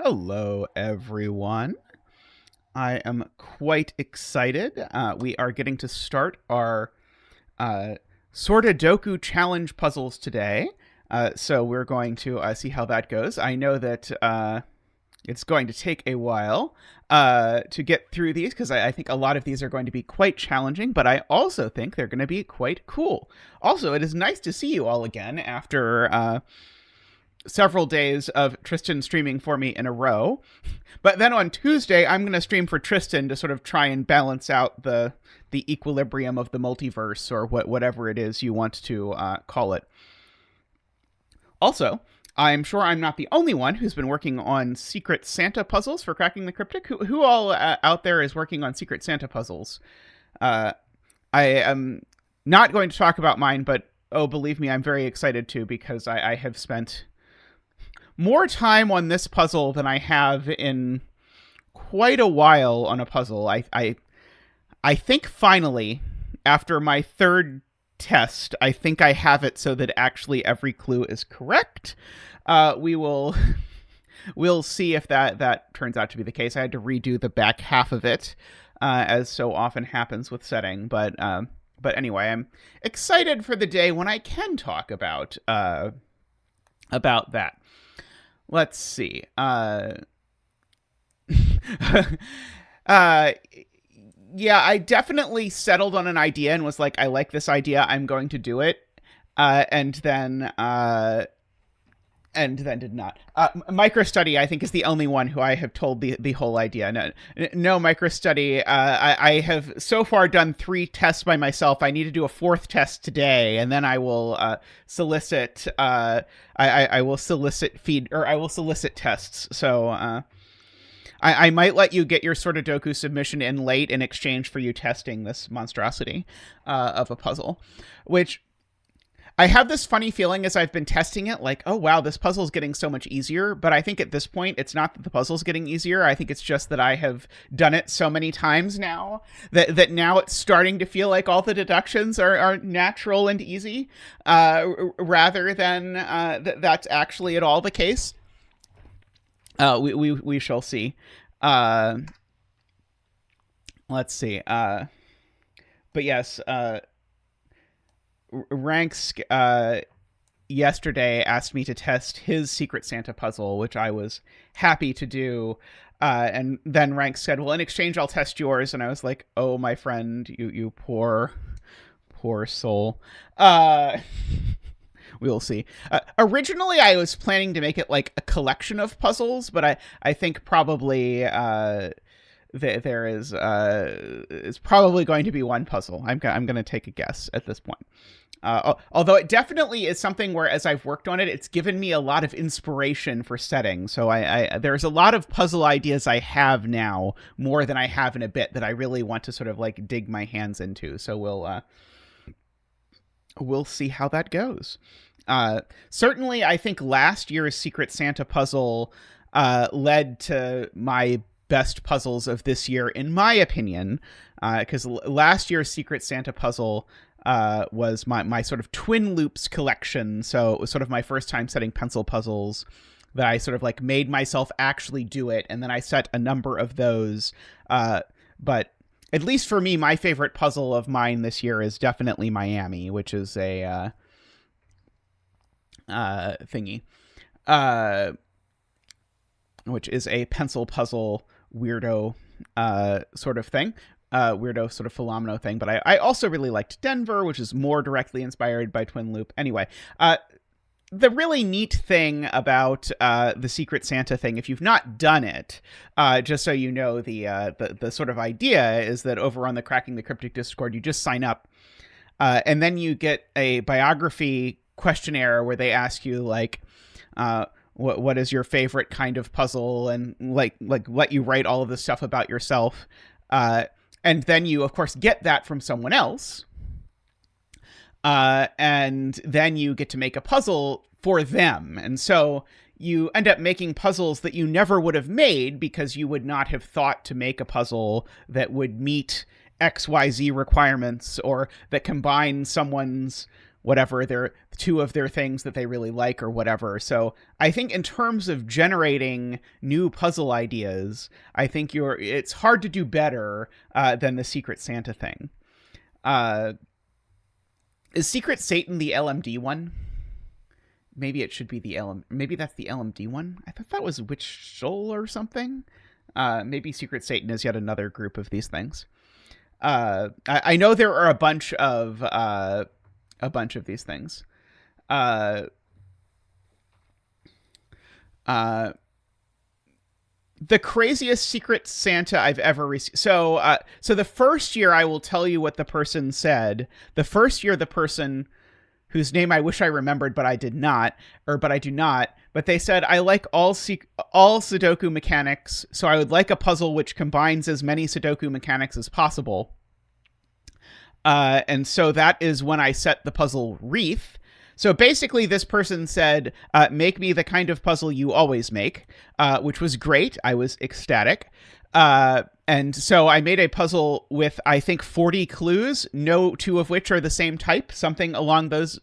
Hello, everyone. I am quite excited. We are getting to start our Sortadoku challenge puzzles today. So we're going to see how that goes. I know that it's going to take a while to get through these because I think a lot of these are going to be quite challenging, but I also think they're going to be quite cool. Also, it is nice to see you all again after several days of Tristan streaming for me in a row. But then on Tuesday, I'm going to stream for Tristan to sort of try and balance out the equilibrium of the multiverse, or whatever it is you want to call it. Also, I'm sure I'm not the only one who's been working on Secret Santa puzzles for Cracking the Cryptic. Who all out there is working on Secret Santa puzzles? I am not going to talk about mine, but oh, believe me, I'm very excited too, because I have spent more time on this puzzle than I have in quite a while on a puzzle. I think finally, after my third test, I think I have it so that actually every clue is correct. We'll see if that turns out to be the case. I had to redo the back half of it, as so often happens with setting. But anyway, I'm excited for the day when I can talk about that. Let's see. Yeah, I definitely settled on an idea and was like, I like this idea, I'm going to do it. And then did not. Microstudy, I think, is the only one who I have told the whole idea. No Microstudy. I have so far done 3 tests by myself. I need to do a 4th test today, and then I will solicit. I will solicit tests. So I might let you get your Sortadoku submission in late in exchange for you testing this monstrosity of a puzzle, which I have this funny feeling as I've been testing it, like, oh, wow, this puzzle's getting so much easier. But I think at this point, it's not that the puzzle's getting easier. I think it's just that I have done it so many times now that now it's starting to feel like all the deductions are natural and easy, rather than that's actually at all the case. We shall see. Let's see. But yes, Ranks yesterday asked me to test his Secret Santa puzzle, which I was happy to do. And then Ranks said, well, in exchange, I'll test yours. And I was like, oh, my friend, you poor soul. We will see. Originally, I was planning to make it like a collection of puzzles, but I think probably there is probably going to be one puzzle. I'm going to take a guess at this point. Although it definitely is something where, as I've worked on it, it's given me a lot of inspiration for setting. So there's a lot of puzzle ideas I have now, more than I have in a bit, that I really want to sort of like dig my hands into. So we'll see how that goes. Certainly, I think last year's Secret Santa puzzle led to my best puzzles of this year, in my opinion, because last year's Secret Santa puzzle was my sort of twin loops collection. So it was sort of my first time setting pencil puzzles that I sort of like made myself actually do it. And then I set a number of those. But at least for me, my favorite puzzle of mine this year is definitely Miami, which is a thingy, which is a pencil puzzle weirdo sort of thing. Weirdo sort of Philomeno thing, but I also really liked Denver, which is more directly inspired by Twin Loop. Anyway, the really neat thing about the Secret Santa thing, if you've not done it, just so you know, the sort of idea is that over on the Cracking the Cryptic Discord, you just sign up, and then you get a biography questionnaire where they ask you like, what is your favorite kind of puzzle, and like let you write all of this stuff about yourself. And then you, of course, get that from someone else. And then you get to make a puzzle for them. And so you end up making puzzles that you never would have made because you would not have thought to make a puzzle that would meet XYZ requirements, or that combine someone's whatever their two of their things that they really like or whatever. So I think in terms of generating new puzzle ideas, I think it's hard to do better than the Secret Santa thing. Is Secret Satan the LMD one? Maybe it should be maybe that's the LMD one. I thought that was Witch Soul or something. Maybe Secret Satan is yet another group of these things. I know there are a bunch of these things. The craziest Secret Santa I've ever received. So the first year, I will tell you what the person said. The first year, the person whose name I wish I remembered, but I do not. But they said, I like all Sudoku mechanics, so I would like a puzzle which combines as many Sudoku mechanics as possible. And so that is when I set the puzzle Wreath. So basically, this person said, make me the kind of puzzle you always make, which was great. I was ecstatic. And so I made a puzzle with, I think, 40 clues, no two of which are the same type, something along those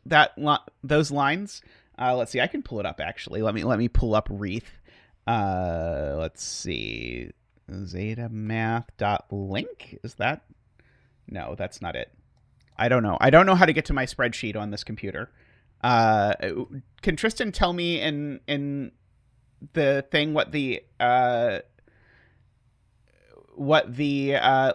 lines. Let's see, I can pull it up, actually. Let me pull up Wreath. Let's see. zetamath.link? Is that? No, that's not it. I don't know. I don't know how to get to my spreadsheet on this computer. Can Tristan tell me in the thing what the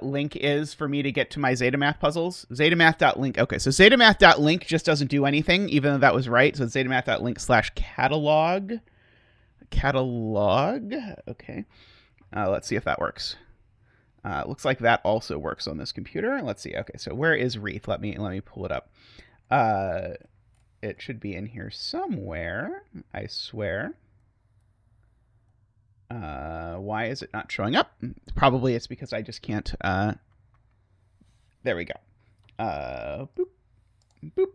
link is for me to get to my Zetamath puzzles? Zetamath.link. Okay, so Zetamath.link just doesn't do anything, even though that was right. So it's Zetamath.link/catalog. Catalog. Okay. Let's see if that works. Looks like that also works on this computer. Let's see. Okay, so where is Wreath? Let me pull it up. It should be in here somewhere, I swear. Why is it not showing up? Probably it's because I just can't. There we go. Boop. Boop.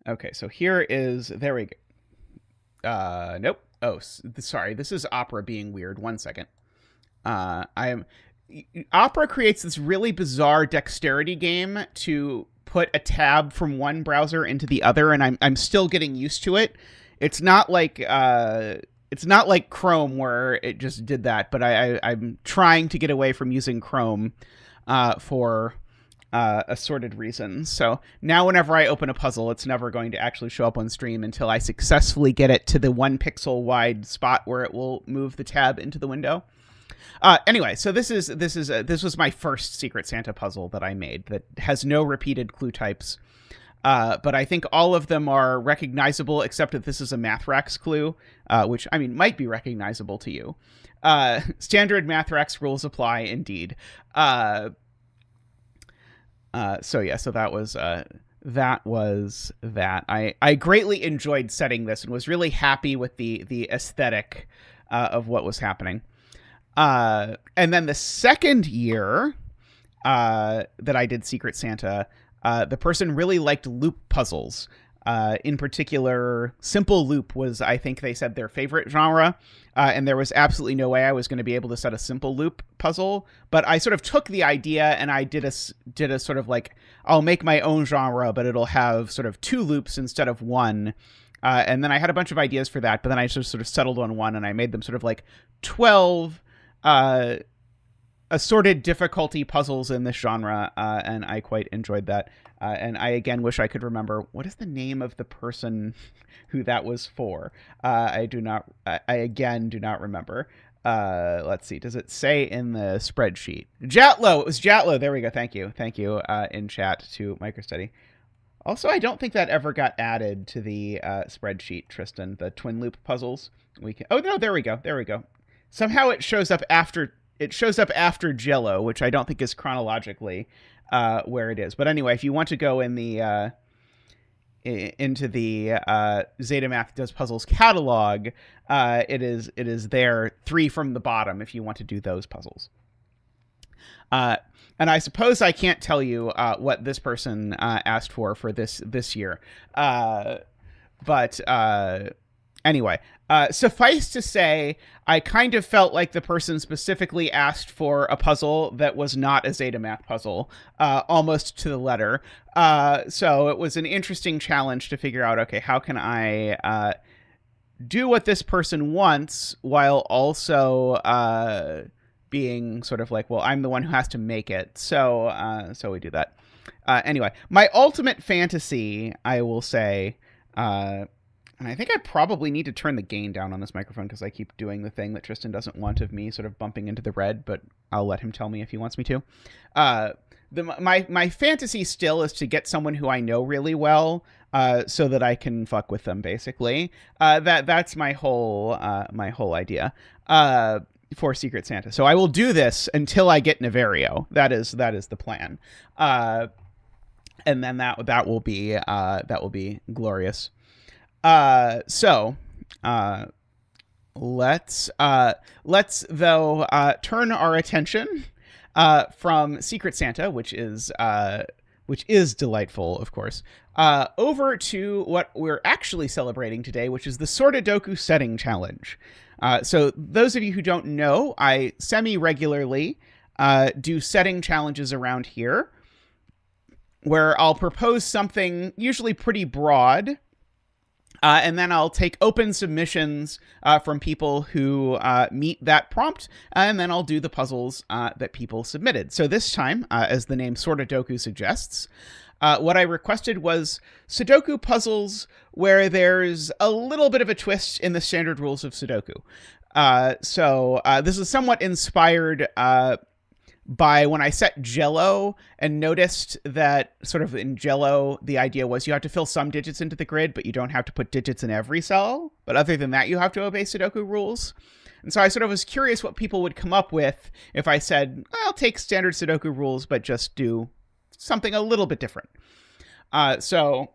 Okay, so here is, there we go. Nope. Oh, sorry. This is Opera being weird. 1 second. Opera creates this really bizarre dexterity game to put a tab from one browser into the other, and I'm still getting used to it. It's not like Chrome where it just did that, but I'm trying to get away from using Chrome for assorted reasons. So now whenever I open a puzzle, it's never going to actually show up on stream until I successfully get it to the 1 pixel wide spot where it will move the tab into the window. Anyway, so this was my first Secret Santa puzzle that I made that has no repeated clue types. But I think all of them are recognizable, except that this is a Mathrax clue, which, I mean, might be recognizable to you. Standard Mathrax rules apply, indeed. So that was that. I greatly enjoyed setting this and was really happy with the aesthetic of what was happening. And then the second year that I did Secret Santa, the person really liked loop puzzles. In particular, simple loop was, I think they said, their favorite genre. And there was absolutely no way I was going to be able to set a simple loop puzzle. But I sort of took the idea and I did a sort of like, I'll make my own genre, but it'll have sort of 2 loops instead of 1. And then I had a bunch of ideas for that, but then I just sort of settled on 1, and I made them sort of like 12 assorted difficulty puzzles in this genre, and I quite enjoyed that. And I again wish I could remember what is the name of the person who that was for. I again do not remember. Let's see. Does it say in the spreadsheet? Jatlo. It was Jatlo. There we go. Thank you. In chat to MicroStudy. Also, I don't think that ever got added to the spreadsheet, Tristan. The twin loop puzzles. Oh no, there we go. Somehow it shows up after Jello, which I don't think is chronologically where it is. But anyway, if you want to go in the into the Zetamath Does Puzzles catalog, it is there 3 from the bottom if you want to do those puzzles. And I suppose I can't tell you what this person asked for this year, but Anyway, suffice to say, I kind of felt like the person specifically asked for a puzzle that was not a zetamath puzzle, almost to the letter. So it was an interesting challenge to figure out, okay, how can I do what this person wants while also being sort of like, well, I'm the one who has to make it. So we do that. Anyway, my ultimate fantasy, I will say, and I think I probably need to turn the gain down on this microphone because I keep doing the thing that Tristan doesn't want of me, sort of bumping into the red, but I'll let him tell me if he wants me to. My fantasy still is to get someone who I know really well, so that I can fuck with them, basically. That's my whole idea for Secret Santa. So I will do this until I get Nevario. That is the plan. And then that will be glorious. So let's though turn our attention from Secret Santa, which is delightful, of course, over to what we're actually celebrating today, which is the Sortadoku setting challenge. So those of you who don't know, I semi-regularly do setting challenges around here, where I'll propose something usually pretty broad, and then I'll take open submissions from people who meet that prompt, and then I'll do the puzzles that people submitted. So this time, as the name Sortadoku suggests, what I requested was Sudoku puzzles where there's a little bit of a twist in the standard rules of Sudoku. So this is somewhat inspired by when I set Jello and noticed that sort of in Jello, the idea was you have to fill some digits into the grid, but you don't have to put digits in every cell. But other than that, you have to obey Sudoku rules. And so I sort of was curious what people would come up with if I said, I'll take standard Sudoku rules, but just do something a little bit different. So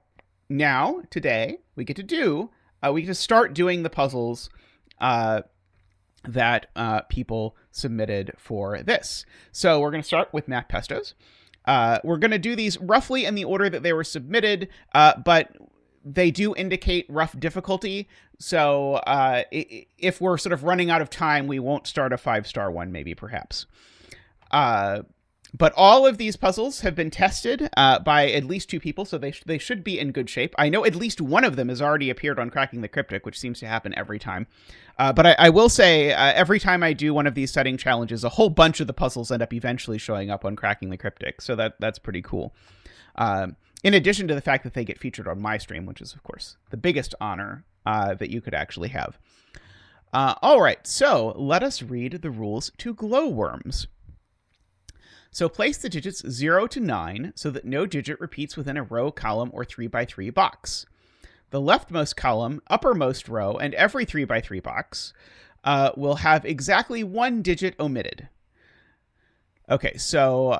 now, today, we get to start doing the puzzles that people submitted for this. So we're going to start with Math Pestos. We're going to do these roughly in the order that they were submitted, but they do indicate rough difficulty. So if we're sort of running out of time, we won't start a 5-star one, maybe, perhaps. But all of these puzzles have been tested by at least 2 people, so they should be in good shape. I know at least one of them has already appeared on Cracking the Cryptic, which seems to happen every time. But I will say, every time I do one of these setting challenges, a whole bunch of the puzzles end up eventually showing up on Cracking the Cryptic, so that's pretty cool. In addition to the fact that they get featured on my stream, which is, of course, the biggest honor that you could actually have. All right, so let us read the rules to Glowworms. So place the digits 0 to 9 so that no digit repeats within a row, column, or 3x3 box. The leftmost column, uppermost row, and every 3x3 box will have exactly 1 digit omitted. Okay, so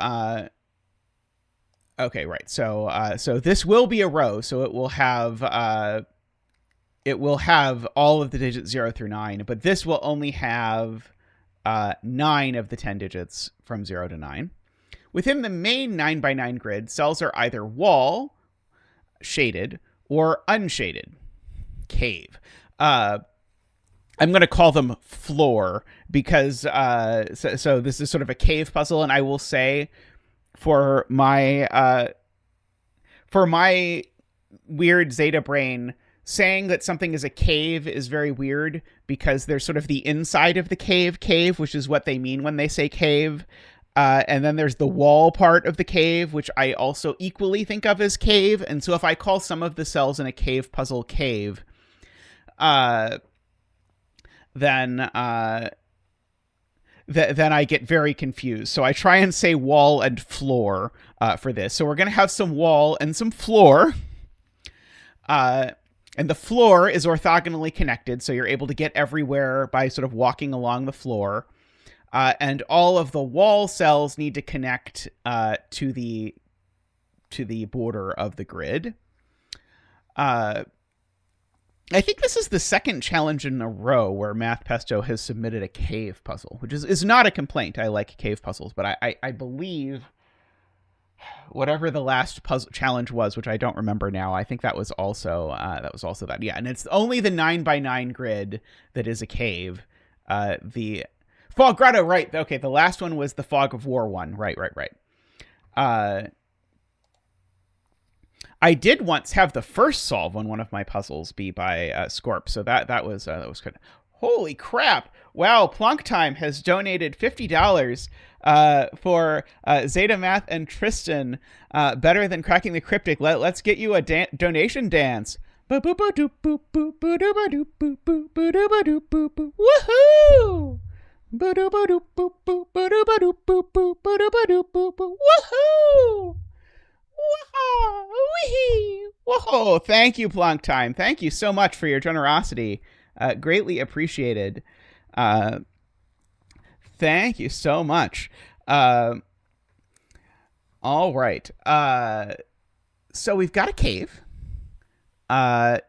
right. So this will be a row, so it will have all of the digits 0 through 9, but this will only have 9 of the 10 digits from 0 to 9. Within the main 9x9 grid, cells are either wall, shaded, or unshaded, cave. I'm going to call them floor because so this is sort of a cave puzzle, and I will say for my weird Zeta brain, saying that something is a cave is very weird because there's sort of the inside of the cave, which is what they mean when they say cave. And then there's the wall part of the cave, which I also equally think of as cave. And so if I call some of the cells in a cave puzzle cave, then I get very confused. So I try and say wall and floor for this. So we're going to have some wall and some floor. And the floor is orthogonally connected, so you're able to get everywhere by sort of walking along the floor. And all of the wall cells need to connect to the border of the grid. I think this is the second challenge in a row where Math Pesto has submitted a cave puzzle, which is not a complaint. I like cave puzzles, but I believe whatever the last puzzle challenge was, which I don't remember now. I think that was also that. Yeah, and it's only the 9x9 grid that is a cave. The Fog Grotto, right? Okay, the last one was the Fog of War one. Right. I did once have the first solve on one of my puzzles be by Scorp, so that was good. Holy crap! Wow, Plunk Time has donated $50 for zetamath and Tristan. Better than cracking the cryptic. Let's get you a donation dance. Woohoo! Woohoo! Whoa! Thank you, Plunk Time. Thank you so much for your generosity. Greatly appreciated. Thank you so much. All right. So we've got a cave. And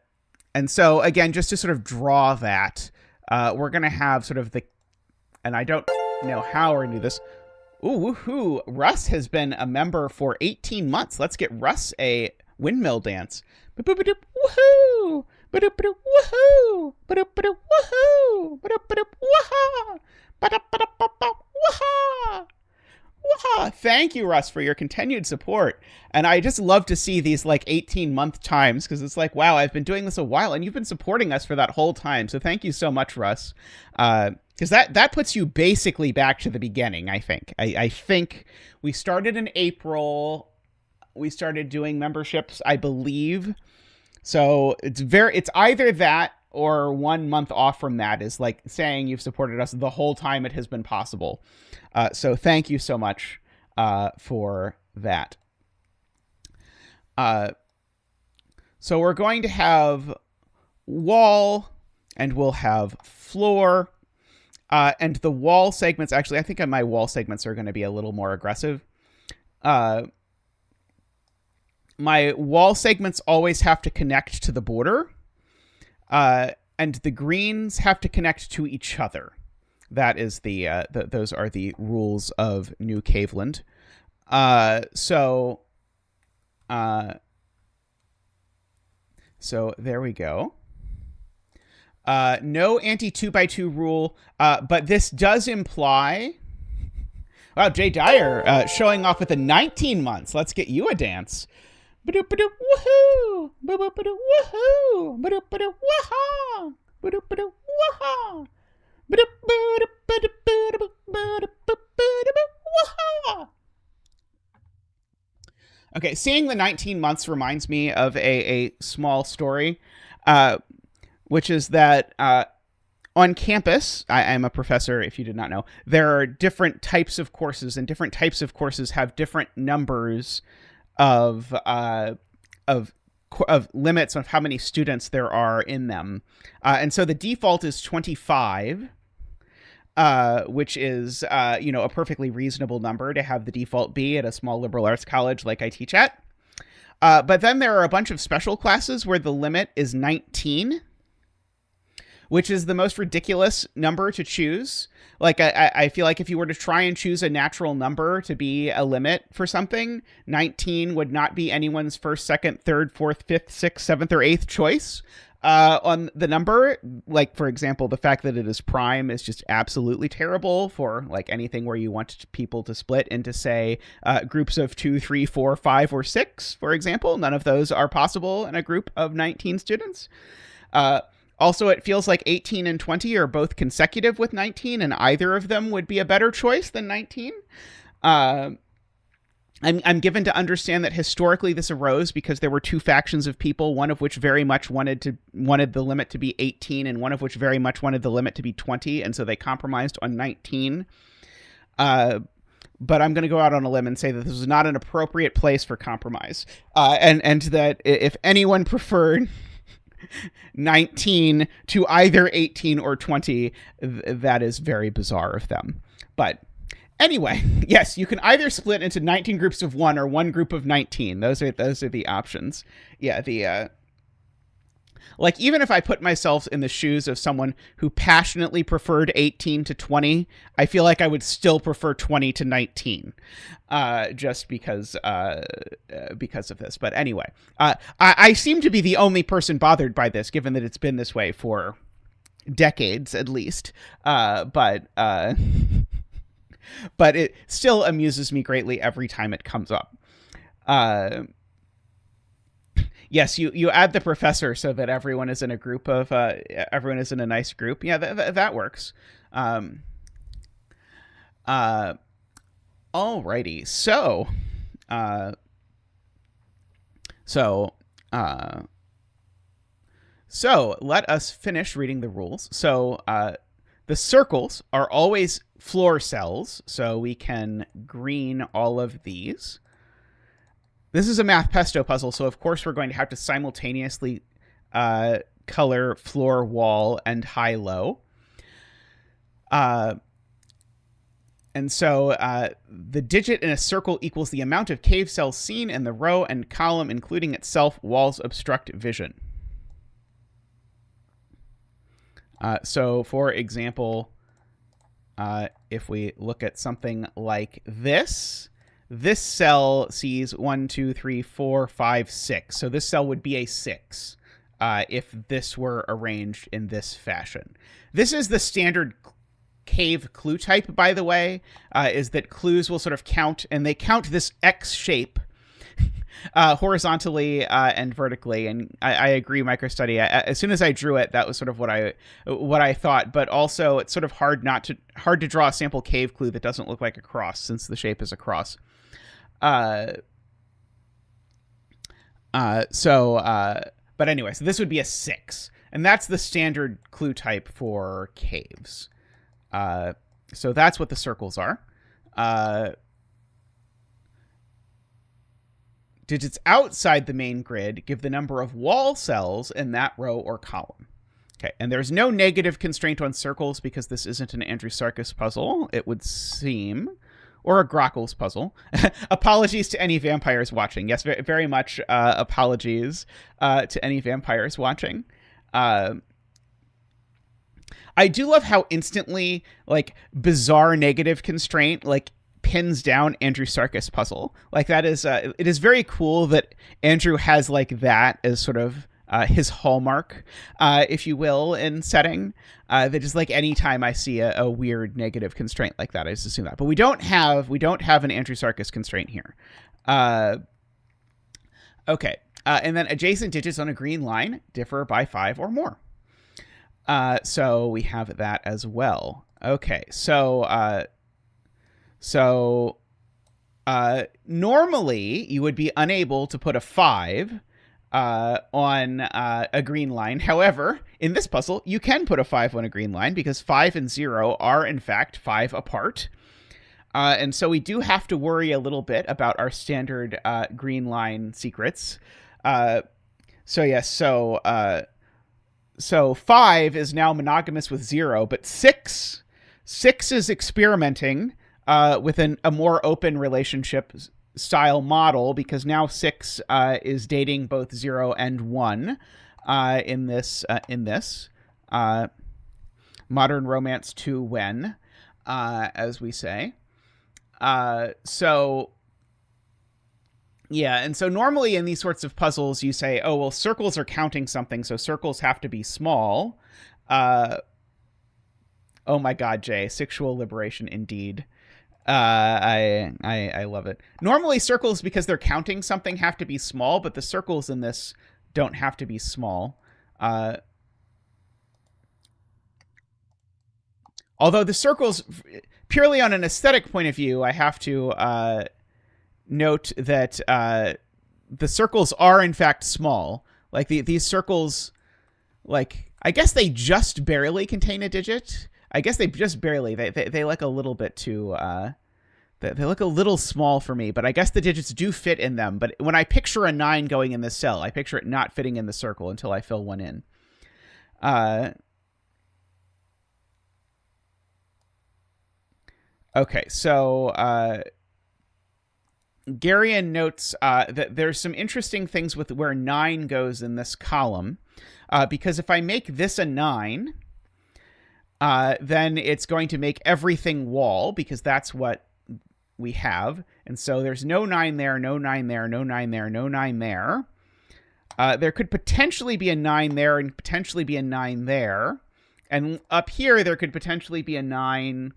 so, again, just to sort of draw that, we're going to have sort of and I don't know how we're going to do this. Ooh, woohoo. Russ has been a member for 18 months. Let's get Russ a windmill dance. Woohoo! Woohoo! Thank you, Russ, for your continued support. And I just love to see these like 18-month times, because it's like, wow, I've been doing this a while and you've been supporting us for that whole time. So thank you so much, Russ. Because that puts you basically back to the beginning, I think. I think we started in April. We started doing memberships, I believe. So it's either that or 1 month off from that is like saying you've supported us the whole time it has been possible. So thank you so much for that. So we're going to have wall and we'll have floor. And the wall segments, actually, I think my wall segments are going to be a little more aggressive. My wall segments always have to connect to the border. And the greens have to connect to each other. That is those are the rules of New Caveland. So there we go. No anti 2x2 rule, but this does imply. Wow, Jay Dyer showing off with the 19 months. Let's get you a dance. Woohoo! Woohoo! Okay, seeing the 19 months reminds me of a small story, which is that on campus, I'm a professor, if you did not know, there are different types of courses, and different types of courses have different numbers of limits of how many students there are in them. And so the default is 25, which is, a perfectly reasonable number to have the default be at a small liberal arts college like I teach at. But then there are a bunch of special classes where the limit is 19, which is the most ridiculous number to choose. Like, I feel like if you were to try and choose a natural number to be a limit for something, 19 would not be anyone's first, second, third, fourth, fifth, sixth, seventh, or eighth choice on the number. Like, for example, the fact that it is prime is just absolutely terrible for, like, anything where you want people to split into, say, groups of 2, 3, 4, 5, or 6, for example. None of those are possible in a group of 19 students. Also, it feels like 18 and 20 are both consecutive with 19, and either of them would be a better choice than 19. I'm given to understand that historically this arose because there were two factions of people, one of which very much wanted the limit to be 18, and one of which very much wanted the limit to be 20, and so they compromised on 19. But I'm going to go out on a limb and say that this is not an appropriate place for compromise, and that if anyone preferred 19 to either 18 or 20, that is very bizarre of them. But anyway, yes, you can either split into 19 groups of 1 or one group of 19. Those are the options. Yeah, Like, even if I put myself in the shoes of someone who passionately preferred 18 to 20, I feel like I would still prefer 20 to 19, just because of this. But anyway, I seem to be the only person bothered by this, given that it's been this way for decades at least. But it still amuses me greatly every time it comes up. Yes, you add the professor so that everyone is in a group of everyone is in a nice group. Yeah, that works. Alrighty. So let us finish reading the rules. So the circles are always floor cells, so we can green all of these. This is a math pesto puzzle, so of course we're going to have to simultaneously color floor, wall, and high-low. And so the digit in a circle equals the amount of cave cells seen in the row and column, including itself. Walls obstruct vision. So, for example, if we look at something like this cell sees 1, 2, 3, 4, 5, 6. So this cell would be a 6 if this were arranged in this fashion. This is the standard cave clue type, by the way, is that clues will sort of count, and they count this X shape horizontally and vertically. And I agree, microstudy. As soon as I drew it, that was sort of what I thought. But also, it's sort of hard to draw a sample cave clue that doesn't look like a cross, since the shape is a cross. But anyway, so this would be a 6, and that's the standard clue type for caves. So that's what the circles are. Digits outside the main grid give the number of wall cells in that row or column. Okay, and there's no negative constraint on circles because this isn't an Andrew Sarkis puzzle, it would seem. Or a Grockles puzzle. Apologies to any vampires watching. Yes, very, very much apologies to any vampires watching. I do love how instantly, like, bizarre negative constraint, like, pins down Andrew Sarkis puzzle. Like, that is, it is very cool that Andrew has, like, that as sort of his hallmark, if you will, in setting. That just, like, anytime I see a weird negative constraint like that, I just assume that. But we don't have an Andrew Sarkis constraint here. Okay, and then adjacent digits on a green line differ by 5 or more. So we have that as well. Okay, so normally you would be unable to put a 5 on a green line. However, in this puzzle, you can put a 5 on a green line because 5 and 0 are, in fact, 5 apart. And so we do have to worry a little bit about our standard green line secrets. So 5 is now monogamous with 0, but 6 is experimenting with a more open relationship style model, because now 6 is dating both 0 and 1 in this modern romance to when, as we say. So yeah, and so normally in these sorts of puzzles you say, oh, well, circles are counting something, so circles have to be small. Oh my god, Jay, sexual liberation indeed. I love it. Normally circles, because they're counting something, have to be small, but the circles in this don't have to be small. Although the circles, purely on an aesthetic point of view, I have to note that the circles are in fact small. Like these circles, like, I guess they just barely contain a digit. I guess they just barely. They look a little bit too. They look a little small for me, but I guess the digits do fit in them. But when I picture a 9 going in this cell, I picture it not fitting in the circle until I fill one in. Okay, so Garion notes that there's some interesting things with where 9 goes in this column. because if I make this a 9, then it's going to make everything wall, because that's what we have. And so there's no 9 there, no 9 there, no 9 there, no 9 there. There could potentially be a 9 there and potentially be a 9 there. And up here, there could potentially be a 9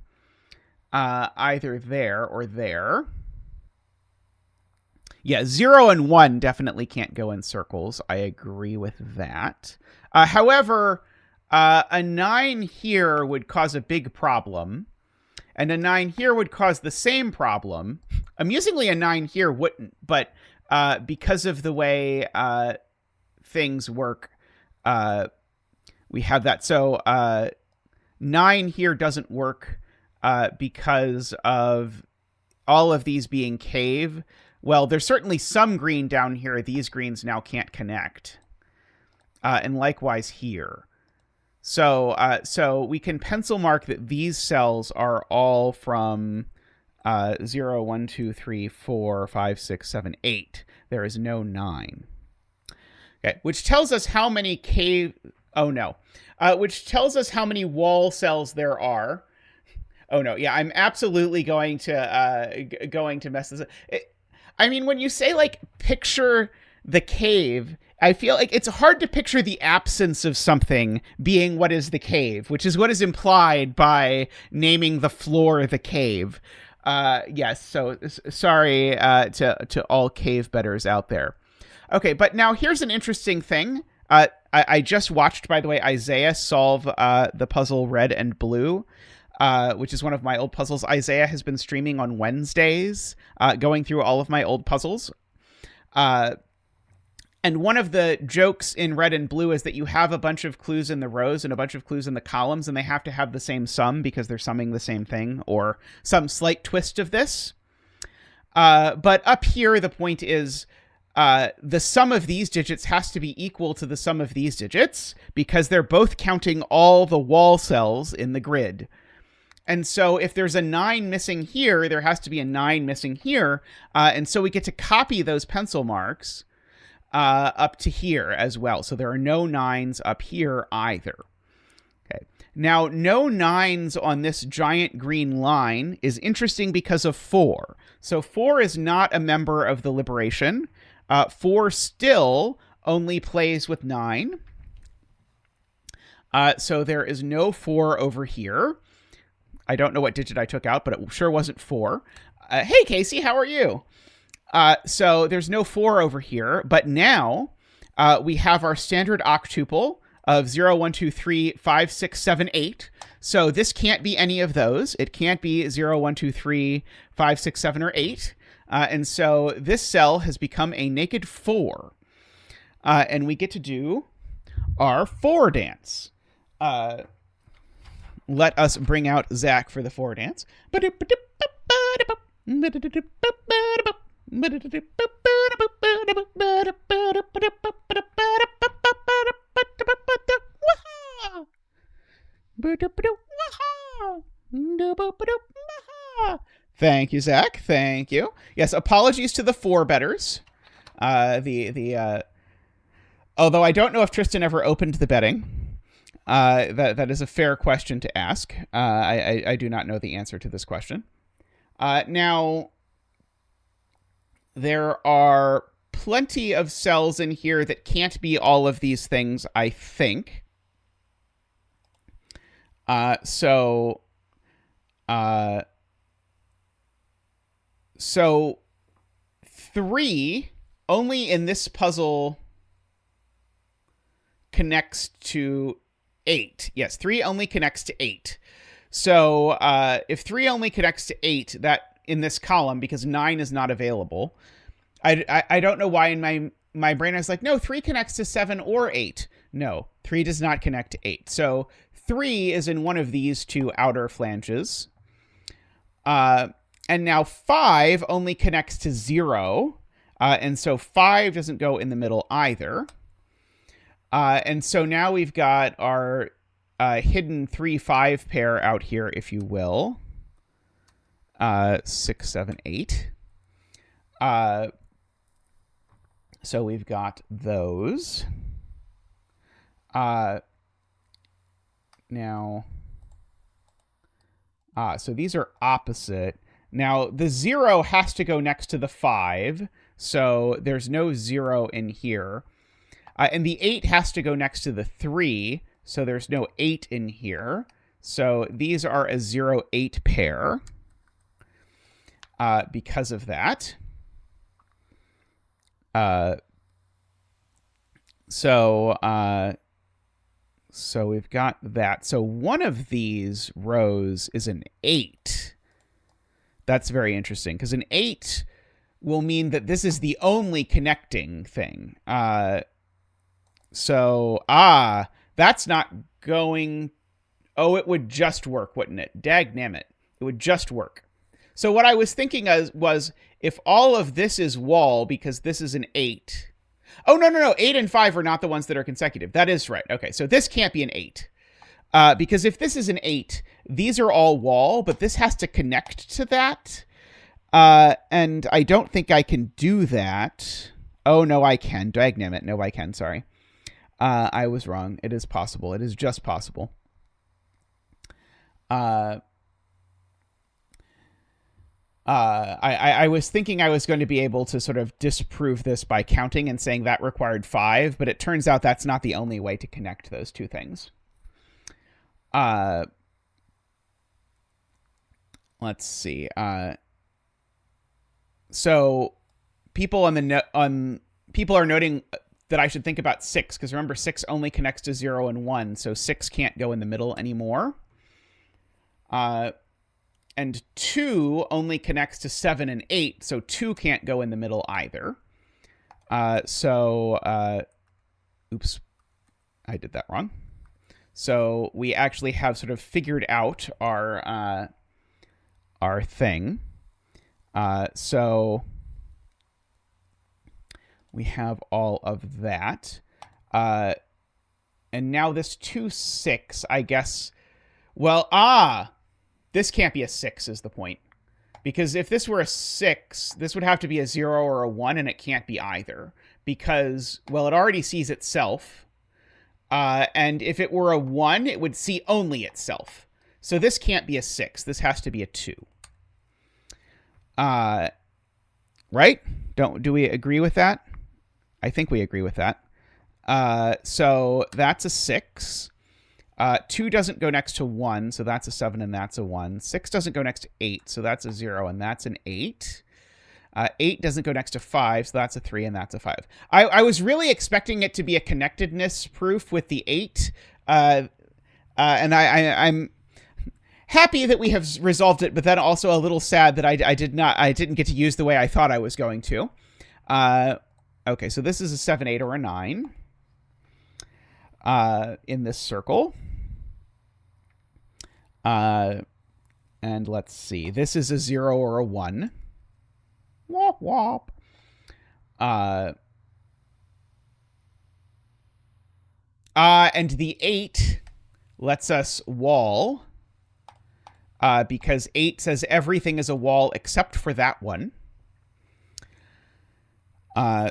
either there or there. Yeah, 0 and 1 definitely can't go in circles. I agree with that. However, a 9 here would cause a big problem, and a 9 here would cause the same problem. Amusingly, a 9 here wouldn't, but because of the way things work, we have that. So 9 here doesn't work because of all of these being cave. Well, there's certainly some green down here. These greens now can't connect. And likewise here. So we can pencil mark that these cells are all from 0, 1, 2, 3, 4, 5, 6, 7, 8. There is no 9. Okay, which tells us how many cave... Oh, no. Which tells us how many wall cells there are. Oh, no. Yeah, I'm absolutely going to mess this up. I mean, when you say, like, picture the cave, I feel like it's hard to picture the absence of something being what is the cave, which is what is implied by naming the floor the cave. Yes, so sorry to all cave betters out there. Okay, but now here's an interesting thing. I just watched, by the way, Isaiah solve the puzzle Red and Blue, which is one of my old puzzles. Isaiah has been streaming on Wednesdays, going through all of my old puzzles. And one of the jokes in Red and Blue is that you have a bunch of clues in the rows and a bunch of clues in the columns, and they have to have the same sum because they're summing the same thing, or some slight twist of this. But up here, the point is the sum of these digits has to be equal to the sum of these digits because they're both counting all the wall cells in the grid. And so if there's a 9 missing here, there has to be a 9 missing here. And so we get to copy those pencil marks up to here as well. So there are no 9s up here either. Okay. Now, no 9s on this giant green line is interesting because of 4. So 4 is not a member of the Liberation. 4 still only plays with 9. So there is no 4 over here. I don't know what digit I took out, but it sure wasn't 4. Hey, Casey, how are you? So there's no 4 over here, but now we have our standard octuple of 0, 1, 2, 3, 5, 6, 7, 8. So this can't be any of those. It can't be 0, 1, 2, 3, 5, 6, 7, or 8. And so this cell has become a naked 4. And we get to do our 4 dance. Let us bring out Zach for the 4 dance. Thank you, Zach. Thank you. Yes, apologies to the 4 betters. Although I don't know if Tristan ever opened the betting. That is a fair question to ask. I do not know the answer to this question. Now, there are plenty of cells in here that can't be all of these things, I think. So 3 only in this puzzle connects to 8. Yes, 3 only connects to 8. So if 3 only connects to 8, that in this column, because 9 is not available, I don't know why in my brain I was like, no, 3 connects to 7 or 8. No, 3 does not connect to 8. So 3 is in one of these 2 outer flanges. And now 5 only connects to 0. And so 5 doesn't go in the middle either. And so now we've got our hidden 3-5 pair out here, if you will. 6, 7, 8. So we've got those. Now, so these are opposite. Now, the 0 has to go next to the 5, so there's no 0 in here. And the 8 has to go next to the 3, so there's no 8 in here. So these are a 0-8 pair because of that. So we've got that. So one of these rows is an 8. That's very interesting, because an 8 will mean that this is the only connecting thing. That's not going... Oh, it would just work, wouldn't it? Dagnammit. It would just work. So what I was thinking was, if all of this is wall, because this is an 8... Oh, no. 8 and 5 are not the ones that are consecutive. That is right. Okay, so this can't be an 8. Because if this is an 8, these are all wall, but this has to connect to that. And I don't think I can do that. Oh, no, I can. Dagnammit. No, I can. Sorry. I was wrong. It is possible. It is just possible. I was thinking I was going to be able to sort of disprove this by counting and saying that required 5, but it turns out that's not the only way to connect those two things. Let's see. So people people are noting that I should think about 6, because remember, 6 only connects to 0 and 1, so 6 can't go in the middle anymore. And 2 only connects to 7 and 8, so 2 can't go in the middle either. Oops, I did that wrong. So we actually have sort of figured out our thing. So we have all of that. And now this 2, 6, I guess... Well, this can't be a 6 is the point. Because if this were a 6, this would have to be a 0 or a 1, and it can't be either. Because, well, it already sees itself. And if it were a 1, it would see only itself. So this can't be a 6. This has to be a 2. Right? Do we agree with that? I think we agree with that. So that's a 6. 2 doesn't go next to 1, so that's a 7 and that's a 1. 6 doesn't go next to 8, so that's a 0 and that's an 8. 8 doesn't go next to 5, so that's a 3 and that's a 5. I was really expecting it to be a connectedness proof with the 8, and I'm happy that we have resolved it, but then also a little sad that I didn't get to use the way I thought I was going to. Okay, so this is a 7, 8, or a 9 in this circle. And let's see. This is a 0 or a 1. Wop, wop. And the 8 lets us wall. Because 8 says everything is a wall except for that one.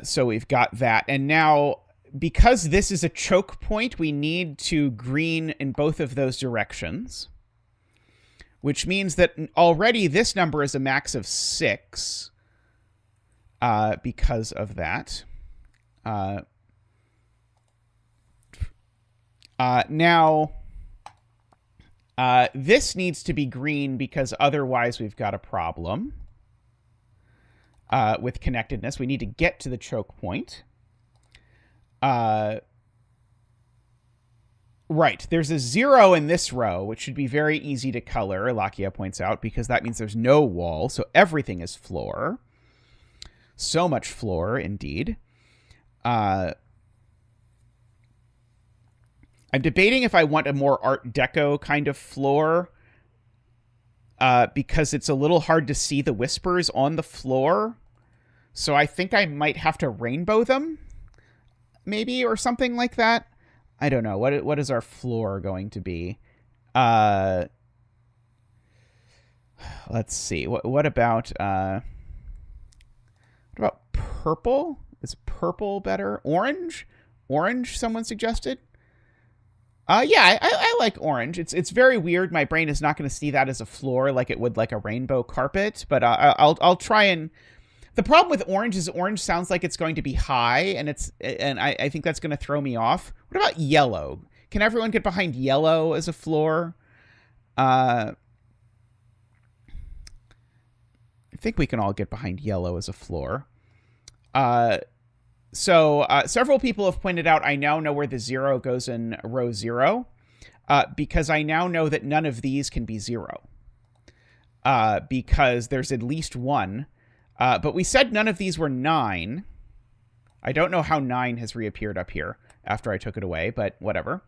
So we've got that. And now, because this is a choke point, we need to green in both of those directions. Which means that already this number is a max of 6. Because of that. Now, this needs to be green because otherwise we've got a problem with connectedness. We need to get to the choke point. Right, there's a 0 in this row, which should be very easy to color, Lakia points out, because that means there's no wall, so everything is floor. So much floor, indeed. I'm debating if I want a more Art Deco kind of floor, because it's a little hard to see the whispers on the floor. So I think I might have to rainbow them, maybe, or something like that. I don't know. What is our floor going to be? Let's see. What about purple? Is purple better? Orange? Orange, someone suggested? Yeah, I like orange. It's very weird. My brain is not going to see that as a floor like it would like a rainbow carpet, but I'll try and. The problem with orange is orange sounds like it's going to be high, and I think that's going to throw me off. What about yellow? Can everyone get behind yellow as a floor? I think we can all get behind yellow as a floor. So several people have pointed out I now know where the 0 goes in row 0, because I now know that none of these can be 0, because there's at least one. But we said none of these were 9. I don't know how 9 has reappeared up here after I took it away, but whatever.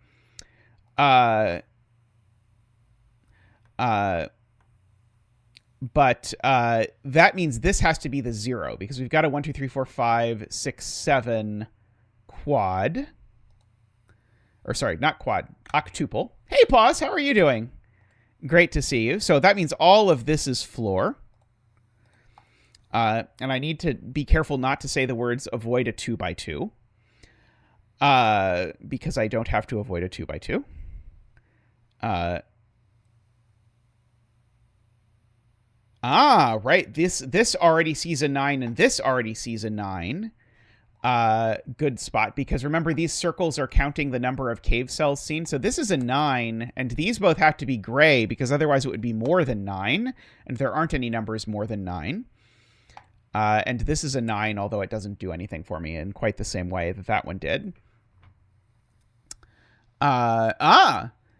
But that means this has to be the 0, because we've got a 1, 2, 3, 4, 5, 6, 7 quad. Or sorry, not quad, octuple. Hey, Pause, how are you doing? Great to see you. So that means all of this is floor. And I need to be careful not to say the words avoid a 2x2. Because I don't have to avoid a 2x2. Right. This already sees a 9 and this already sees a 9. Good spot, because remember these circles are counting the number of cave cells seen. So this is a 9, and these both have to be gray because otherwise it would be more than 9, and there aren't any numbers more than 9. And this is a 9, although it doesn't do anything for me in quite the same way that that one did.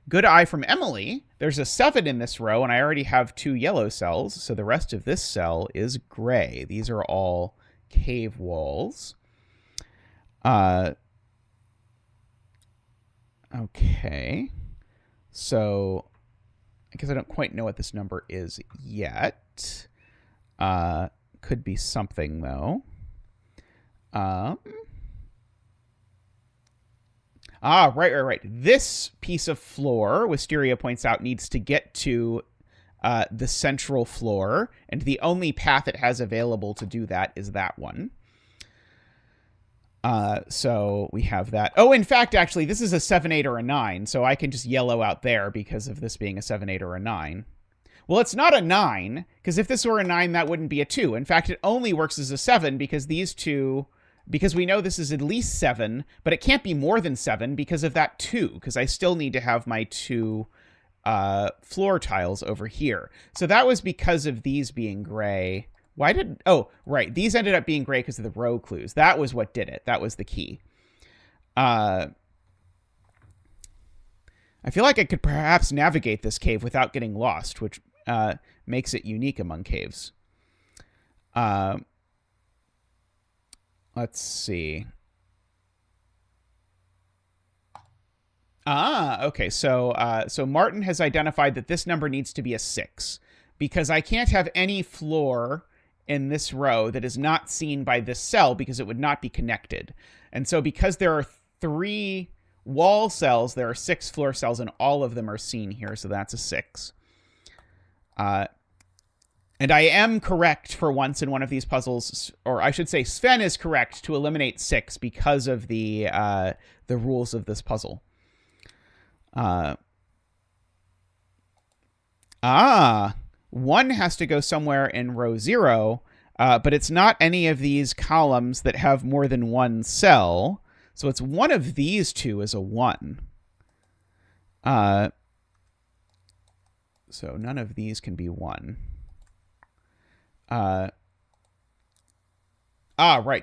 Good eye from Emily. There's a 7 in this row, and I already have 2 yellow cells, so the rest of this cell is gray. These are all cave walls. Okay. So, I guess I don't quite know what this number is yet. Could be something, though. Right. This piece of floor, Wisteria points out, needs to get to the central floor, and the only path it has available to do that is that one. So we have that. Oh, in fact, actually, this is a 7, 8, or a 9, so I can just yellow out there because of this being a 7, 8, or a 9. Well, it's not a 9, because if this were a 9, that wouldn't be a 2. In fact, it only works as a 7 because these two... Because we know this is at least 7, but it can't be more than 7 because of that 2, because I still need to have my 2 floor tiles over here. So that was because of these being gray. Why did... Oh, right. These ended up being gray because of the row clues. That was what did it. That was the key. I feel like I could perhaps navigate this cave without getting lost, which makes it unique among caves. Let's see. Okay. So Martin has identified that this number needs to be a 6 because I can't have any floor in this row that is not seen by this cell because it would not be connected. And so because there are 3 wall cells, there are 6 floor cells, and all of them are seen here. So that's a 6. And I am correct for once in one of these puzzles, or I should say Sven is correct to eliminate 6 because of the rules of this puzzle. 1 has to go somewhere in row 0, but it's not any of these columns that have more than 1 cell. So it's one of these 2 is a 1. So none of these can be 1. Right.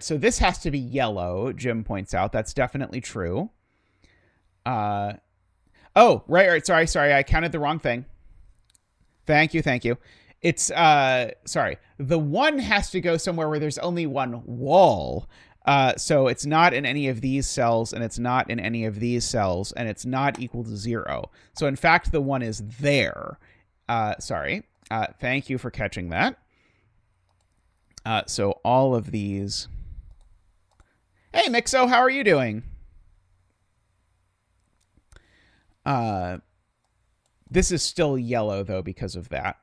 So this has to be yellow, Jim points out. That's definitely true. Oh, right. Sorry. I counted the wrong thing. Thank you. It's, sorry. The 1 has to go somewhere where there's only 1 wall. So it's not in any of these cells, and it's not in any of these cells, and it's not equal to 0. So in fact, the 1 is there. Sorry. Thank you for catching that. So all of these... Hey, Mixo, how are you doing? This is still yellow, though, because of that.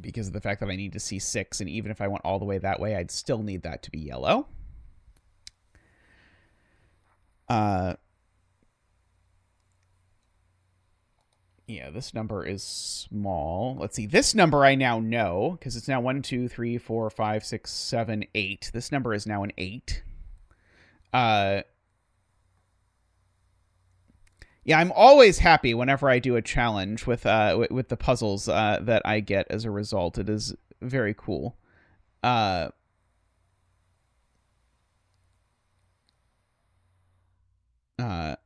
Because of the fact that I need to see 6, and even if I went all the way that way, I'd still need that to be yellow. Uh, yeah, this number is small. Let's see. This number I now know because it's now 1, 2, 3, 4, 5, 6, 7, 8. This number is now an 8. Uh, yeah, I'm always happy whenever I do a challenge with the puzzles that I get as a result. It is very cool. Uh, uh,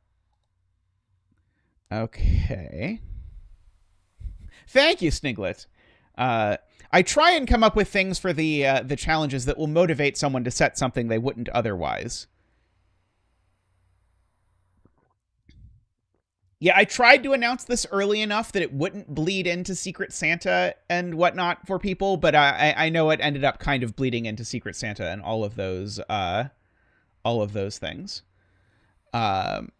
okay. Thank you, Sniglet. I try and come up with things for the challenges that will motivate someone to set something they wouldn't otherwise. Yeah, I tried to announce this early enough that it wouldn't bleed into Secret Santa and whatnot for people, but I know it ended up kind of bleeding into Secret Santa and all of those things. Um,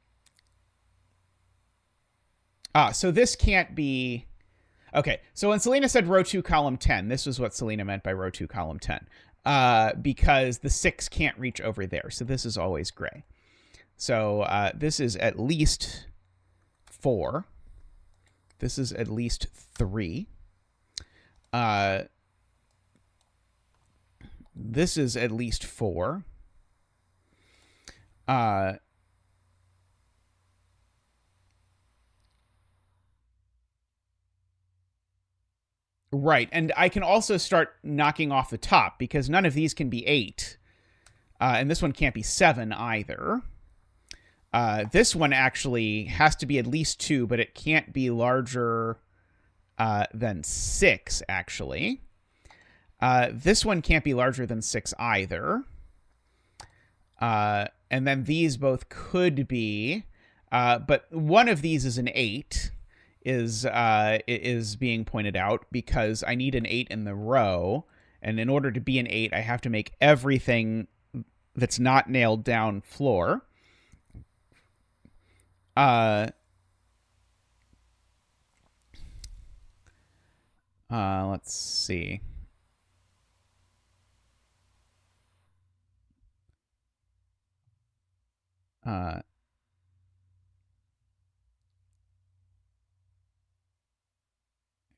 so this can't be. Okay, so when Selena said row 2, column 10, this was what Selena meant by row 2, column 10. Because the 6 can't reach over there, so this is always gray. So this is at least 4. This is at least 3. This is at least 4. Right, and I can also start knocking off the top because none of these can be 8. And this one can't be 7 either. This one actually has to be at least 2, but it can't be larger than 6, actually. This one can't be larger than 6 either. And then these both could be, but one of these is an 8, is being pointed out because I need an 8 in the row, and in order to be an 8, I have to make everything that's not nailed down floor. Let's see.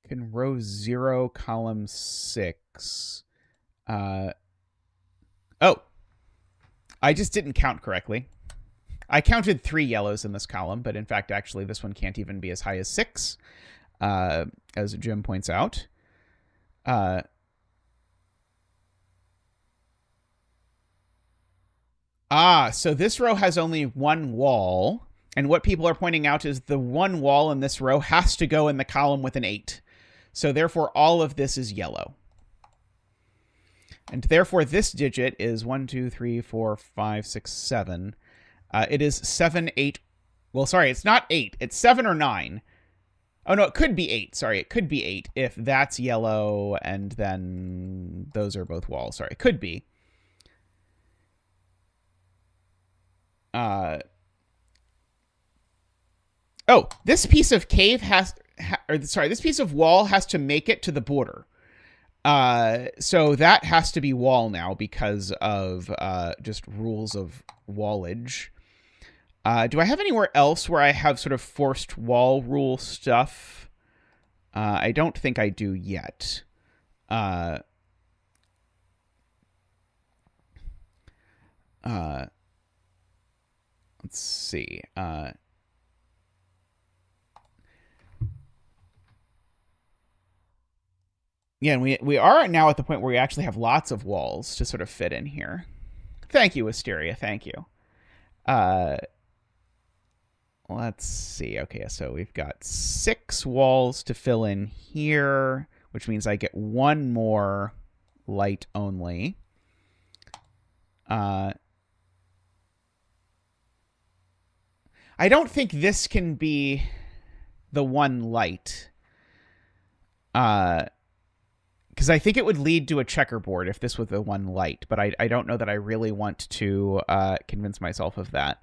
Can row 0, column 6. Oh, I just didn't count correctly. I counted 3 yellows in this column, but in fact, actually, this one can't even be as high as 6, as Jim points out. So this row has only one wall, and what people are pointing out is the one wall in this row has to go in the column with an 8. So therefore, all of this is yellow. And therefore, this digit is 1, 2, 3, 4, 5, 6, 7. It is 7, 8. Well, sorry, it's not 8. It's 7 or 9. Oh, no, it could be 8. Sorry, it could be 8 if that's yellow and then those are both walls. Sorry, it could be. This piece of cave this piece of wall has to make it to the border. So that has to be wall now because of just rules of wallage. Do I have anywhere else where I have sort of forced wall rule stuff? I don't think I do yet. Let's see. Yeah, and we are now at the point where we actually have lots of walls to sort of fit in here. Thank you, Wisteria. Thank you. Let's see. Okay, so we've got 6 walls to fill in here, which means I get 1 more light only. I don't think this can be the 1 light. Because I think it would lead to a checkerboard if this was the 1 light, but I don't know that I really want to convince myself of that.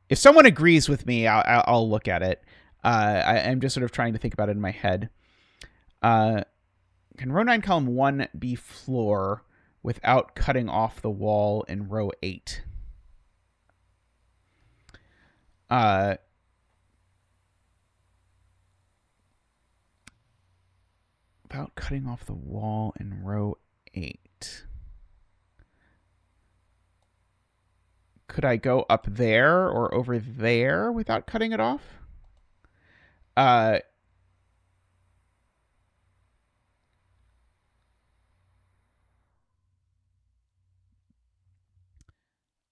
If someone agrees with me, I'll look at it. I'm just sort of trying to think about it in my head. Can row 9, column 1 be floor without cutting off the wall in row 8? Uh, Without cutting off the wall in row 8. Could I go up there or over there without cutting it off?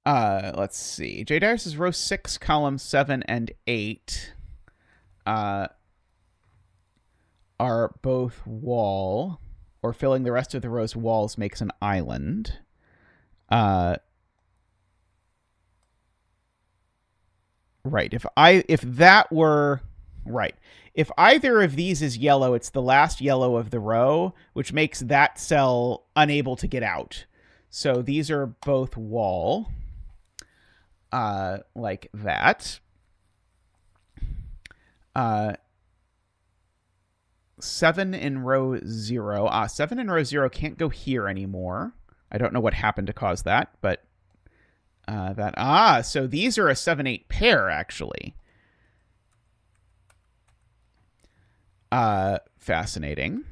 Let's see. J. Darius is row 6, columns 7 and 8. Are both wall, or filling the rest of the row's walls makes an island. Right. If that were right. If either of these is yellow, it's the last yellow of the row, which makes that cell unable to get out. So these are both wall. Like that. 7 in row 0. 7 in row 0 can't go here anymore. I don't know what happened to cause that, but so these are a 7-8 pair, actually. Fascinating.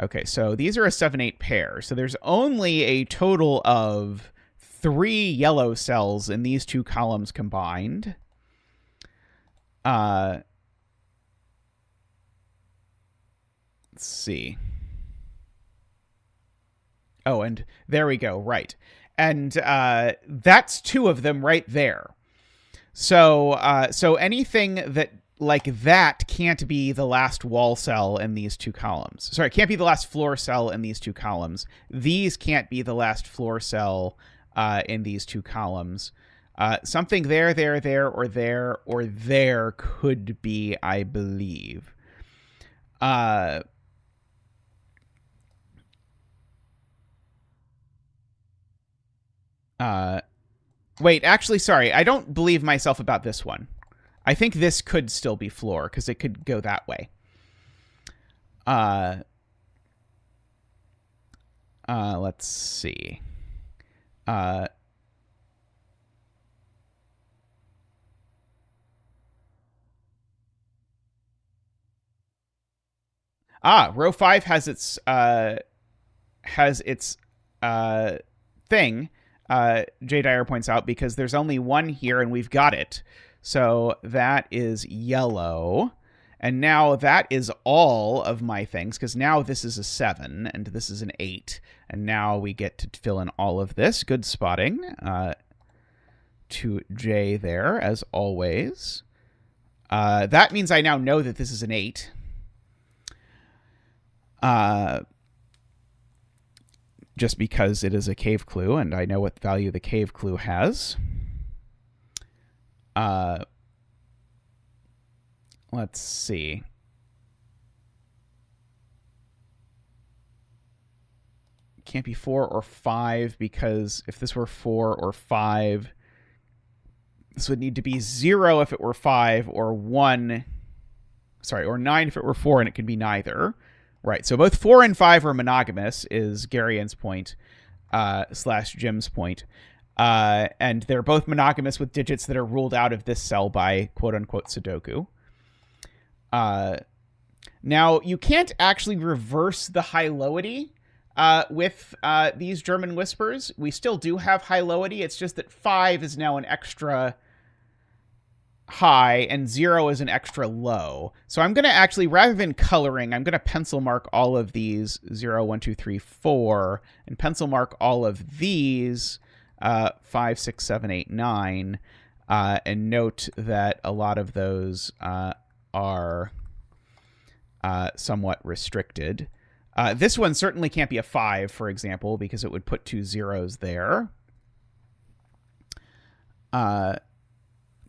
Okay, so these are a 7-8 pair. So there's only a total of 3 yellow cells in these two columns combined. Let's see. Oh, and there we go. Right. And that's 2 of them right there. So anything that like that can't be the last wall cell in these 2 columns. Sorry, can't be the last floor cell in these 2 columns. These can't be the last floor cell in these 2 columns. Something there, or there could be, I believe. Wait, actually, sorry. I don't believe myself about this one. I think this could still be floor because it could go that way. Let's see. Row 5 has its thing. J. Dyer points out, because there's only one here and we've got it. So that is yellow. And now that is all of my things, because now this is a 7 and this is an 8. And now we get to fill in all of this. Good spotting to J there, as always. That means I now know that this is an 8. Just because it is a cave clue, and I know what value the cave clue has. Let's see. Can't be 4 or 5, because if this were 4 or 5, this would need to be 0 if it were 5, or 1. Sorry, or 9 if it were 4, and it could be neither. Right, so both 4 and 5 are monogamous, is Garian's point, / Jim's point. And they're both monogamous with digits that are ruled out of this cell by quote-unquote Sudoku. Now, you can't actually reverse the high-lowity with these German whispers. We still do have high-lowity. It's just that 5 is now an extra high and 0 is an extra low. So I'm going to actually, rather than coloring, I'm going to pencil mark all of these 0, 1, 2, 3, 4, and pencil mark all of these 5, 6, 7, 8, 9, and note that a lot of those are somewhat restricted. This one certainly can't be a 5, for example, because it would put 2 zeros there.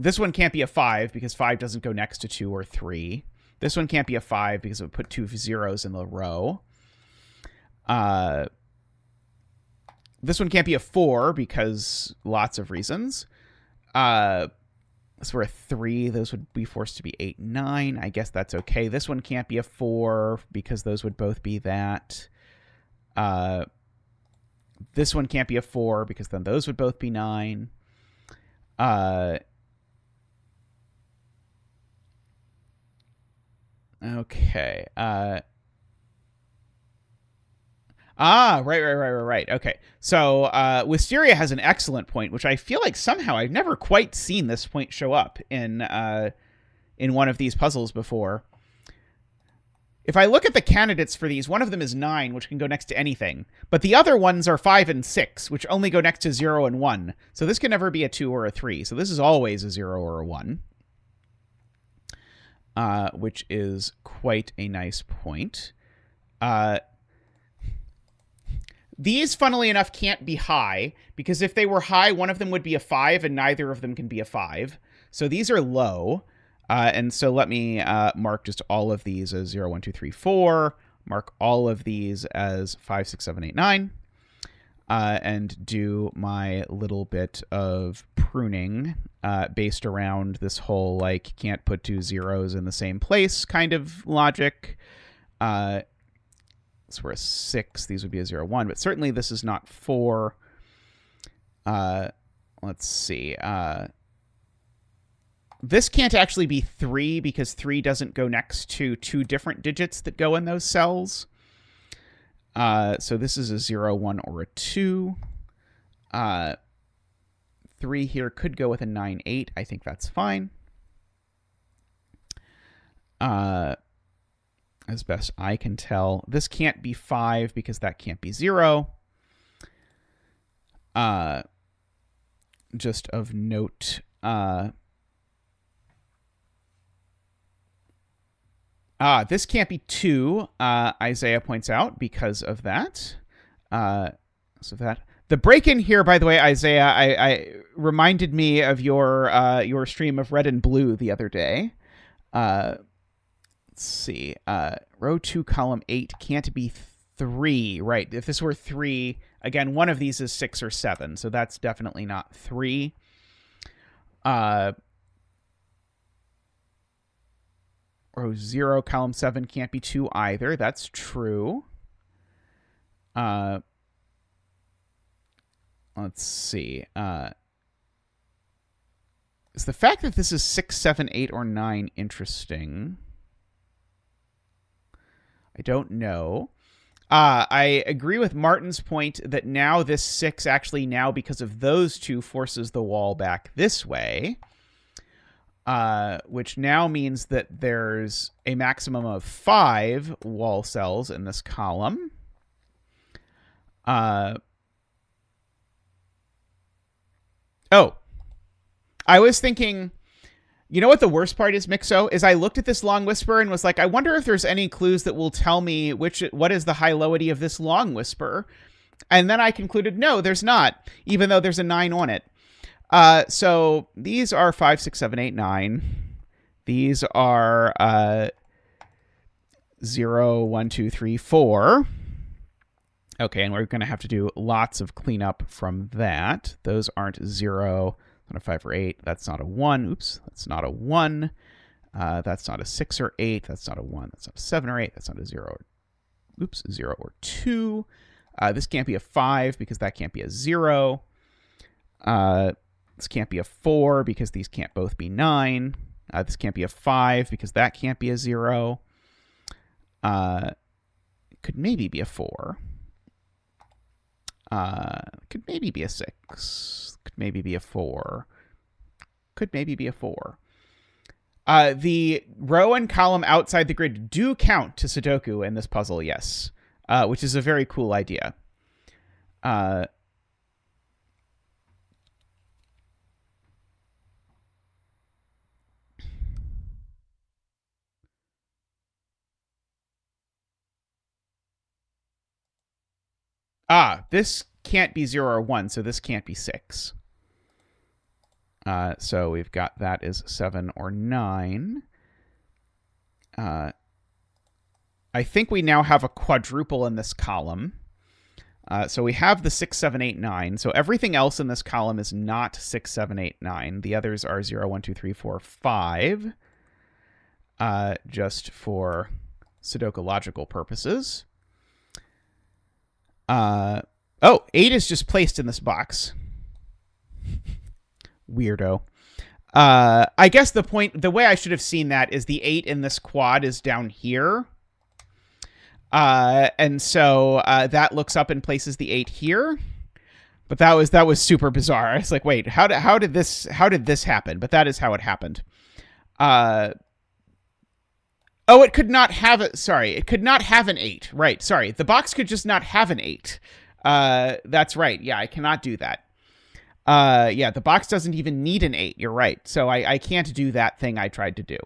This one can't be a 5 because 5 doesn't go next to 2 or 3. This one can't be a 5 because it would put 2 zeros in the row. This one can't be a 4 because lots of reasons. This were a 3. Those would be forced to be 8, 9. I guess that's okay. This one can't be a 4 because those would both be that. This one can't be a 4 because then those would both be 9. Okay. Right. Okay. So Wisteria has an excellent point, which I feel like somehow I've never quite seen this point show up in one of these puzzles before. If I look at the candidates for these, one of them is 9, which can go next to anything. But the other ones are 5 and 6, which only go next to 0 and 1. So this can never be a 2 or a 3. So this is always a 0 or a 1. Which is quite a nice point. These, funnily enough, can't be high, because if they were high, one of them would be a 5, and neither of them can be a 5. So these are low. And so let me mark just all of these as 0, 1, 2, 3, 4. Mark all of these as 5, 6, 7, 8, 9. And do my little bit of pruning based around this whole, like, can't put 2 zeros in the same place kind of logic. So we're a 6. These would be a 0, 1. But certainly this is not 4. Let's see. This can't actually be 3 because 3 doesn't go next to 2 different digits that go in those cells. So this is a 0, 1, or a 2. 3 here could go with a 9, 8. I think that's fine. As best I can tell. This can't be 5 because that can't be 0. Just of note, this can't be 2, Isaiah points out, because of that. So that the break-in here, by the way, Isaiah, I reminded me of your stream of Red and Blue the other day. Let's see. Row 2, column 8 can't be 3, right? If this were 3, again, one of these is 6 or 7, so that's definitely not 3. Row 0, column 7 can't be 2 either. That's true. Let's see. Is the fact that this is 6, 7, 8, or 9 interesting? I don't know. I agree with Martin's point that now this 6 actually now, because of those 2, forces the wall back this way. Which now means that there's a maximum of 5 wall cells in this column. Oh, I was thinking, you know what the worst part is, Mixo? Is I looked at this long whisper and was like, I wonder if there's any clues that will tell me what is the high-lowity of this long whisper. And then I concluded, no, there's not, even though there's a 9 on it. So these are 5, 6, 7, 8, 9. These are 0, 1, 2, 3, 4. Okay, and we're going to have to do lots of cleanup from that. Those aren't 0, not a 5 or 8. That's not a 1. Oops, that's not a 1. That's not a 6 or 8. That's not a 1. That's not a 7 or 8. That's not a 0. Oops, 0 or 2. This can't be a 5 because that can't be a 0. This can't be a 4 because these can't both be 9. This can't be a 5 because that can't be a 0. Could maybe be a 4. Could maybe be a 6. Could maybe be a 4. Could maybe be a 4. The row and column outside the grid do count to Sudoku in this puzzle, yes. Which is a very cool idea. This can't be 0 or 1, so this can't be 6. So we've got that as 7 or 9. I think we now have a quadruple in this column. So we have the 6, 7, 8, 9. So everything else in this column is not 6, 7, 8, 9. The others are 0, 1, 2, 3, 4, 5. Just for Sudoku logical purposes. 8 is just placed in this box. Weirdo. I guess the way I should have seen that is the 8 in this quad is down here. And so that looks up and places the 8 here. But that was super bizarre. I was like, wait, how did this happen? But that is how it happened. Oh, it could not have it. Sorry, it could not have an 8. Right. Sorry, the box could just not have an 8. That's right. Yeah, I cannot do that. Yeah, the box doesn't even need an 8. You're right. So I can't do that thing I tried to do.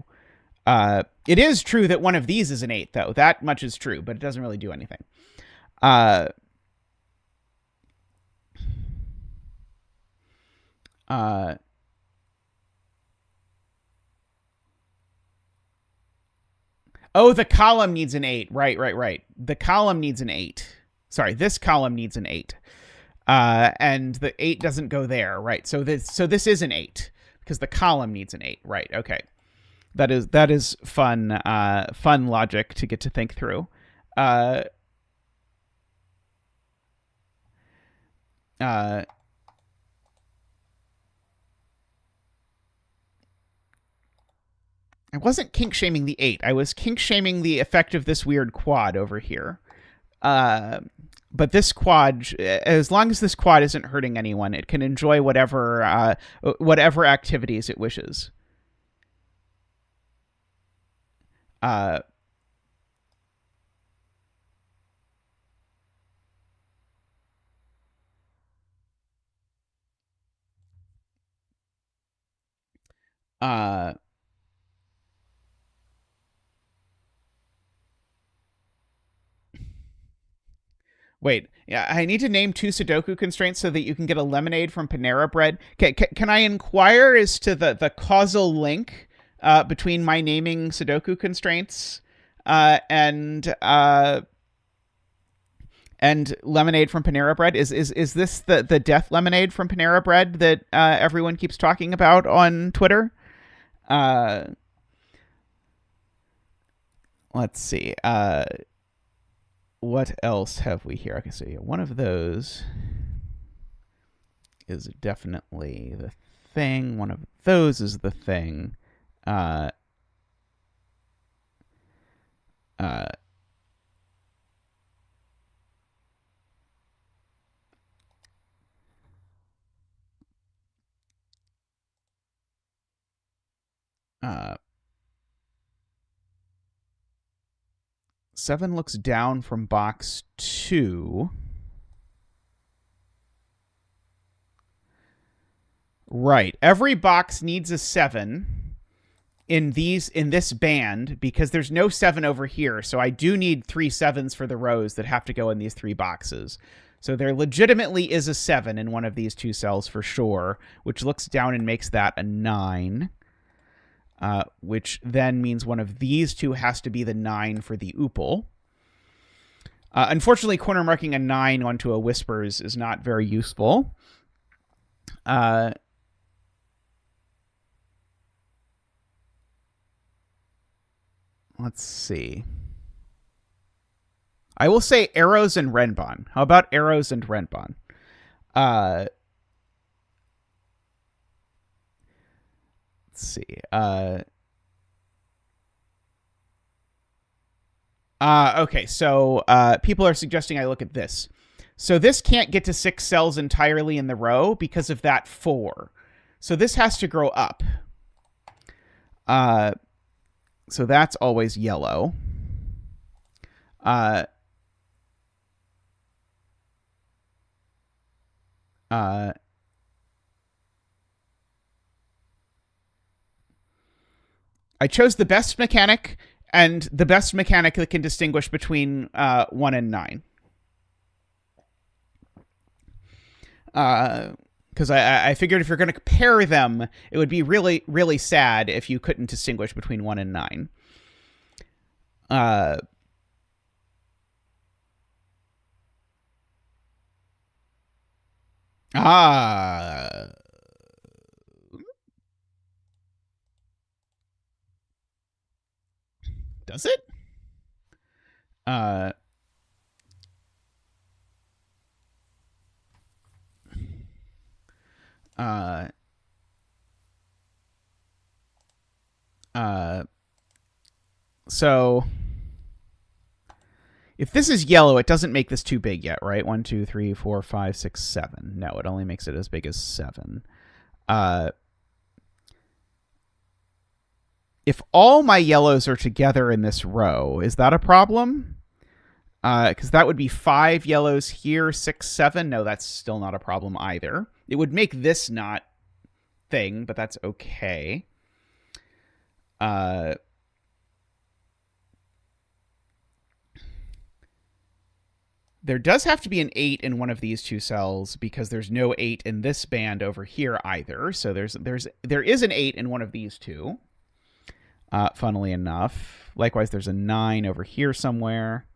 It is true that one of these is an 8, though. That much is true, but it doesn't really do anything. Oh, the column needs an 8. Right. The column needs an 8. Sorry, this column needs an 8. And the 8 doesn't go there, right? So this is an 8 because the column needs an 8, right? Okay, that is fun logic to get to think through. I wasn't kink shaming the 8. I was kink shaming the effect of this weird quad over here. But this quad, as long as this quad isn't hurting anyone, it can enjoy whatever activities it wishes. I Wait, yeah, I need to name 2 Sudoku constraints so that you can get a lemonade from Panera Bread. Can I inquire as to the causal link between my naming Sudoku constraints and lemonade from Panera Bread? Is this the death lemonade from Panera Bread that everyone keeps talking about on Twitter? Let's see. What else have we here? Okay, so yeah, one of those is definitely the thing. One of those is the thing. Uh, uh, 7 looks down from box 2. Right. Every box needs a 7 in this band because there's no 7 over here. So I do need 3 7s for the rows that have to go in these 3 boxes. So there legitimately is a 7 in one of these 2 cells for sure, which looks down and makes that a 9. Which then means one of these 2 has to be the 9 for the oople. Unfortunately, corner marking a 9 onto a whispers is not very useful. Let's see. I will say arrows and Renbon. How about arrows and Renbon? Let's see. Okay, so people are suggesting I look at this. So this can't get to 6 cells entirely in the row because of that 4. So this has to grow up. So that's always yellow. I chose the best mechanic and the best mechanic that can distinguish between 1 and 9. Because I figured if you're going to compare them, it would be really, really sad if you couldn't distinguish between 1 and 9. Does it? So if this is yellow, it doesn't make this too big yet, right? 1, 2, 3, 4, 5, 6, 7. No, it only makes it as big as 7. If all my yellows are together in this row, is that a problem? Because that would be 5 yellows here, 6, 7. No, that's still not a problem either. It would make this not thing, but that's okay. There does have to be an 8 in one of these two cells because there's no 8 in this band over here either. So there is an 8 in one of these two. Funnily enough. Likewise, there's a 9 over here somewhere.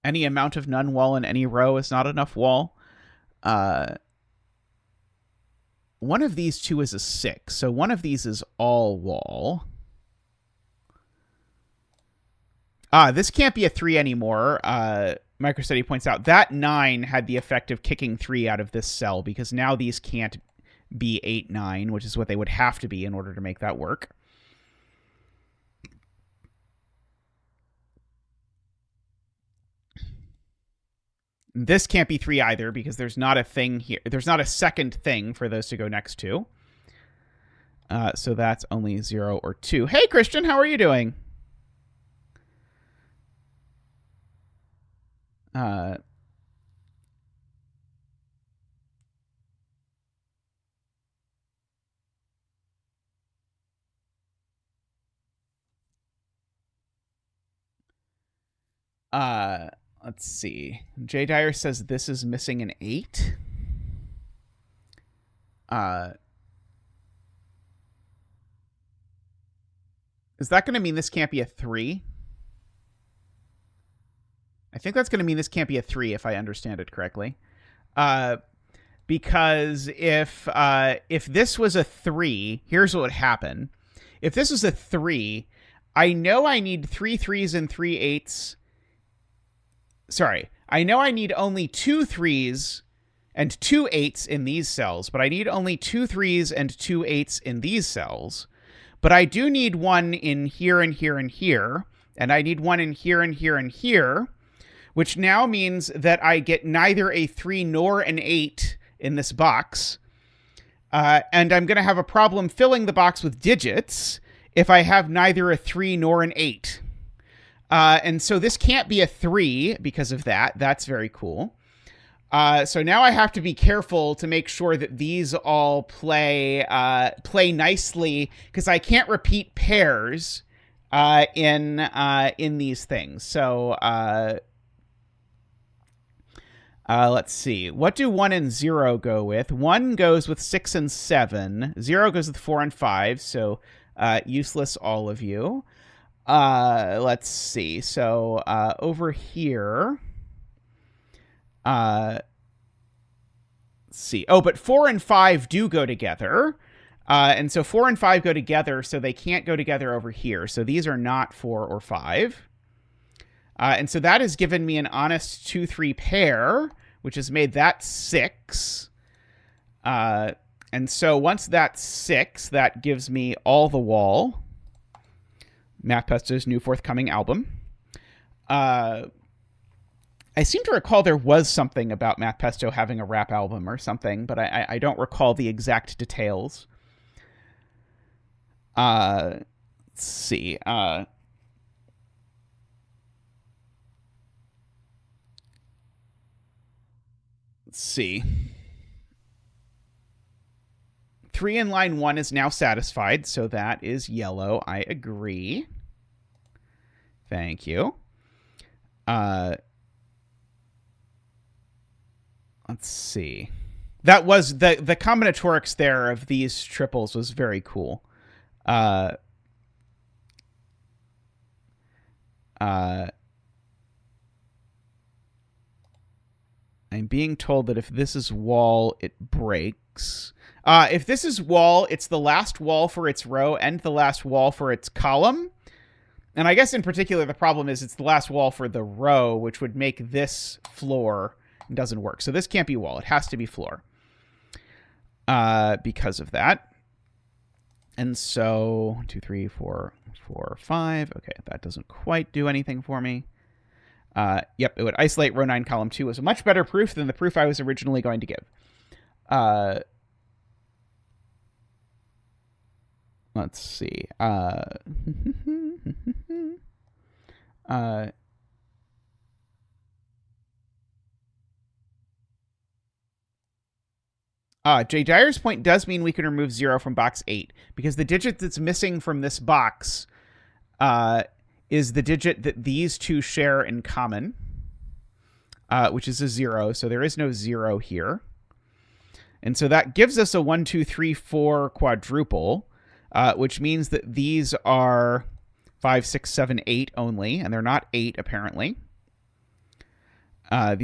Any amount of none wall in any row is not enough wall. One of these two is a 6, so one of these is all wall. This can't be a 3 anymore. MicroStudy points out that 9 had the effect of kicking 3 out of this cell because now these can't be 8, 9, which is what they would have to be in order to make that work. This can't be 3 either because there's not a thing here. There's not a second thing for those to go next to. So that's only 0 or 2. Hey, Christian, how are you doing? Let's see. Jay Dyer says this is missing an 8. Is that going to mean this can't be a 3? I think that's going to mean this can't be a 3 if I understand it correctly. Because if this was a 3, here's what would happen. If this was a 3, I know I need 3 3s and 3 8s. Sorry, I know I need only 2 3s and 2 8s in these cells, but I need only 2 3s and 2 8s in these cells. But I do need one in here and here and here, and I need one in here and here and here, which now means that I get neither a 3 nor an 8 in this box. And I'm going to have a problem filling the box with digits if I have neither a 3 nor an 8. And so this can't be a 3 because of that. That's very cool. So now I have to be careful to make sure that these all play nicely because I can't repeat pairs in these things. So let's see. What do 1 and 0 go with? 1 goes with 6 and 7. 0 goes with 4 and 5. So useless, all of you. Let's see. So over here, let's see. Oh, but 4 and 5 do go together. And so 4 and 5 go together, so they can't go together over here. So these are not 4 or 5. And so that has given me an honest 2-3 pair, which has made that 6. And so once that's 6, that gives me all the wall. Math Pesto's new forthcoming album. I seem to recall there was something about Math Pesto having a rap album or something, but I don't recall the exact details. Let's see. Let's see. 3 in line 1 is now satisfied, so that is yellow. I agree. Thank you. Let's see. That was the combinatorics there of these triples was very cool. I'm being told that if this is wall, it breaks. If this is wall, it's the last wall for its row and the last wall for its column. And I guess in particular, the problem is it's the last wall for the row, which would make this floor and doesn't work. So this can't be wall. It has to be floor because of that. And so 1, 2, 3, 4, 4, 5. Okay, that doesn't quite do anything for me. Yep, it would isolate row 9, column 2 was a much better proof than the proof I was originally going to give. Let's see. Jay Dyer's point does mean we can remove 0 from box 8 because the digit that's missing from this box is the digit that these two share in common, which is a 0. So there is no 0 here. And so that gives us a 1, 2, 3, 4 quadruple, which means that these are 5, 6, 7, 8 only, and they're not 8 apparently.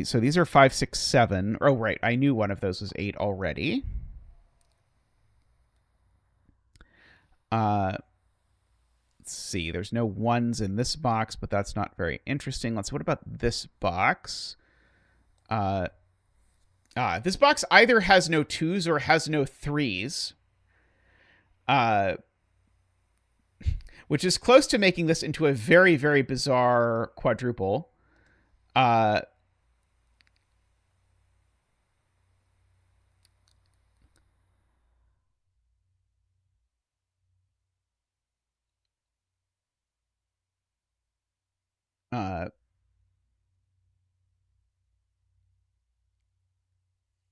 So these are 5, 6, 7. Oh, right. I knew one of those was 8 already. Let's see. There's no 1s in this box, but that's not very interesting. What about this box? This box either has no 2s or has no 3s. Which is close to making this into a very, very bizarre quadruple.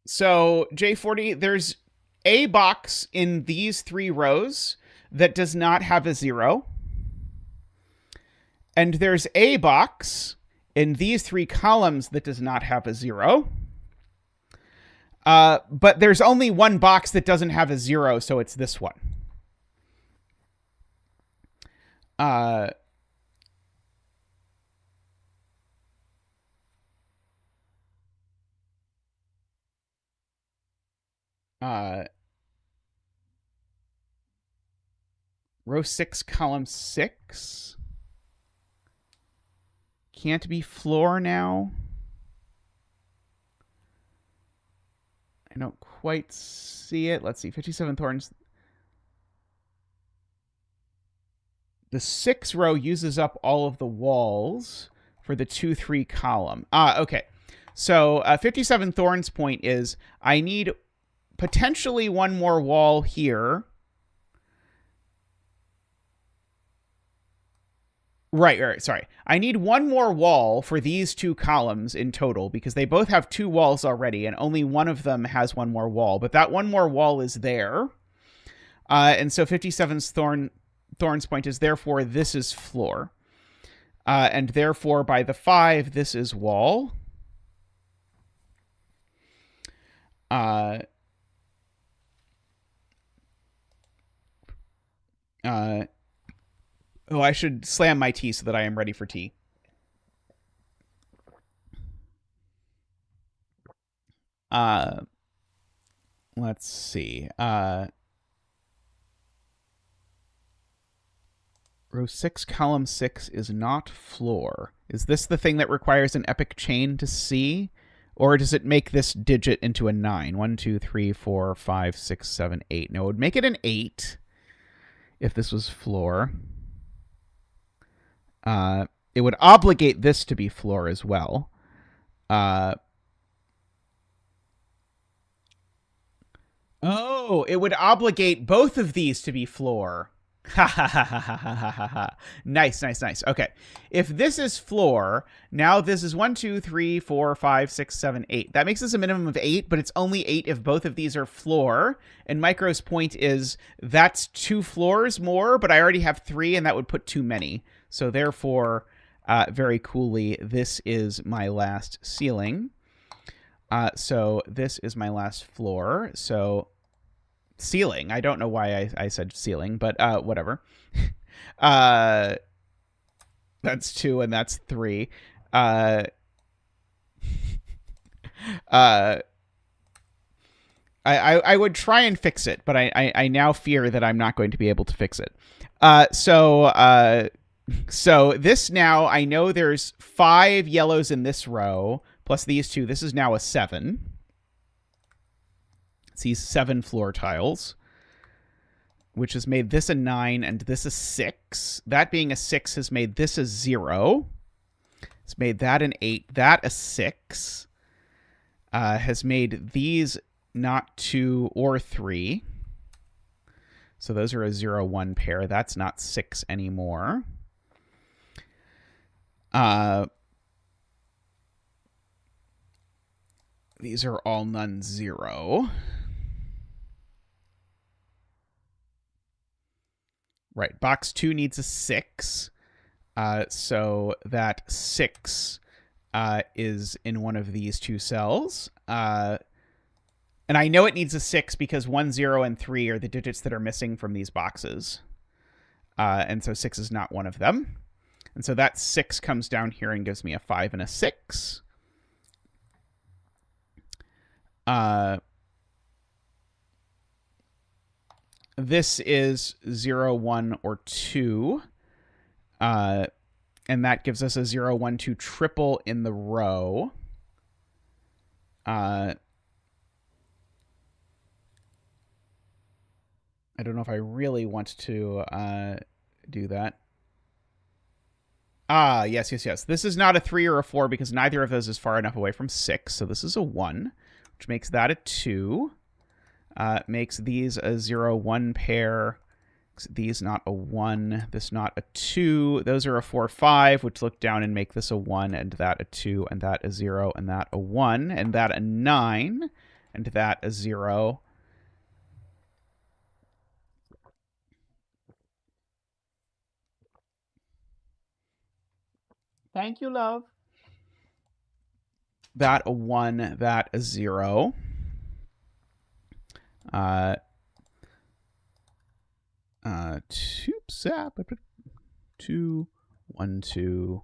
So J40, there's a box in these 3 rows that does not have a 0. And there's a box in these 3 columns that does not have a 0. But there's only one box that doesn't have a 0, so it's this one. Row 6, column 6. Can't be floor now. I don't quite see it. Let's see. 57 thorns. The 6 row uses up all of the walls for the 2, 3 column. Okay. So 57 thorns point is I need potentially one more wall here. Right, sorry. I need one more wall for these 2 columns in total because they both have 2 walls already and only one of them has one more wall. But that one more wall is there. And so 57's thorns point is therefore this is floor. And therefore by the 5, this is wall. Oh, I should slam my tea so that I am ready for tea. Let's see. Row 6, column 6 is not floor. Is this the thing that requires an epic chain to see? Or does it make this digit into a 9? 1, 2, 3, 4, 5, 6, 7, 8. No, it would make it an 8 if this was floor. It would obligate this to be floor as well. Oh, it would obligate both of these to be floor. Ha ha ha ha ha ha ha ha. Nice, nice, nice. Okay. If this is floor, now this is 1, 2, 3, 4, 5, 6, 7, 8. That makes this a minimum of 8, but it's only 8 if both of these are floor. And Micro's point is that's 2 floors more, but I already have 3, and that would put too many. So therefore, very coolly, this is my last ceiling. So this is my last floor. So ceiling. I don't know why I said ceiling, but whatever. That's 2 and that's 3. I would try and fix it, but I now fear that I'm not going to be able to fix it. So this now, I know there's 5 yellows in this row, plus these 2. This is now a 7. It's these 7 floor tiles, which has made this a 9 and this a 6. That being a 6 has made this a 0. It's made that an 8, that a 6. Has made these not 2 or 3. So those are a 0, 1 pair. That's not 6 anymore. These are all none 0. Right, box 2 needs a 6. So that 6 is in one of these 2 cells. And I know it needs a 6 because 1, 0, and 3 are the digits that are missing from these boxes. And so 6 is not one of them. And so that 6 comes down here and gives me a 5 and a 6. This is 0, 1, or 2. And that gives us a 0, 1, 2 triple in the row. I don't know if I really want to do that. Yes. This is not a 3 or a 4 because neither of those is far enough away from 6. So this is a 1, which makes that a 2. Makes these a 0, 1 pair. These not a 1. This not a 2. Those are a 4, 5, which look down and make this a 1, and that a 2, and that a 0, and that a 1, and that a 9, and that a 0. Thank you, love. That a 1, that a 0. 2, 1, 2.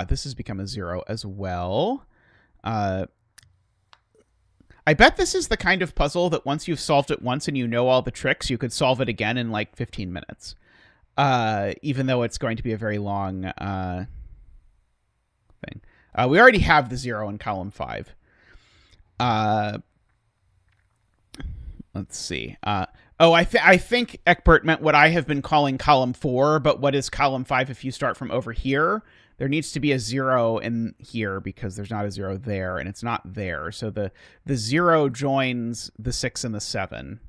This has become a 0 as well. I bet this is the kind of puzzle that once you've solved it once and you know all the tricks, you could solve it again in like 15 minutes. Even though it's going to be a very long thing. We already have the 0 in column 5. Let's see. I think Eckbert meant what I have been calling column 4, but what is column 5 if you start from over here? There needs to be a 0 in here because there's not a 0 there, and it's not there. So the 0 joins the 6 and the 7.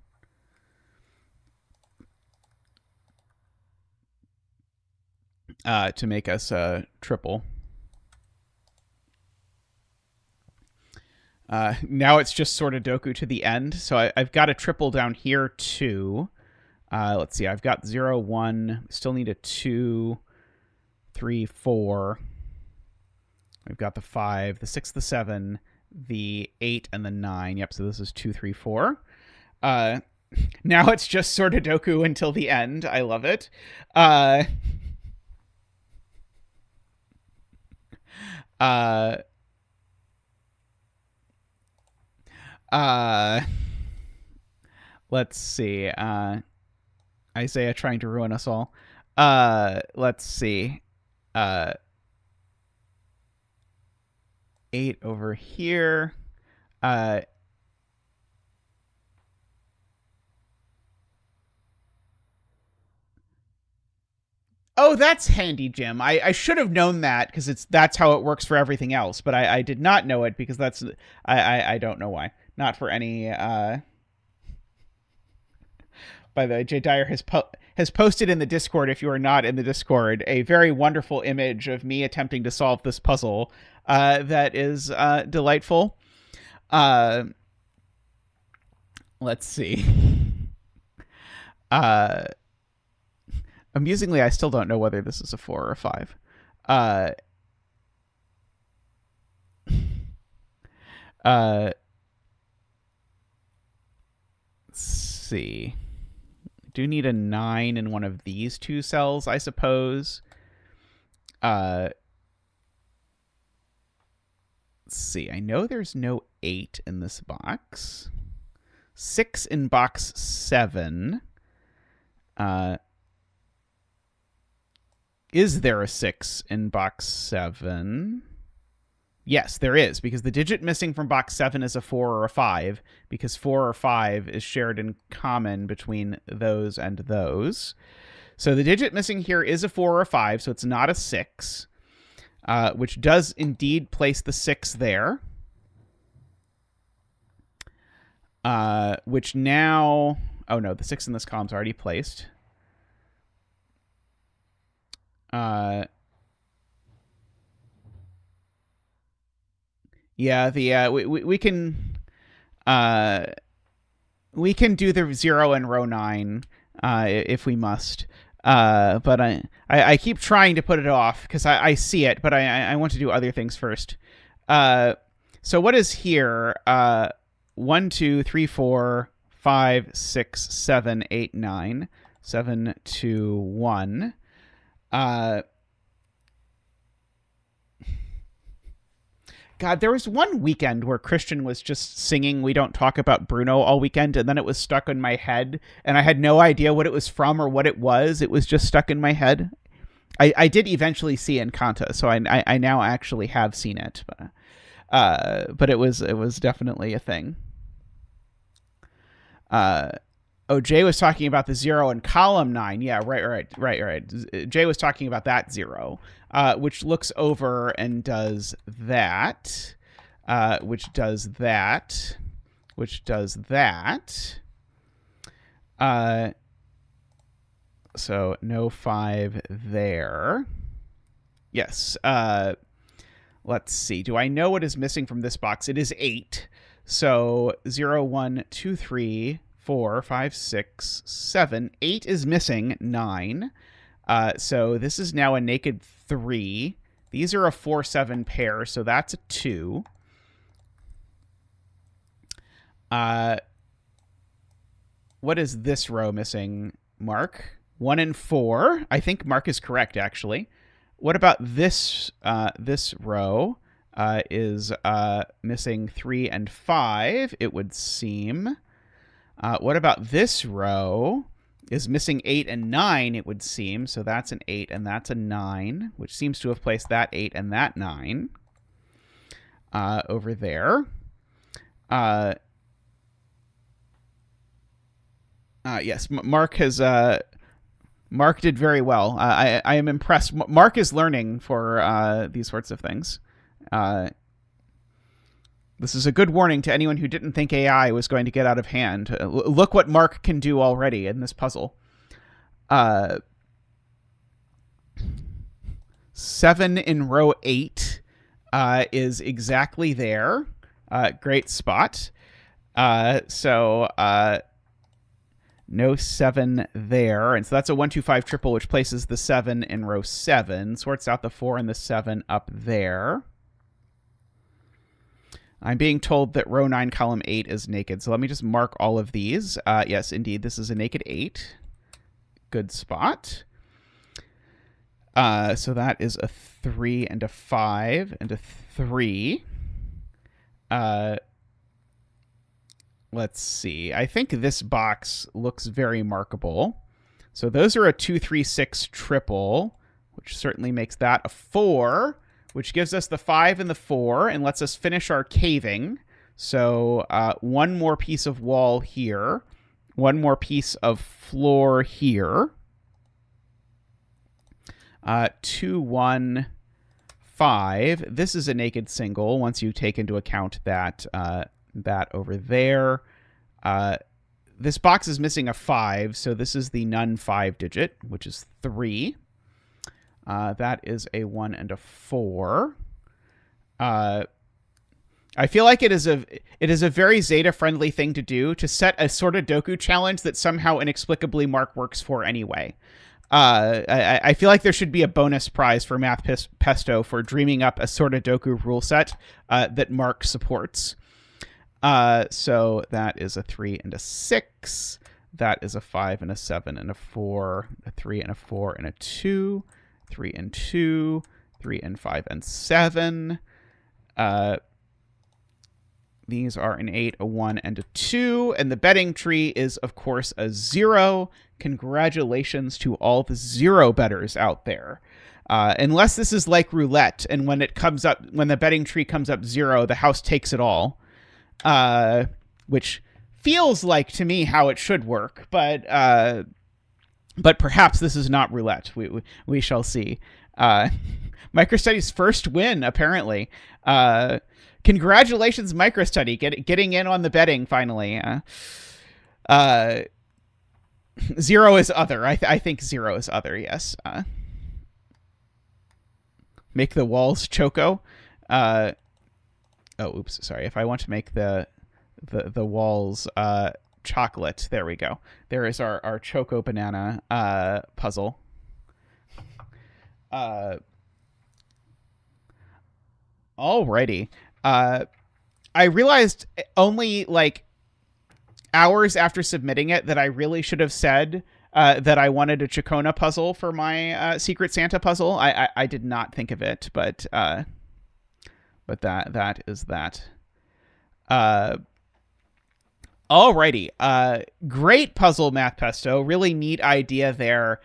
To make us a triple. Now it's just Sortadoku to the end. So I've got a triple down here too. Let's see. I've got 0, 1. Still need a 2, 3, 4. We've got the 5, the 6, the 7, the 8, and the 9. Yep, so this is 2, 3, 4. Now it's just Sortadoku until the end. I love it. Let's see. Isaiah trying to ruin us all. Let's see. 8 over here. Oh, that's handy, Jim. I should have known that because that's how it works for everything else, but I did not know it because I don't know why. Not for any. By the way, Jay Dyer has posted in the Discord, if you are not in the Discord, a very wonderful image of me attempting to solve this puzzle that is delightful. Let's see. Amusingly, I still don't know whether this is a 4 or a 5. Let's see. Do need a 9 in one of these 2 cells, I suppose. Let's see. I know there's no 8 in this box. 6 in box 7. Is there a 6 in box 7? Yes, there is, because the digit missing from box 7 is a 4 or a 5, because 4 or 5 is shared in common between those and those. So the digit missing here is a 4 or a 5, so it's not a 6, which does indeed place the 6 there. Which now... Oh, no, the 6 in this column is already placed. Yeah, we can do the 0 in row 9 if we must. But I keep trying to put it off because I see it, but I want to do other things first. So what is here? 1, 2, 3, 4, 5, 6, 7, 8, 9. 7, 2, 1. God, there was one weekend where Christian was just singing "We Don't Talk About Bruno" all weekend, and then it was stuck in my head, and I had no idea what it was from or what it was. It was just stuck in my head. I did eventually see Encanto, so I now actually have seen it, but it was definitely a thing. Jay was talking about the 0 in column 9. Yeah, right. Jay was talking about that 0, which looks over and does that, which does that, which does that. So no 5 there. Yes. Let's see. Do I know what is missing from this box? It is 8. So 0, 1, 2, 3... 4, 5, 6, 7. 8 is missing. 9. So this is now a naked 3. These are a 4, 7 pair, so that's a 2. What is this row missing, Mark? 1 and 4. I think Mark is correct, actually. What about this this row? Is missing 3 and 5, it would seem. What about this row? Is missing 8 and 9, it would seem. So that's an 8 and that's a 9, which seems to have placed that 8 and that 9 over there. Yes, Mark has... Mark did very well. I am impressed. Mark is learning for these sorts of things. This is a good warning to anyone who didn't think AI was going to get out of hand. Look what Mark can do already in this puzzle. 7 in row 8 is exactly there. Great spot. So no 7 there. And so that's a 1, 2, 5 triple, which places the 7 in row 7. Sorts out the 4 and the 7 up there. I'm being told that row 9, column 8 is naked. So let me just mark all of these. Yes, indeed, this is a naked 8. Good spot. So that is a 3 and a 5 and a 3. Let's see. I think this box looks very markable. So those are a 2, 3, 6 triple, which certainly makes that a 4. Which gives us the 5 and the 4 and lets us finish our caving. So one more piece of wall here. One more piece of floor here. 2, 1, 5. This is a naked single once you take into account that, that over there. This box is missing a 5, so this is the none 5 digit, which is 3. That is a 1 and a 4. I feel like it is a very Zeta-friendly thing to do, to set a Sortadoku challenge that somehow inexplicably Mark works for anyway. I feel like there should be a bonus prize for Math Pesto for dreaming up a Sortadoku rule set that Mark supports. So that is a 3 and a 6. That is a 5 and a 7 and a 4, a 3 and a 4 and a 2. 3 and 2, 3 and 5 and 7, These are an 8, a 1, and a 2. And the betting tree is, of course, a 0. Congratulations to all the 0 bettors out there. Unless this is like roulette, and when the betting tree comes up 0, the house takes it all. Which feels like to me how it should work, but perhaps this is not roulette. We shall see. MicroStudy's first win, apparently. Congratulations, MicroStudy, getting in on the betting finally. 0 is other. I think 0 is other. Yes. Make the walls choco. Oops. Sorry. If I want to make the walls chocolate, there we go. There is our choco banana puzzle. Alrighty. I realized only like hours after submitting it that I really should have said that I wanted a Chacona puzzle for my Secret Santa puzzle. I did not think of it, but that is that. Alrighty. Great puzzle, Math Pesto. Really neat idea there.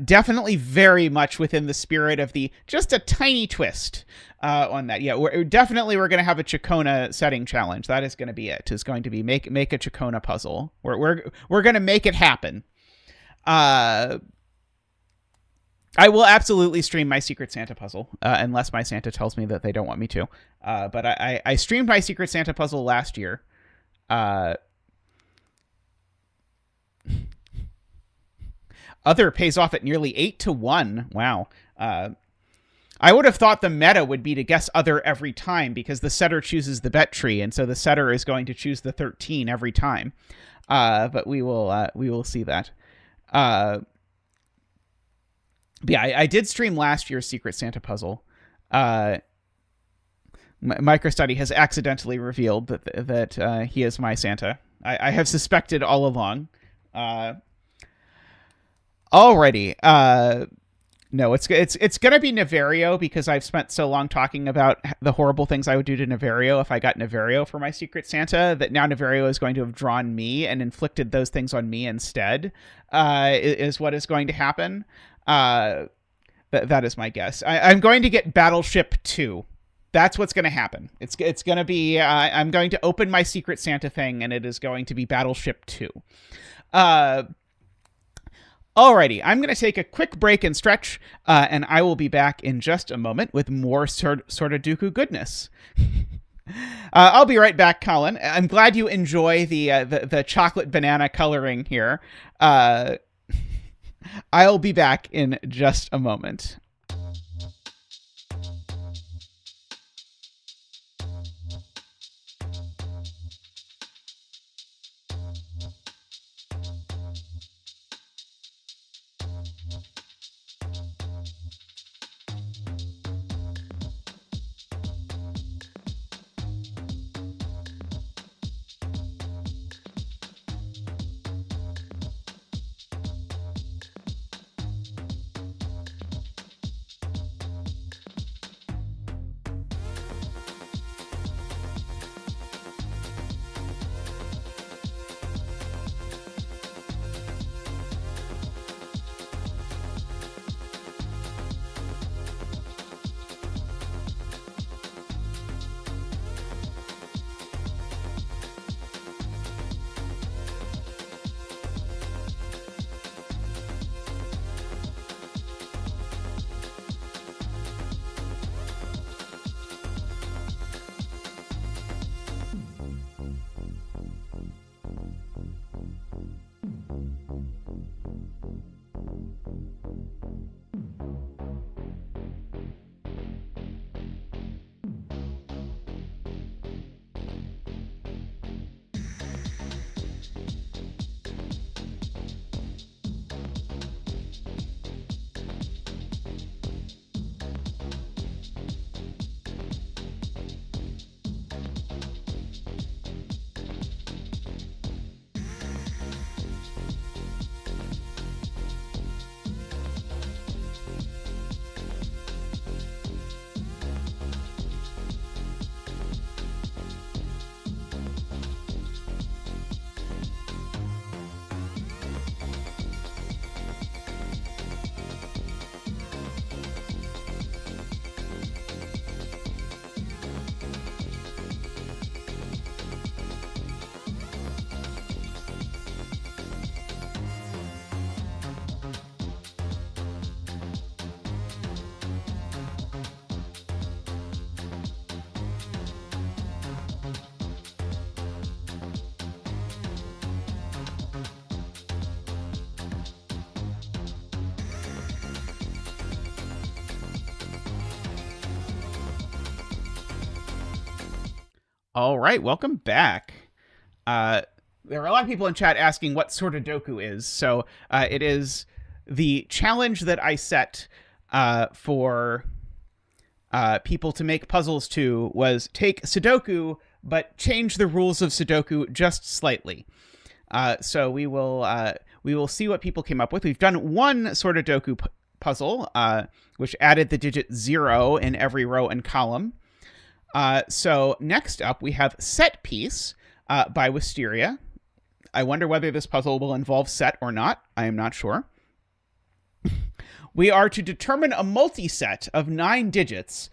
Definitely very much within the spirit of just a tiny twist on that. Yeah, we're going to have a Chacona setting challenge. That is going to be it. Is going to be make a Chacona puzzle. We're going to make it happen. I will absolutely stream my Secret Santa puzzle unless my Santa tells me that they don't want me to. But I streamed my Secret Santa puzzle last year. Other pays off at nearly 8-1. Wow. I would have thought the meta would be to guess other every time because the setter chooses the bet tree, and so the setter is going to choose the 13 every time. But we will see that. Yeah, I did stream last year's Secret Santa puzzle. MicroStudy has accidentally revealed that he is my Santa. I have suspected all along. Alrighty. No, it's gonna be Nevario because I've spent so long talking about the horrible things I would do to Nevario if I got Nevario for my Secret Santa that now Nevario is going to have drawn me and inflicted those things on me instead. Is what is going to happen. That is my guess. I'm going to get Battleship 2. That's what's going to happen. It's going to be I'm going to open my Secret Santa thing and it is going to be Battleship 2. Alrighty, I'm going to take a quick break and stretch, and I will be back in just a moment with more Sortadoku goodness. I'll be right back, Colin. I'm glad you enjoy the chocolate banana coloring here. I'll be back in just a moment. All right, welcome back. There are a lot of people in chat asking what Sortadoku is. So it is the challenge that I set for people to make puzzles to was take Sudoku, but change the rules of Sudoku just slightly. So we will see what people came up with. We've done one Sortadoku puzzle, which added the digit 0 in every row and column. So next up, we have Set Piece by Wisteria. I wonder whether this puzzle will involve set or not. I am not sure. We are to determine a multiset of 9 digits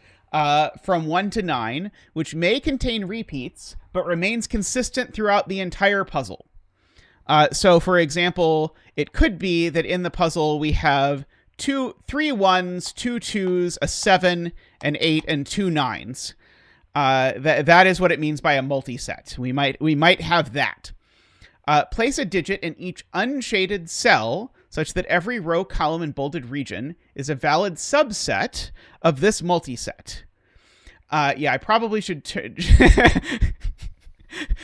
from 1 to 9, which may contain repeats, but remains consistent throughout the entire puzzle. So, for example, it could be that in the puzzle we have 3 1s, 2 2s, a 7, an 8, and 2 9s. That is what it means by a multiset. We might have that. Place a digit in each unshaded cell such that every row, column, and bolded region is a valid subset of this multiset. Yeah, I probably should...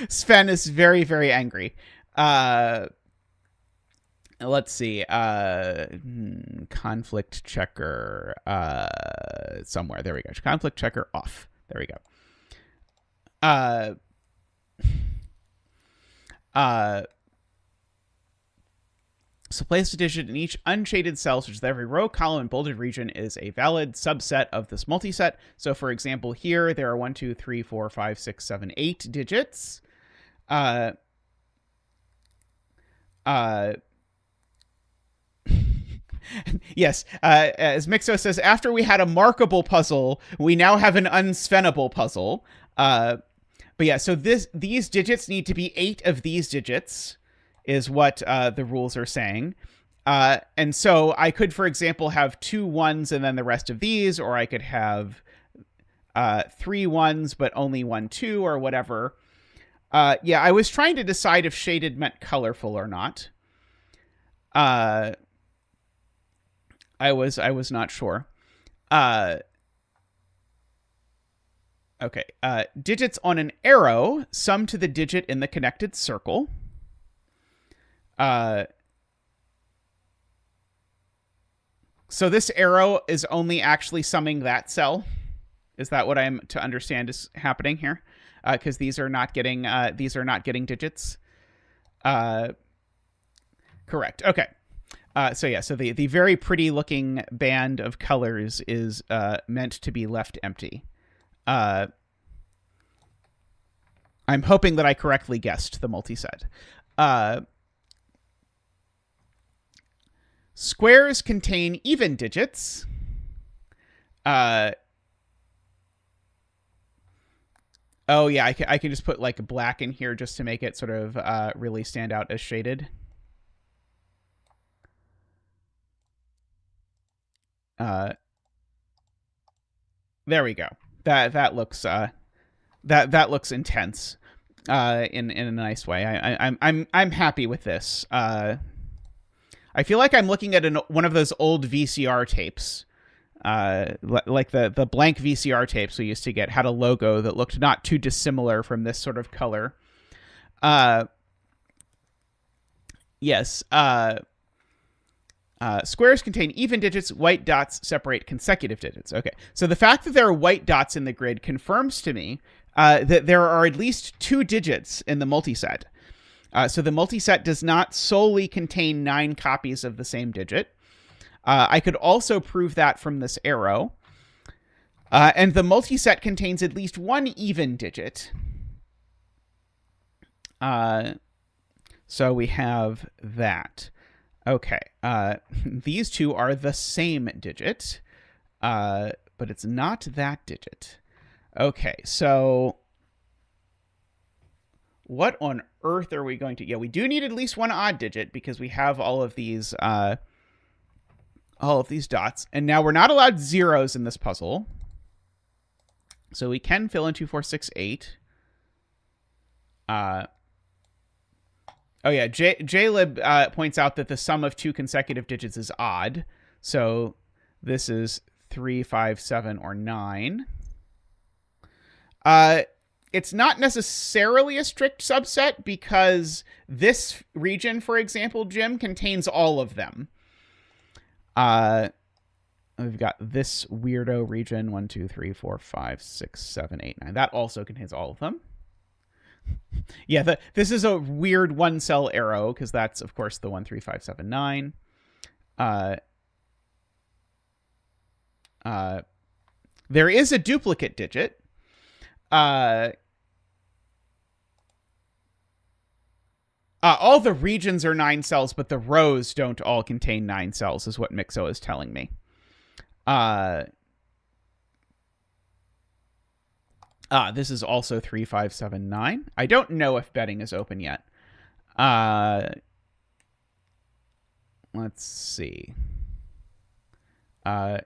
Sven is very, very angry. Let's see. Conflict checker. Somewhere. There we go. Conflict checker off. There we go. So place a digit in each unshaded cell such that every row, column, and bolded region is a valid subset of this multiset. So, for example, here there are 1, 2, 3, 4, 5, 6, 7, 8 digits. Yes, as Mixo says, after we had a markable puzzle, we now have an unsvenable puzzle. But yeah, so these digits need to be 8 of these digits, is what the rules are saying. And so I could, for example, have 2 1s and then the rest of these, or I could have 3 1s but only 1 2 or whatever. Yeah, I was trying to decide if shaded meant colorful or not. I was not sure. Okay. Digits on an arrow sum to the digit in the connected circle. So this arrow is only actually summing that cell. Is that what I'm to understand is happening here? Because these are not getting digits. Correct. Okay. So yeah, so the very pretty looking band of colors is meant to be left empty. I'm hoping that I correctly guessed the multiset. Squares contain even digits. Oh yeah, I can just put like black in here just to make it sort of really stand out as shaded. There we go. That looks that looks intense in a nice way. I'm happy with this. I feel like I'm looking at one of those old VCR tapes, like the blank VCR tapes we used to get had a logo that looked not too dissimilar from this sort of color. Yes. Squares contain even digits. White dots separate consecutive digits. Okay, so the fact that there are white dots in the grid confirms to me that there are at least 2 digits in the multiset. So the multiset does not solely contain 9 copies of the same digit. I could also prove that from this arrow. And the multiset contains at least 1 even digit. So we have that. Okay. These two are the same digit, but it's not that digit. Okay, so what on earth are we going to... Yeah, we do need at least 1 odd digit because we have all of these dots. And now we're not allowed zeros in this puzzle. So we can fill in 2, 4, 6, 8. Oh yeah, JLib points out that the sum of 2 consecutive digits is odd. So this is 3, 5, 7, or 9. it's not necessarily a strict subset because this region, for example, Jim, contains all of them. We've got this weirdo region, 1, 2, 3, 4, 5, 6, 7, 8, 9. That also contains all of them. Yeah, this is a weird one cell arrow because that's, of course, the 1, 3, 5, 7, 9. There is a duplicate digit. All the regions are 9 cells, but the rows don't all contain 9 cells, is what Mixo is telling me. This is also 3, 5, 7, 9. I don't know if betting is open yet. Let's see. 2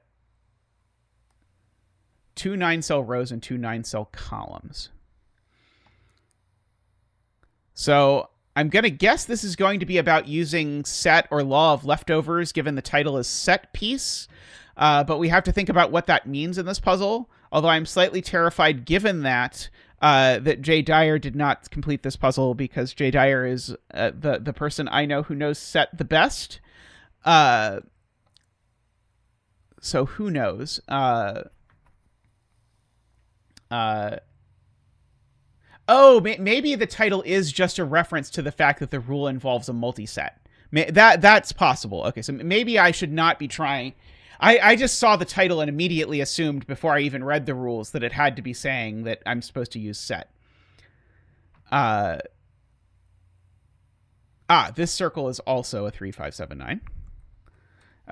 9-cell rows and 2 9-cell columns. So I'm going to guess this is going to be about using set or law of leftovers, given the title is set piece. But we have to think about what that means in this puzzle. Although I'm slightly terrified, given that Jay Dyer did not complete this puzzle, because Jay Dyer is the person I know who knows set the best. So who knows? Maybe the title is just a reference to the fact that the rule involves a multiset. That's possible. Okay, so maybe I should not be trying. I just saw the title and immediately assumed before I even read the rules that it had to be saying that I'm supposed to use set. This circle is also a 3, 5, 7, 9.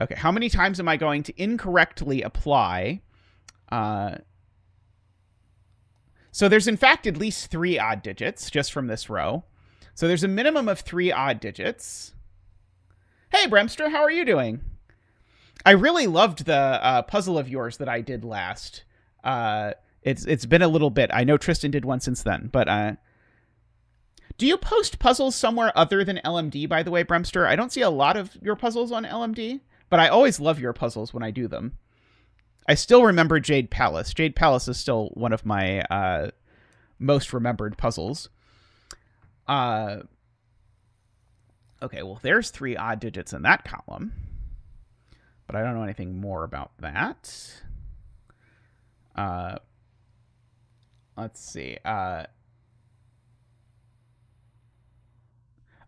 Okay, how many times am I going to incorrectly apply? So there's, in fact, at least 3 odd digits just from this row. So there's a minimum of 3 odd digits. Hey, Bremster, how are you doing? I really loved the puzzle of yours that I did last. It's been a little bit. I know Tristan did one since then, but do you post puzzles somewhere other than LMD, by the way, Bremster? I don't see a lot of your puzzles on LMD, but I always love your puzzles when I do them. I still remember Jade Palace. Jade Palace is still one of my most remembered puzzles. Okay, well, there's 3 odd digits in that column. But I don't know anything more about that. Let's see.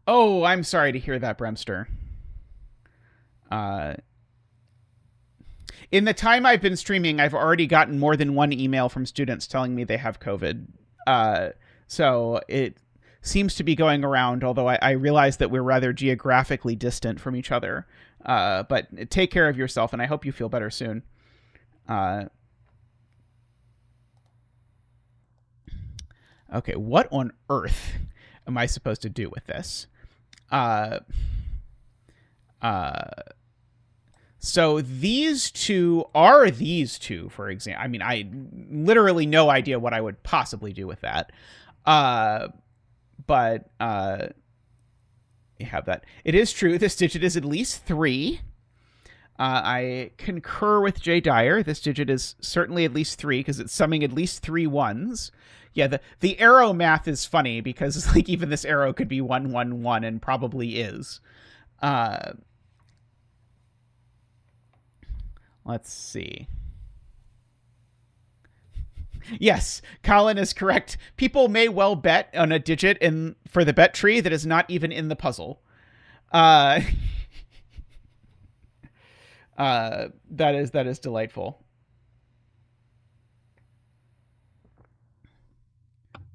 Oh, I'm sorry to hear that, Bremster. In the time I've been streaming, I've already gotten more than one email from students telling me they have COVID. So it seems to be going around, although I realize that we're rather geographically distant from each other. But take care of yourself, and I hope you feel better soon. Okay, what on earth am I supposed to do with this? So these two are these two, for example. I mean, I literally no idea what I would possibly do with that. But you have that. It is true. This digit is at least 3. I concur with Jay Dyer. This digit is certainly at least 3 because it's summing at least 3 ones. Yeah, the arrow math is funny because like even this arrow could be 1, 1, 1 and probably is. Let's see. Yes, Colin is correct. People may well bet on a digit for the bet tree that is not even in the puzzle. That is delightful.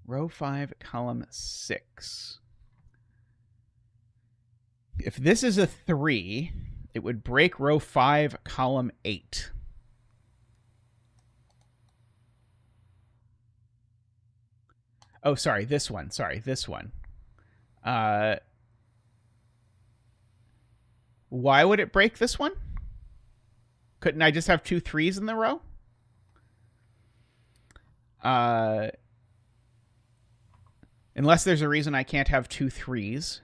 Row 5, column 6. If this is a 3, it would break row 5, column 8. Oh, sorry, this one. Why would it break this one? Couldn't I just have 2 3s in the row? Unless there's a reason I can't have 2 3s.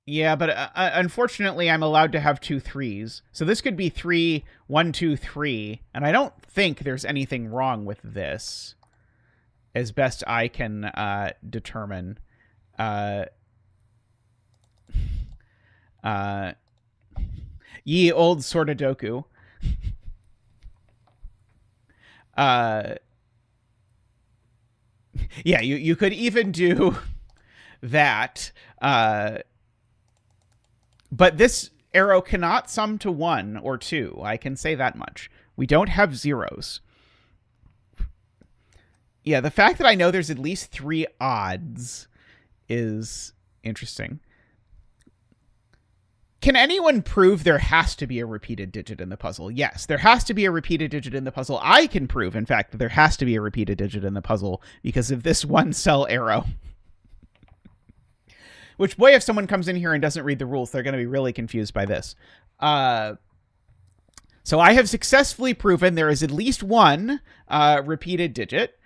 Yeah, but unfortunately, I'm allowed to have 2 3s. So this could be 3, 1, 2, 3, and I don't think there's anything wrong with this, as best I can determine. Uh, uh, Ye old Sortadoku. Yeah, you could even do that. But this arrow cannot sum to 1 or 2. I can say that much. We don't have zeros. Yeah, the fact that I know there's at least 3 odds is interesting. Can anyone prove there has to be a repeated digit in the puzzle? Yes, there has to be a repeated digit in the puzzle. I can prove, in fact, that there has to be a repeated digit in the puzzle because of this 1 cell arrow. Which, boy, if someone comes in here and doesn't read the rules, they're going to be really confused by this. So I have successfully proven there is at least 1 repeated digit.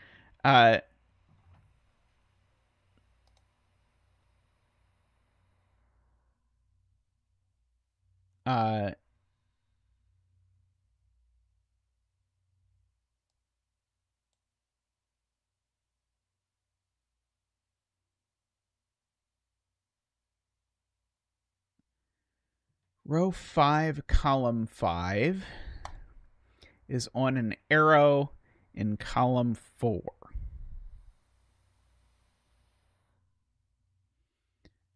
Row 5, column 5 is on an arrow in column 4.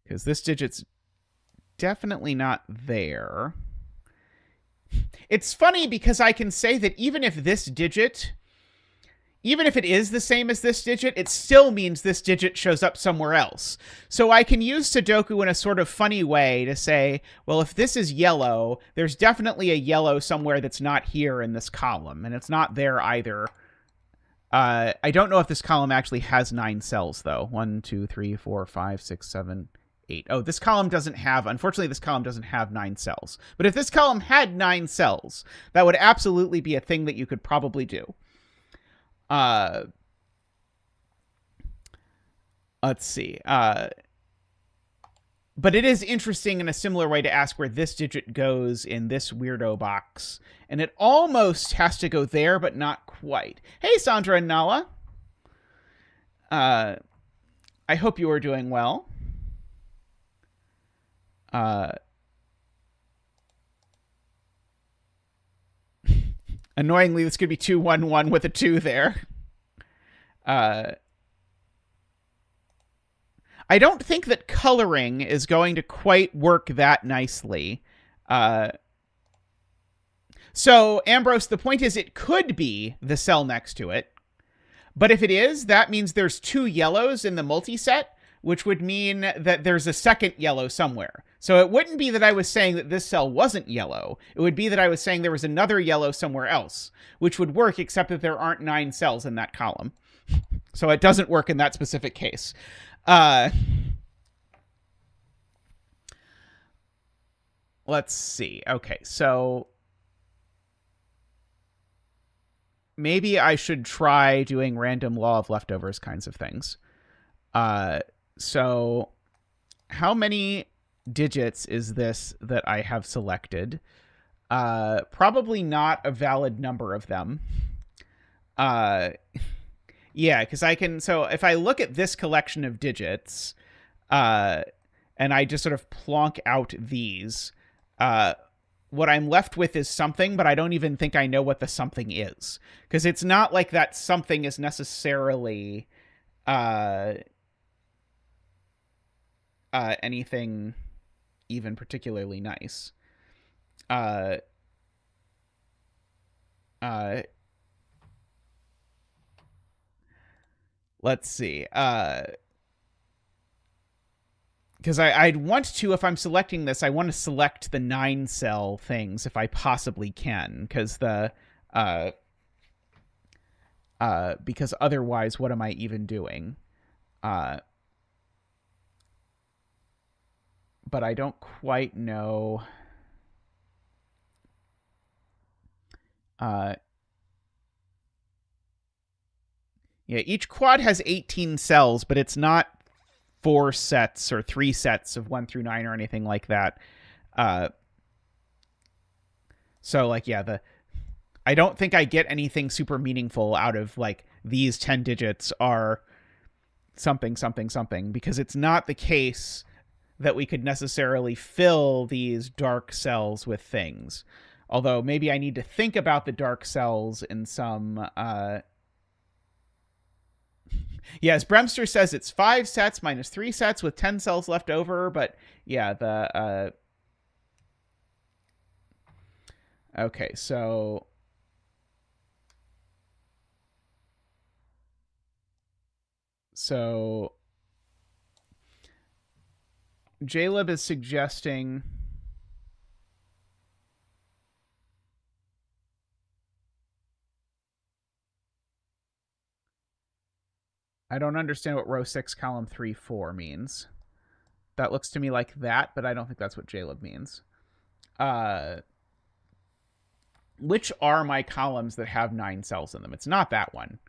Because this digit's definitely not there. It's funny because I can say that even if this digit, even if it is the same as this digit, it still means this digit shows up somewhere else. So I can use Sudoku in a sort of funny way to say, well, if this is yellow, there's definitely a yellow somewhere that's not here in this column, and it's not there either. I don't know if this column actually has 9 cells, though. 1, 2, 3, 4, 5, 6, 7, 8. Oh, this column doesn't have, unfortunately, this column doesn't have 9 cells. But if this column had 9 cells, that would absolutely be a thing that you could probably do. Let's see. But it is interesting in a similar way to ask where this digit goes in this weirdo box. And it almost has to go there, but not quite. Hey, Sandra and Nala. I hope you are doing well. Annoyingly, this could be 2, 1, 1 with a 2 there. I don't think that coloring is going to quite work that nicely. So, Ambrose, the point is it could be the cell next to it. But if it is, that means there's 2 yellows in the multi-set, which would mean that there's a second yellow somewhere. So it wouldn't be that I was saying that this cell wasn't yellow. It would be that I was saying there was another yellow somewhere else, which would work except that there aren't 9 cells in that column. So it doesn't work in that specific case. Let's see. Okay, so maybe I should try doing random law of leftovers kinds of things. So how many digits is this that I have selected? Probably not a valid number of them. Yeah, because I can, so if I look at this collection of digits, and I just sort of plonk out these, what I'm left with is something, but I don't even think I know what the something is. Because it's not like that something is necessarily anything even particularly nice. Let's see. Because I'd want to, if I'm selecting this, I want to select the 9 cell things if I possibly can. Because because otherwise, what am I even doing? But I don't quite know. Yeah, each quad has 18 cells, but it's not 4 sets or 3 sets of 1 through 9 or anything like that. So like, yeah, I don't think I get anything super meaningful out of like these 10 digits are something, something, something, because it's not the case that we could necessarily fill these dark cells with things. Although maybe I need to think about the dark cells in some... Yes, Bremster says it's 5 sets minus 3 sets with 10 cells left over, but yeah, the... Okay, so... Jaleb is suggesting... I don't understand what row 6, column 3, 4 means. That looks to me like that, but I don't think that's what Jaleb means. Which are my columns that have 9 cells in them? It's not that one.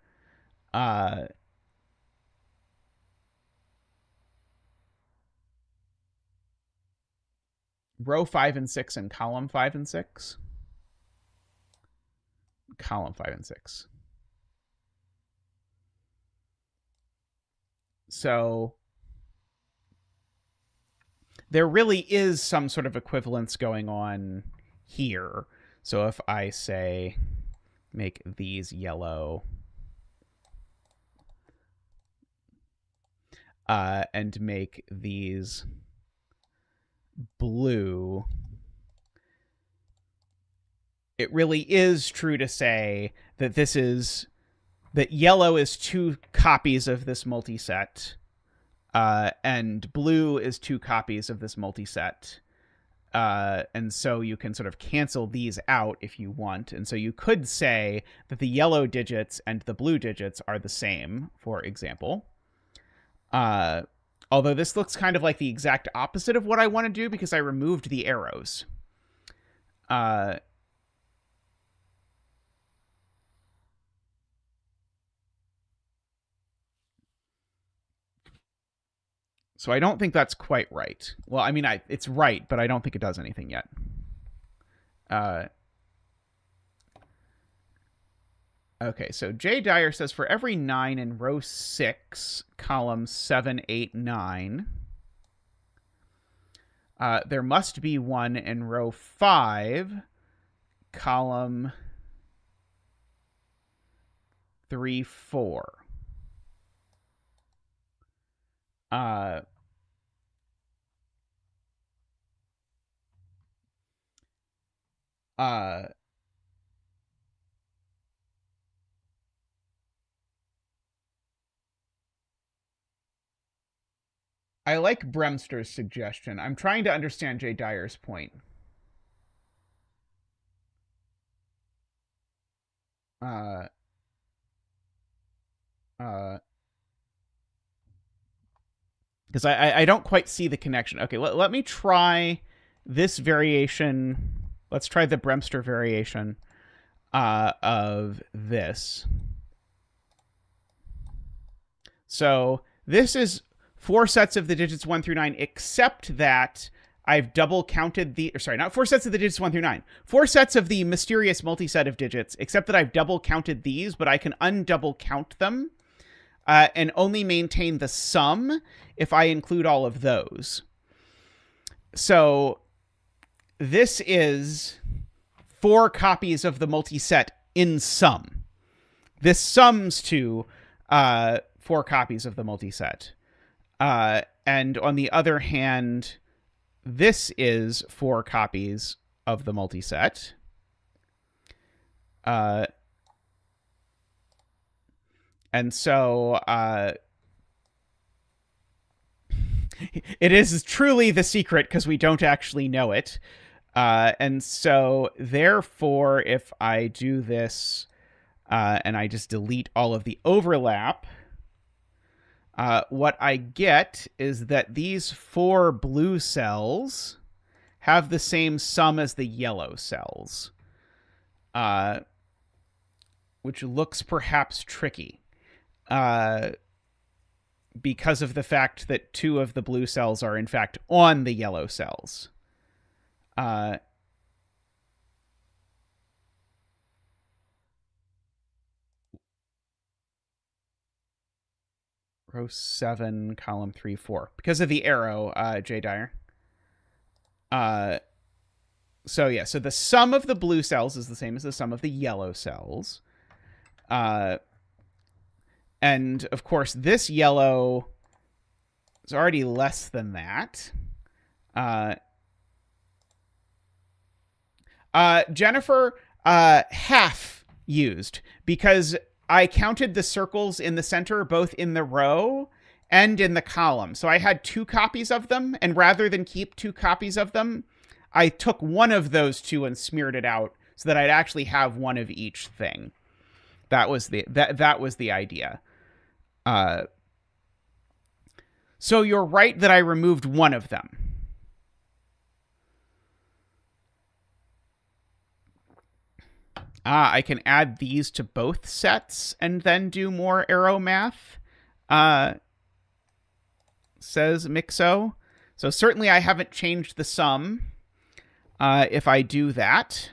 Row 5 and 6 and column 5 and 6? Column 5 and 6. So there really is some sort of equivalence going on here. So if I say make these yellow and make these blue, it really is true to say that that yellow is 2 copies of this multiset, and blue is 2 copies of this multiset. And so you can sort of cancel these out if you want. And so you could say that the yellow digits and the blue digits are the same, for example. Although this looks kind of like the exact opposite of what I want to do because I removed the arrows. So I don't think that's quite right. Well, I mean, it's right, but I don't think it does anything yet. Okay, so Jay Dyer says for every 9 in row 6, columns 7, 8, 9, there must be 1 in row 5, column 3, 4. I like Bremster's suggestion. I'm trying to understand Jay Dyer's point. Because I don't quite see the connection. Okay, let me try this variation. Let's try the Bremster variation of this. So this is 4 sets of the digits 1 through 9, except that I've double counted the... Or sorry, not 4 sets of the digits 1 through 9. 4 sets of the mysterious multiset of digits, except that I've double counted these, but I can undouble count them and only maintain the sum if I include all of those. So this is 4 copies of the multiset in sum. This sums to 4 copies of the multiset. And on the other hand, this is 4 copies of the multiset. And so it is truly the secret because we don't actually know it. And so therefore, if I do this and I just delete all of the overlap, what I get is that these 4 blue cells have the same sum as the yellow cells, which looks perhaps tricky. because of the fact that 2 of the blue cells are in fact on the yellow cells. Row 7, column 3, 4. Because of the arrow, J. Dyer. So yeah, so the sum of the blue cells is the same as the sum of the yellow cells. And of course, this yellow is already less than that. Jennifer, half used, because I counted the circles in the center, both in the row and in the column. So I had 2 copies of them, and rather than keep 2 copies of them, I took one of those 2 and smeared it out so that I'd actually have one of each thing. That was the idea. So you're right that I removed one of them. I can add these to both sets and then do more arrow math, says Mixo. So certainly I haven't changed the sum if I do that.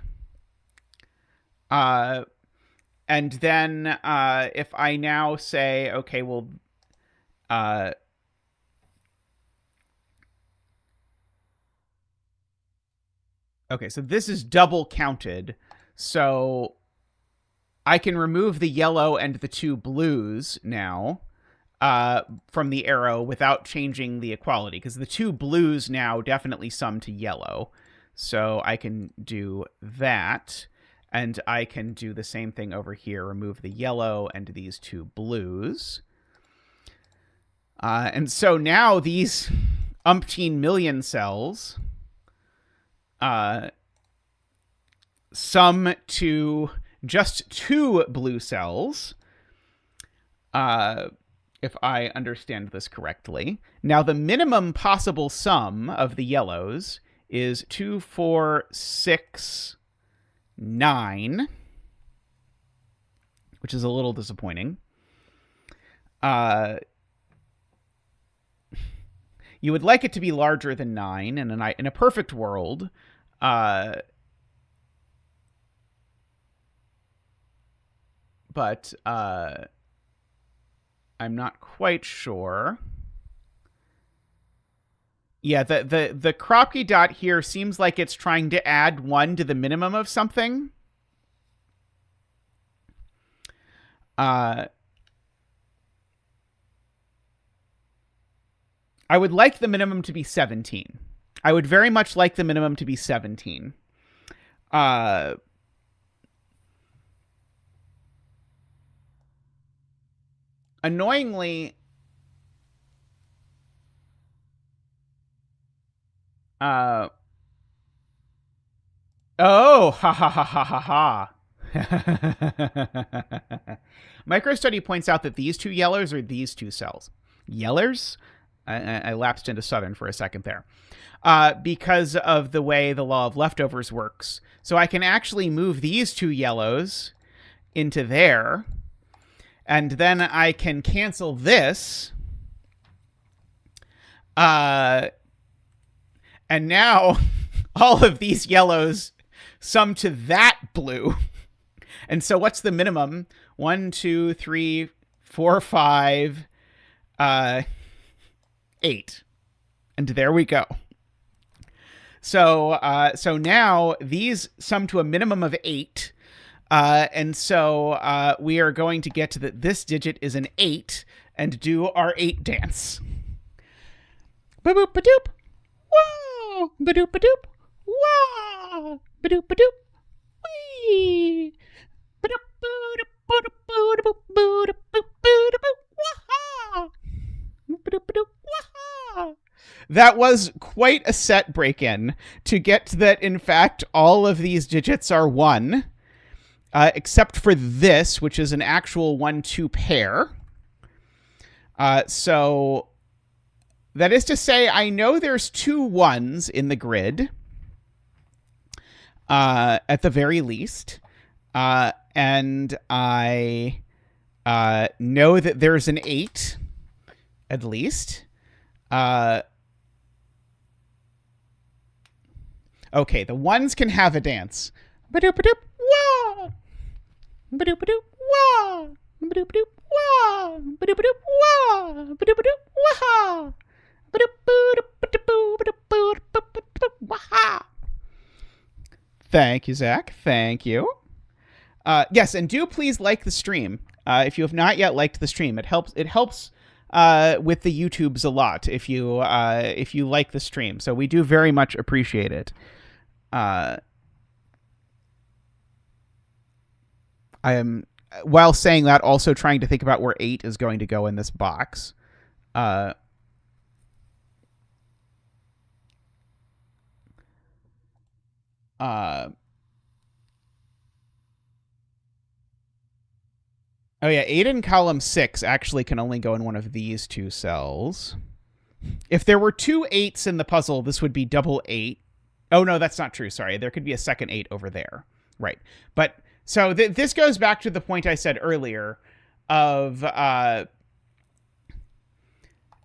And then if I now say, okay, well, okay, so this is double counted. So I can remove the yellow and the 2 blues now from the arrow without changing the equality, because the 2 blues now definitely sum to yellow. So I can do that, and I can do the same thing over here, remove the yellow and these 2 blues. And so now these umpteen million cells sum to just 2 blue cells, if I understand this correctly. Now, the minimum possible sum of the yellows is 2, 4, 6, 9, which is a little disappointing. You would like it to be larger than 9, and in a perfect world, but I'm not quite sure. Yeah, the Kropke dot here seems like it's trying to add 1 to the minimum of something. I would like the minimum to be 17. I would very much like the minimum to be 17. Annoyingly, oh, ha ha ha ha ha ha. MicroStudy points out that these 2 yellows are these 2 cells. Yellers? I lapsed into Southern for a second there. Because of the way the law of leftovers works. So I can actually move these 2 yellows into there. And then I can cancel this. And now all of these yellows sum to that blue. And so what's the minimum? 1, 2, 3, 4, 5, 8. And there we go. So now these sum to a minimum of 8. And so we are going to get to this digit is an 8 and do our 8 dance. Ba-boop-ba-doop. Whoa! Ba-doop-ba-doop. Whoa! Ba-doop-ba-doop. Whee! That was quite a set break-in to get that, in fact, all of these digits are 1. Except for this, which is an actual 1-2 pair. So that is to say, I know there's 2 1s in the grid, at the very least. And I know that there's an 8 at least. Okay, the ones can have a dance. Ba-doop-a-doop, wah! Ba-doop-a-doop, wah! Ba-doop-a-doop, wah! Ba-doop-a-doop, wah! Ba-doop-a-doop, wah! Ba-doop-a-doop, thank you, Zach. Thank you. Yes, and do please like the stream. If you have not yet liked the stream, it helps. It helps with the YouTubes a lot if you like the stream. So we do very much appreciate it. I am, while saying that, also trying to think about where 8 is going to go in this box. Oh yeah, 8 in column 6 actually can only go in one of these two cells. If there were 2 8s in the puzzle, this would be double 8. Oh no, that's not true. Sorry, there could be a second 8 over there. Right. But so this goes back to the point I said earlier of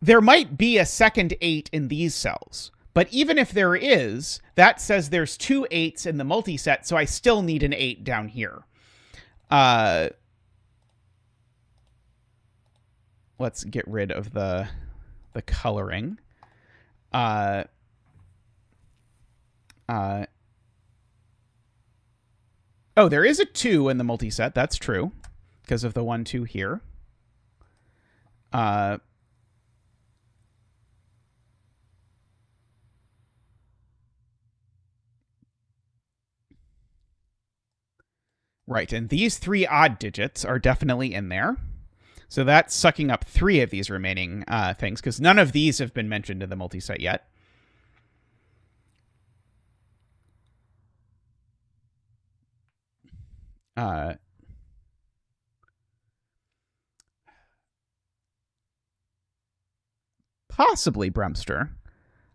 there might be a second 8 in these cells. But even if there is, that says there's 2 8s in the multiset, so I still need an 8 down here. Let's get rid of the coloring. Oh, there is a 2 in the multiset. That's true, because of the 1, 2 here. Right, and these 3 odd digits are definitely in there. So that's sucking up 3 of these remaining things, because none of these have been mentioned in the multiset yet. Possibly Bremster.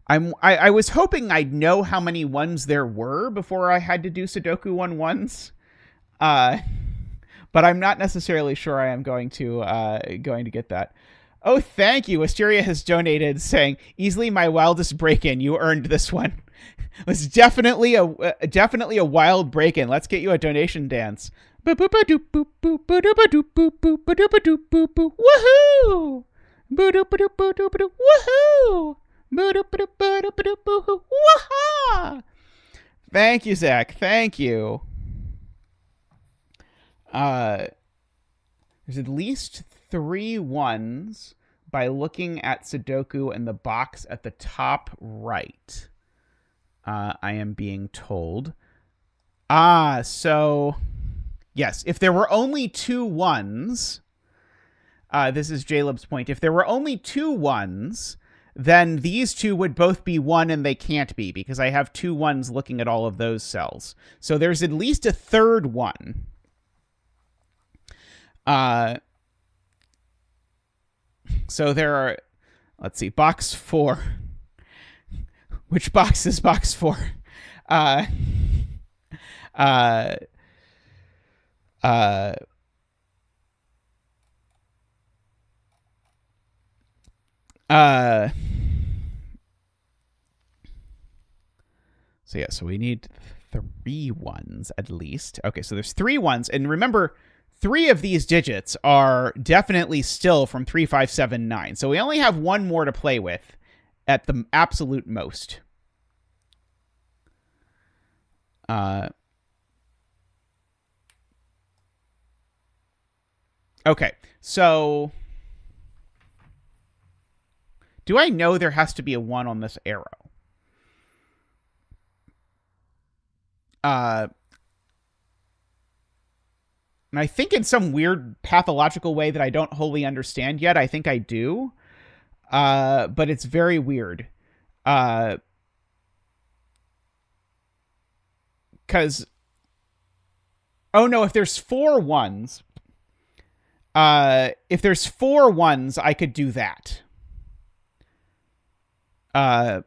I was hoping I'd know how many ones there were before I had to do Sudoku 1-1s. But I'm not necessarily sure I am going to get that. Oh, thank you. Wisteria has donated, saying, "Easily my wildest break-in. You earned this one." It was definitely a wild break-in. Let's get you a donation dance. Woohoo! Woohoo! Thank you, Zach. Thank you. There's at least 3 ones by looking at Sudoku in the box at the top right. I am being told. So yes, if there were only 2 ones, this is Jaleb's point. If there were only 2 ones, then these 2 would both be 1 and they can't be because I have 2 ones looking at all of those cells. So there's at least a third one. So there are, let's see, box 4. Which box is box 4? So yeah, so we need 3 ones at least. Okay, so there's 3 ones, and remember, 3 of these digits are definitely still from 3, 5, 7, 9. So we only have 1 more to play with at the absolute most. Okay, so do I know there has to be a 1 on this arrow? And I think in some weird pathological way that I don't wholly understand yet, I think I do. But it's very weird. Because, oh no, if there's 4 ones, I could do that. And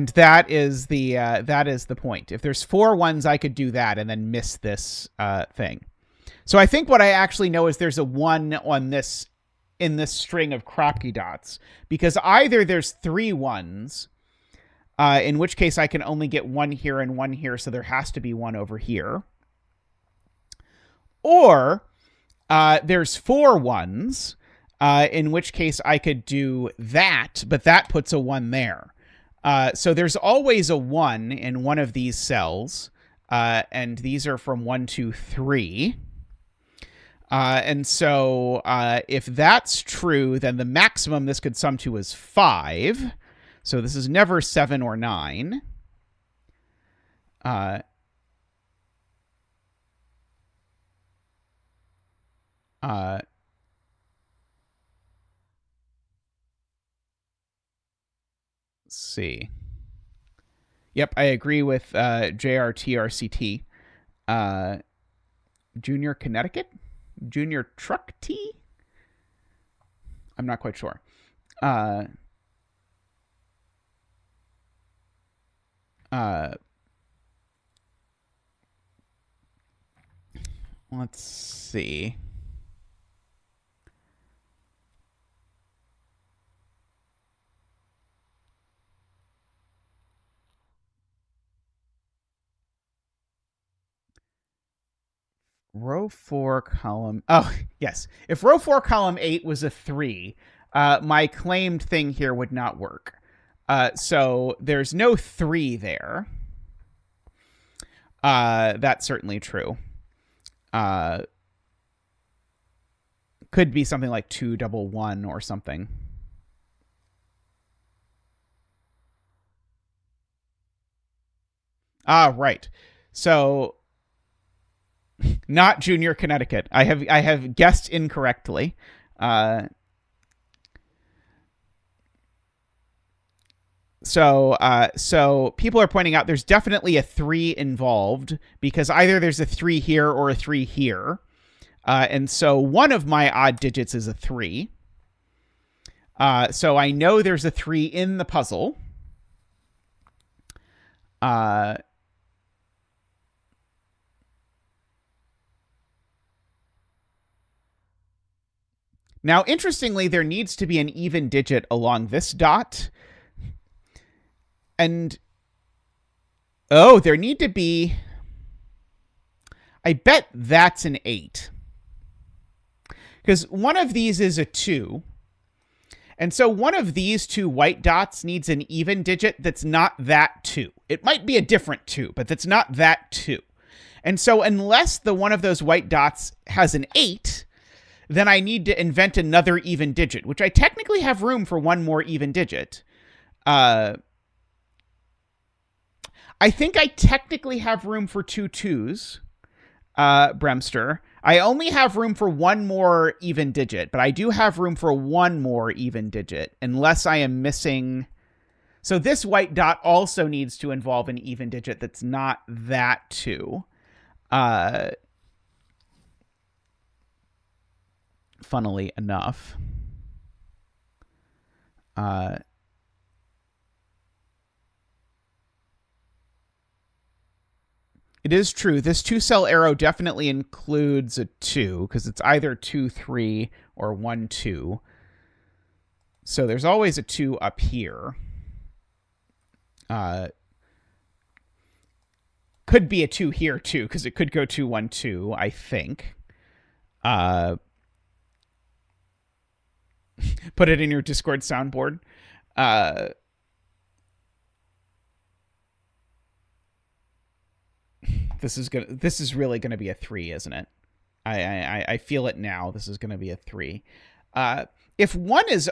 that is the point. If there's 4 ones, I could do that and then miss this thing. So I think what I actually know is there's a 1 on this in this string of crocky dots, because either there's 3 ones, in which case I can only get 1 here and 1 here, so there has to be 1 over here, or there's 4 ones, in which case I could do that, but that puts a 1 there. So there's always a 1 in one of these cells, and these are from 1, 2, 3. And so if that's true, then the maximum this could sum to is 5. So this is never 7 or 9. Let's see. Yep, I agree with JRTRCT. Junior Connecticut? Junior Truck T? I'm not quite sure. Let's see. Row 4, column... Oh, yes. If row 4, column 8 was a 3, my claimed thing here would not work. So there's no 3 there. That's certainly true. Could be something like 2, double 1 or something. Right. So not Junior Connecticut. I have guessed incorrectly. So people are pointing out there's definitely a 3 involved, because either there's a 3 here or a 3 here. And so one of my odd digits is a 3. So I know there's a 3 in the puzzle. Now, interestingly, there needs to be an even digit along this dot. And, oh, there need to be... I bet that's an 8. Because one of these is a 2. And so one of these 2 white dots needs an even digit that's not that 2. It might be a different 2, but that's not that 2. And so unless the one of those white dots has an 8... then I need to invent another even digit, which I technically have room for 1 more even digit. I think I technically have room for 2 2s, Bremster. I only have room for 1 more even digit, but I do have room for 1 more even digit, unless I am missing... So this white dot also needs to involve an even digit that's not that 2. Funnily enough. It is true. This 2-cell arrow definitely includes a 2, because it's either 2, 3 or 1, 2. So there's always a 2 up here. Could be a 2 here, too, because it could go 2, 1, 2, I think. Put it in your Discord soundboard. This is really gonna be a 3, isn't it? I feel it now. This is gonna be a 3. If 1 is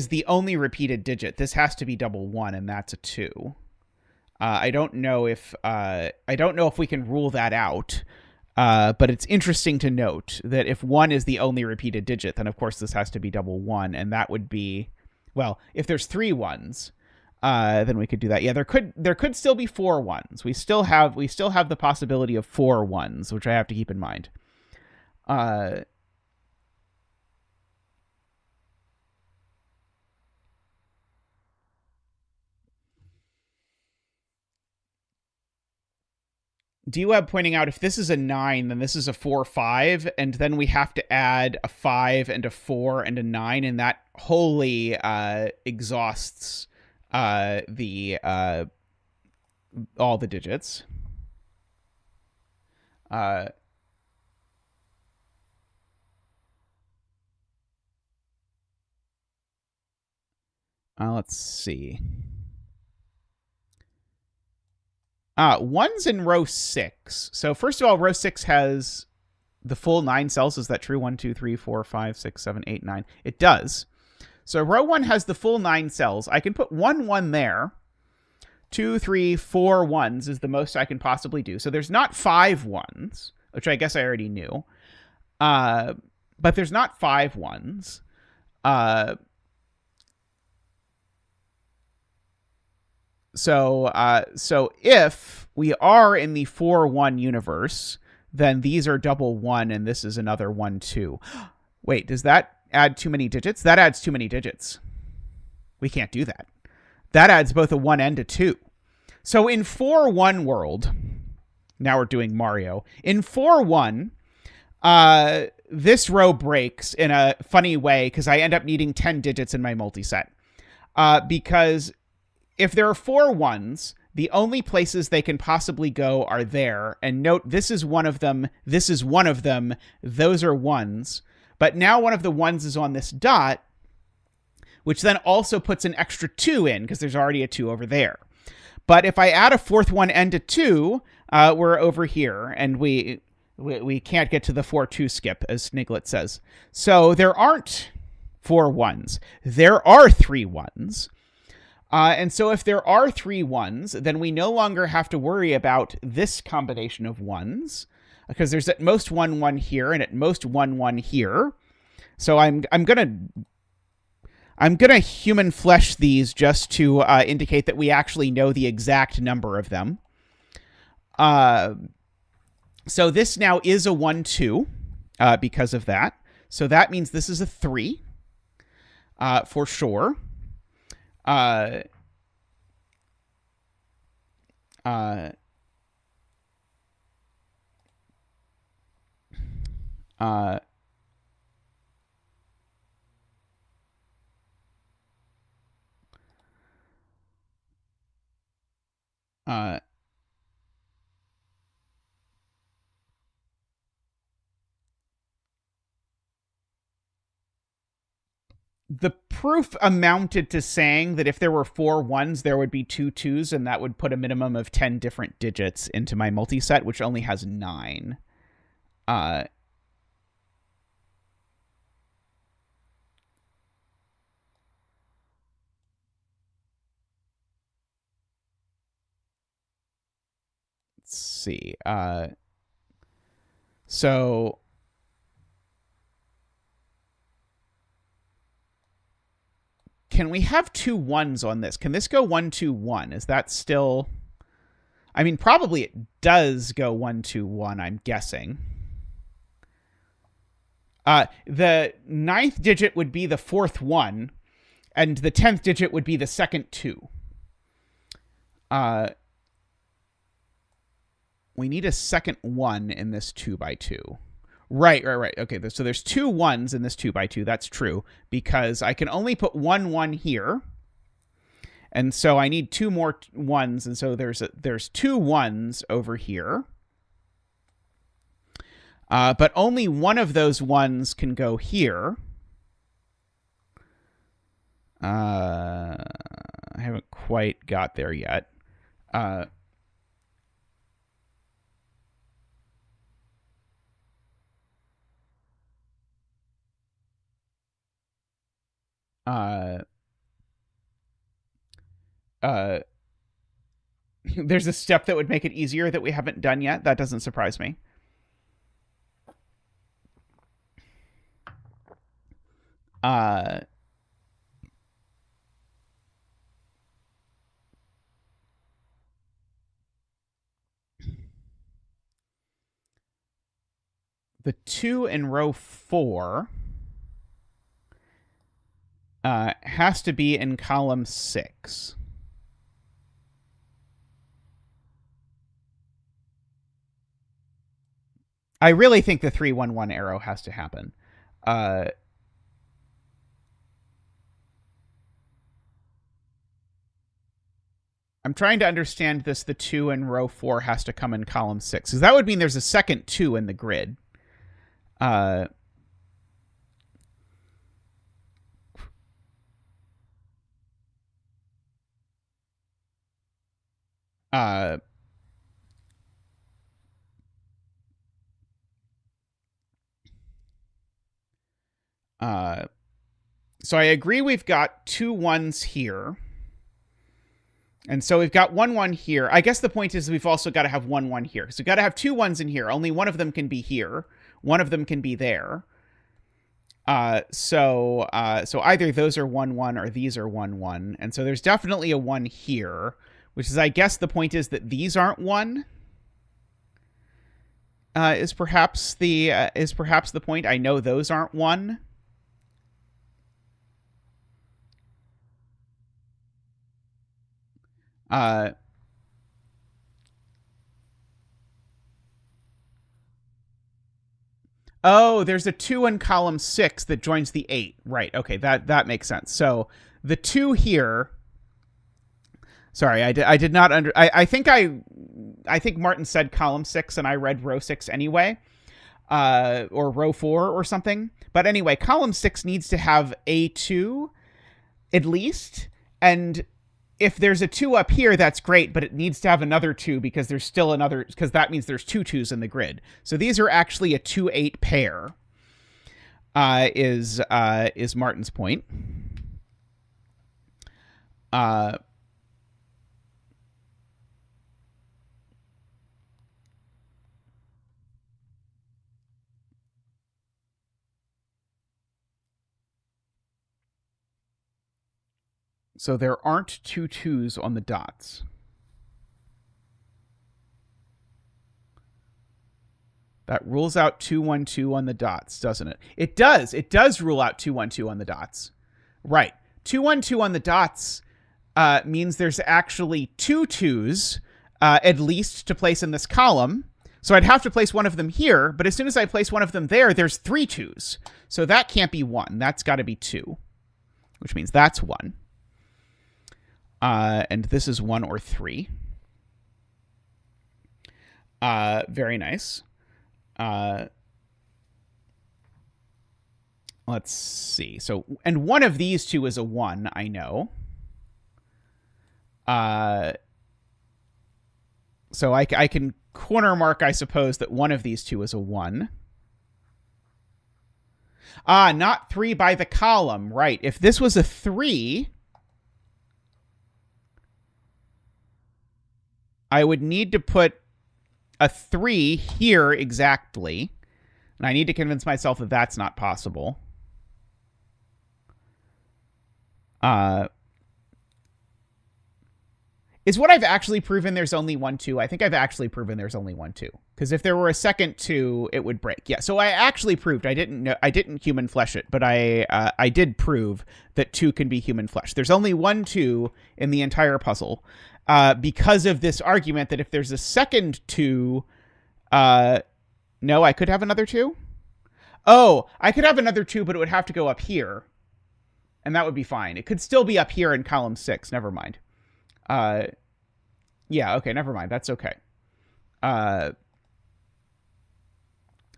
the only repeated digit, this has to be double 1, and that's a 2. I don't know if we can rule that out. But it's interesting to note that if 1 is the only repeated digit, then of course this has to be double 1, and that would be, well, if there's 3 1s, then we could do that. Yeah, there could still be 4 1s. We still have the possibility of 4 1s, which I have to keep in mind. DWeb pointing out if this is a 9, then this is a 4, 5, and then we have to add a 5 and a 4 and a 9, and that wholly exhausts the all the digits. Let's see. One's in row 6. So first of all, row 6 has the full 9 cells. Is that true? 1, 2, 3, 4, 5, 6, 7, 8, 9. It does. So row 1 has the full 9 cells. I can put 1 1 there. 2, 3, 4 ones is the most I can possibly do. So there's not 5 ones, which I guess I already knew. But there's not 5 ones. So if we are in the 4-1 universe, then these are double 1, and this is another 1, 2. Wait, does that add too many digits? That adds too many digits. We can't do that. That adds both a 1 and a 2. So in 4-1 world, now we're doing Mario. In 4-1, this row breaks in a funny way because I end up needing 10 digits in my multiset. Because if there are 4 ones, the only places they can possibly go are there. And note, this is one of them. This is one of them. Those are ones. But now one of the ones is on this dot, which then also puts an extra 2 in because there's already a 2 over there. But if I add a 4th one and a 2, we're over here, and we can't get to the 4-2 skip, as Sniglet says. So there aren't 4 ones. There are 3 ones. And so if there are 3 ones, then we no longer have to worry about this combination of ones, because there's at most 1 1 here and at most 1 1 here. So I'm gonna human flesh these just to indicate that we actually know the exact number of them. So this now is a 1 2 because of that. So that means this is a 3 for sure. The proof amounted to saying that if there were 4 ones, there would be 2 2s, and that would put a minimum of 10 different digits into my multiset, which only has 9. Let's see. So can we have 2 1s on this? Can this go 1 2 1? Is that still... I mean, probably it does go 1 2 1, I'm guessing. The 9th digit would be the 4th 1, and the 10th digit would be the 2nd 2. We need a 2nd 1 in this 2x2. Right. Okay, so there's 2 1s in this 2x2. That's true, because I can only put 1 1 here. And so I need 2 more 1s, and so there's 2 1s over here. But only one of those 1s can go here. I haven't quite got there yet. There's a step that would make it easier that we haven't done yet. That doesn't surprise me. The 2 in row 4 has to be in column 6. I really think the 3-1-1 arrow has to happen. I'm trying to understand this. The 2 in row 4 has to come in column 6. Because that would mean there's a second 2 in the grid. Uh, so I agree we've got 2 1s here. And so we've got 1-1 here. I guess the point is we've also got to have 1-1 here. So we've got to have 2 1s in here. Only one of them can be here. One of them can be there. So either those are 1-1 or these are 1-1. And so there's definitely a 1 here, which is, I guess the point is that these aren't 1. Is perhaps the point. I know those aren't 1. Oh, there's a 2 in column 6 that joins the 8. Right. Okay, that makes sense. So the 2 here. Sorry, I did not under. I think Martin said column 6 and I read row 6 anyway, or row 4 or something. But anyway, column 6 needs to have a 2 at least, and if there's a 2 up here, that's great, but it needs to have another 2 because there's still another, because that means there's 2 2s in the grid. So these are actually a 2-8 pair, is Martin's point. So there aren't 2 2s on the dots. That rules out 2-1-2 on the dots, doesn't it? It does. It does rule out 2-1-2 on the dots. Right. 2-1-2 on the dots means there's actually 2 2s at least to place in this column. So I'd have to place one of them here, but as soon as I place one of them there, there's 3 2s. So that can't be 1. That's got to be 2, which means that's 1. And this is 1 or 3. Very nice. Let's see. So, and one of these 2 is a 1, I know. So I can corner mark, I suppose, that one of these 2 is a 1. Not 3 by the column. Right. If this was a 3... I would need to put a 3 here exactly. And I need to convince myself that that's not possible. Is what I've actually proven there's only 1 2? I think I've actually proven there's only 1 2. Because if there were a second 2, it would break. Yeah, so I actually proved. I didn't human flesh it, but I did prove that 2 can be human flesh. There's only 1 2 in the entire puzzle. Because of this argument that if there's a second 2, no, I could have another 2. Oh, I could have another 2, but it would have to go up here. And that would be fine. It could still be up here in column 6. Never mind. Yeah, okay, never mind. That's okay.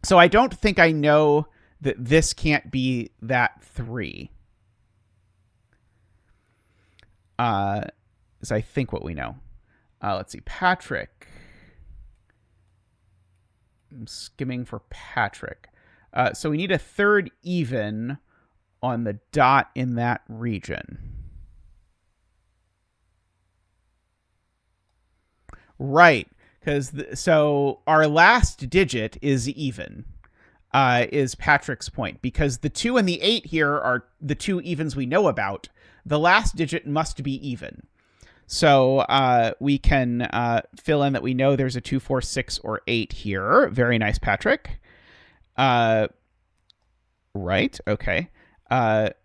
So I don't think I know that this can't be that 3. Is I think what we know. Let's see. Patrick. I'm skimming for Patrick. So we need a third even on the dot in that region. Right. So our last digit is even, is Patrick's point. Because the 2 and the 8 here are the 2 evens we know about. The last digit must be even. So we can fill in that we know there's a 2, 4, 6, or 8 here. Very nice, Patrick. Right, okay. The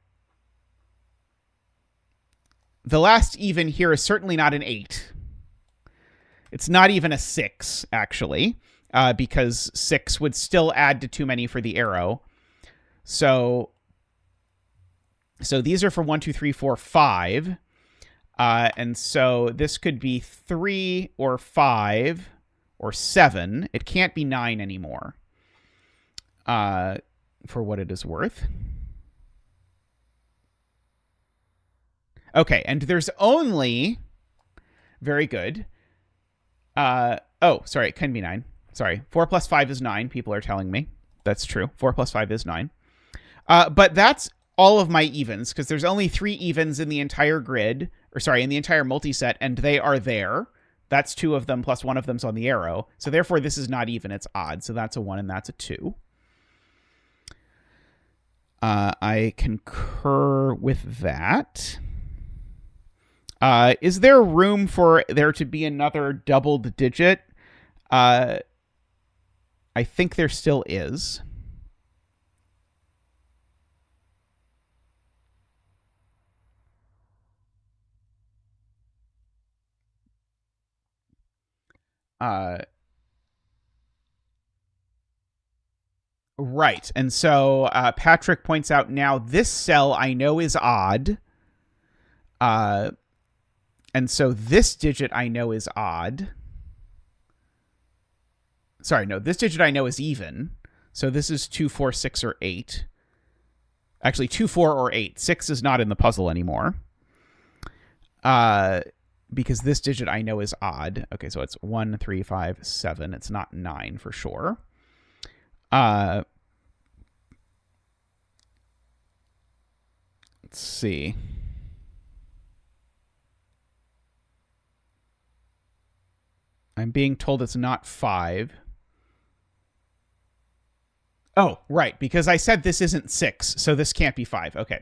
last even here is certainly not an 8. It's not even a 6, actually. because 6 would still add to too many for the arrow. So these are for 1, 2, 3, 4, 5. And so this could be 3 or 5 or 7. It can't be 9 anymore, for what it is worth. Okay, and there's only... Very good. Sorry, it can be 9. Sorry, 4 plus 5 is 9, people are telling me. That's true. 4 plus 5 is 9. But that's all of my evens, because there's only 3 evens in the entire grid, in the entire multiset, and they are there. That's 2 of them, plus 1 of them's on the arrow. So therefore, this is not even, it's odd. So that's a 1 and that's a 2. I concur with that. Is there room for there to be another doubled digit? I think there still is. Right. And so Patrick points out now this cell I know is odd. And so this digit I know is odd. Sorry, no, this digit I know is even. So this is 2, 4, 6, or 8. Actually, 2, 4, or 8. 6 is not in the puzzle anymore. Because this digit I know is odd. Okay, so it's 1, 3, 5, 7. It's not 9 for sure. Let's see. I'm being told it's not 5. Oh, right, because I said this isn't 6, so this can't be 5. Okay.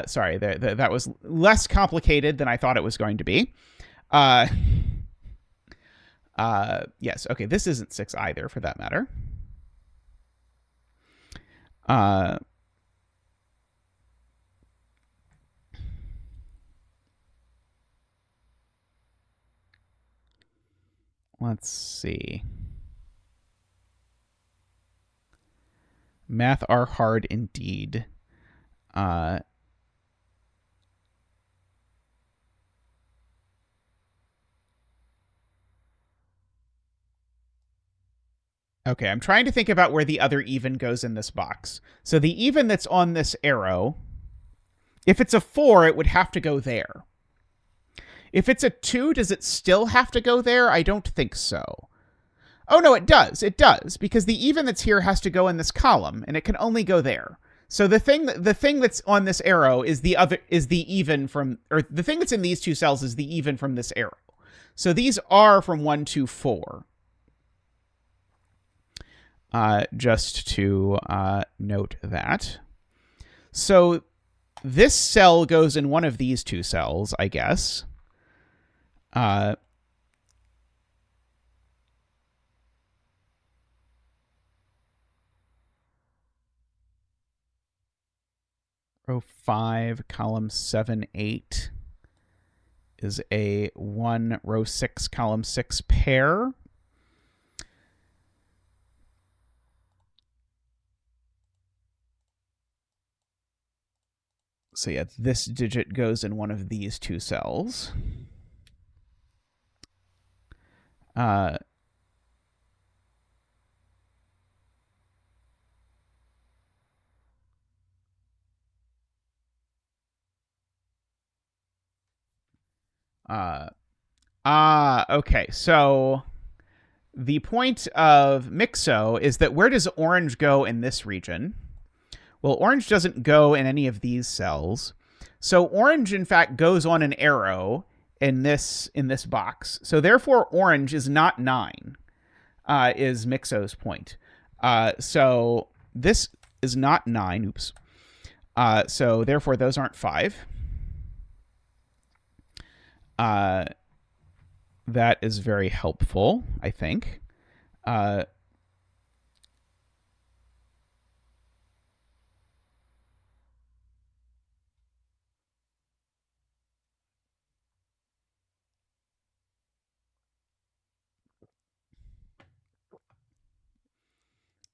Sorry, that was less complicated than I thought it was going to be. Yes, okay, this isn't 6 either, for that matter. Let's see. Math are hard indeed. Okay, I'm trying to think about where the other even goes in this box. So the even that's on this arrow, if it's a 4, it would have to go there. If it's a 2, does it still have to go there? I don't think so. Oh, no, it does. It does, because the even that's here has to go in this column, and it can only go there. So the thing that's on this arrow is the even from, or the thing that's in these two cells is the even from this arrow. So these are from 1 to 4. Just to note that. So this cell goes in one of these two cells, I guess. Row 5, column 7, 8 is a 1, row 6, column 6 pair. So yeah, this digit goes in one of these two cells. Okay, so the point of Mixo is that where does orange go in this region? Well, orange doesn't go in any of these cells. So orange, in fact, goes on an arrow in this box. So therefore, orange is not 9, is Mixo's point. So this is not 9. Oops. So therefore, those aren't 5. That is very helpful, I think.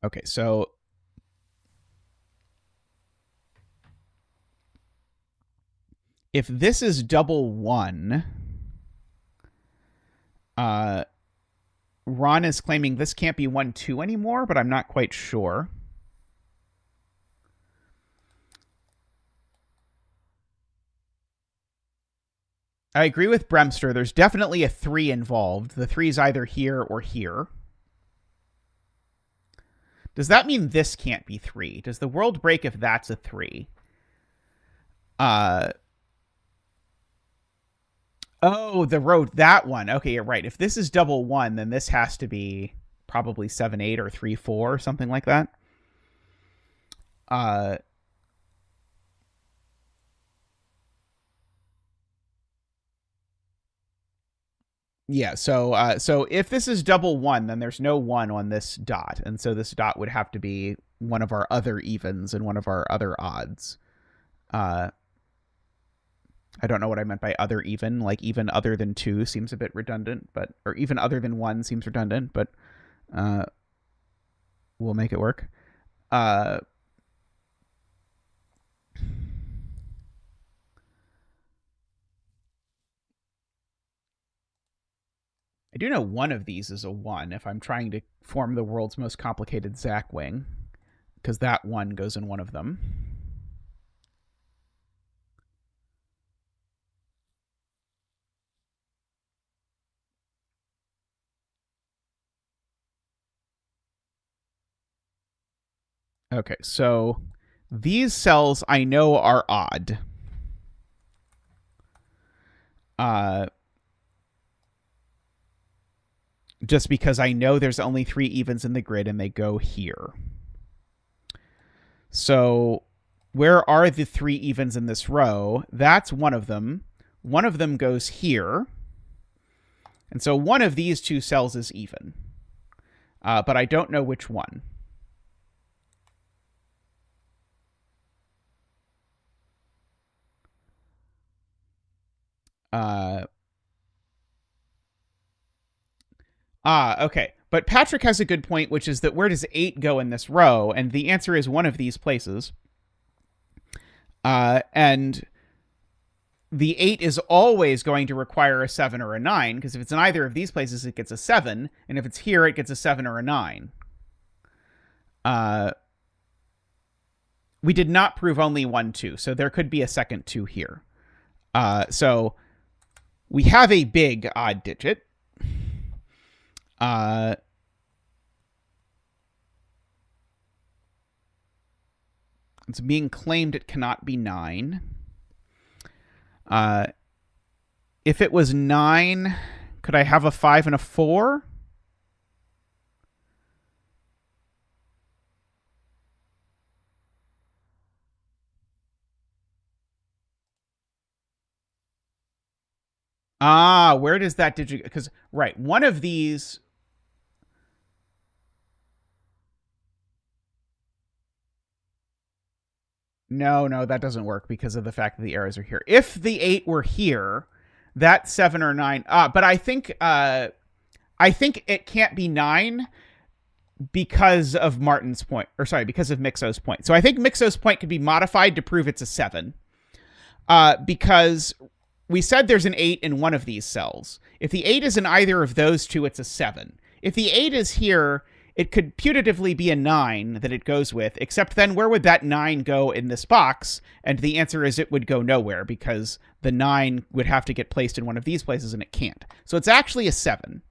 Okay, so if this is double 1, Ron is claiming this can't be 1, 2 anymore, but I'm not quite sure. I agree with Bremster. There's definitely a 3 involved. The 3 is either here or here. Does that mean this can't be 3? Does the world break if that's a 3? Oh, the road, that one. Okay, you're right. If this is double 1, then this has to be probably 7, 8 or 3, 4 or something like that. Yeah, so if this is double 1, then there's no 1 on this dot, and so this dot would have to be one of our other evens and one of our other odds. I don't know what I meant by other even. Like even other than 2 seems a bit redundant, or even other than 1 seems redundant, but we'll make it work. I do know one of these is a 1 if I'm trying to form the world's most complicated Zach wing, because that 1 goes in one of them. Okay, so these cells I know are odd. Just because I know there's only 3 evens in the grid and they go here. So where are the 3 evens in this row? That's one of them. One of them goes here. And so one of these 2 cells is even. But I don't know which one. Okay. But Patrick has a good point, which is that where does 8 go in this row? And the answer is one of these places. And the 8 is always going to require a 7 or a 9, because if it's in either of these places, it gets a 7. And if it's here, it gets a 7 or a 9. We did not prove only 1, 2, so there could be a second 2 here. So we have a big odd digit. It's being claimed it cannot be 9. If it was 9, could I have a 5 and a 4? Where does that digit... Because, right, one of these... No, that doesn't work because of the fact that the arrows are here. If the 8 were here, that 7 or 9... but I think it can't be 9 because of Martin's point. Or sorry, because of Mixo's point. So I think Mixo's point could be modified to prove it's a 7. Because we said there's an 8 in one of these cells. If the 8 is in either of those 2, it's a 7. If the 8 is here, it could putatively be a 9 that it goes with, except then where would that 9 go in this box? And the answer is it would go nowhere, because the 9 would have to get placed in one of these places, and it can't. So it's actually a 7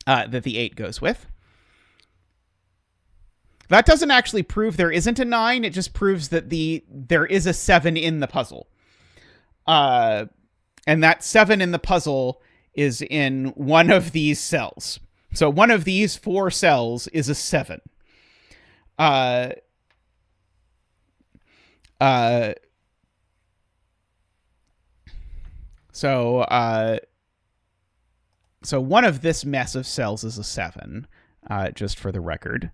that the 8 goes with. That doesn't actually prove there isn't a 9. It just proves that there is a 7 in the puzzle. And that 7 in the puzzle is in one of these cells. So one of these 4 cells is a 7. So one of this mess of cells is a 7, just for the record.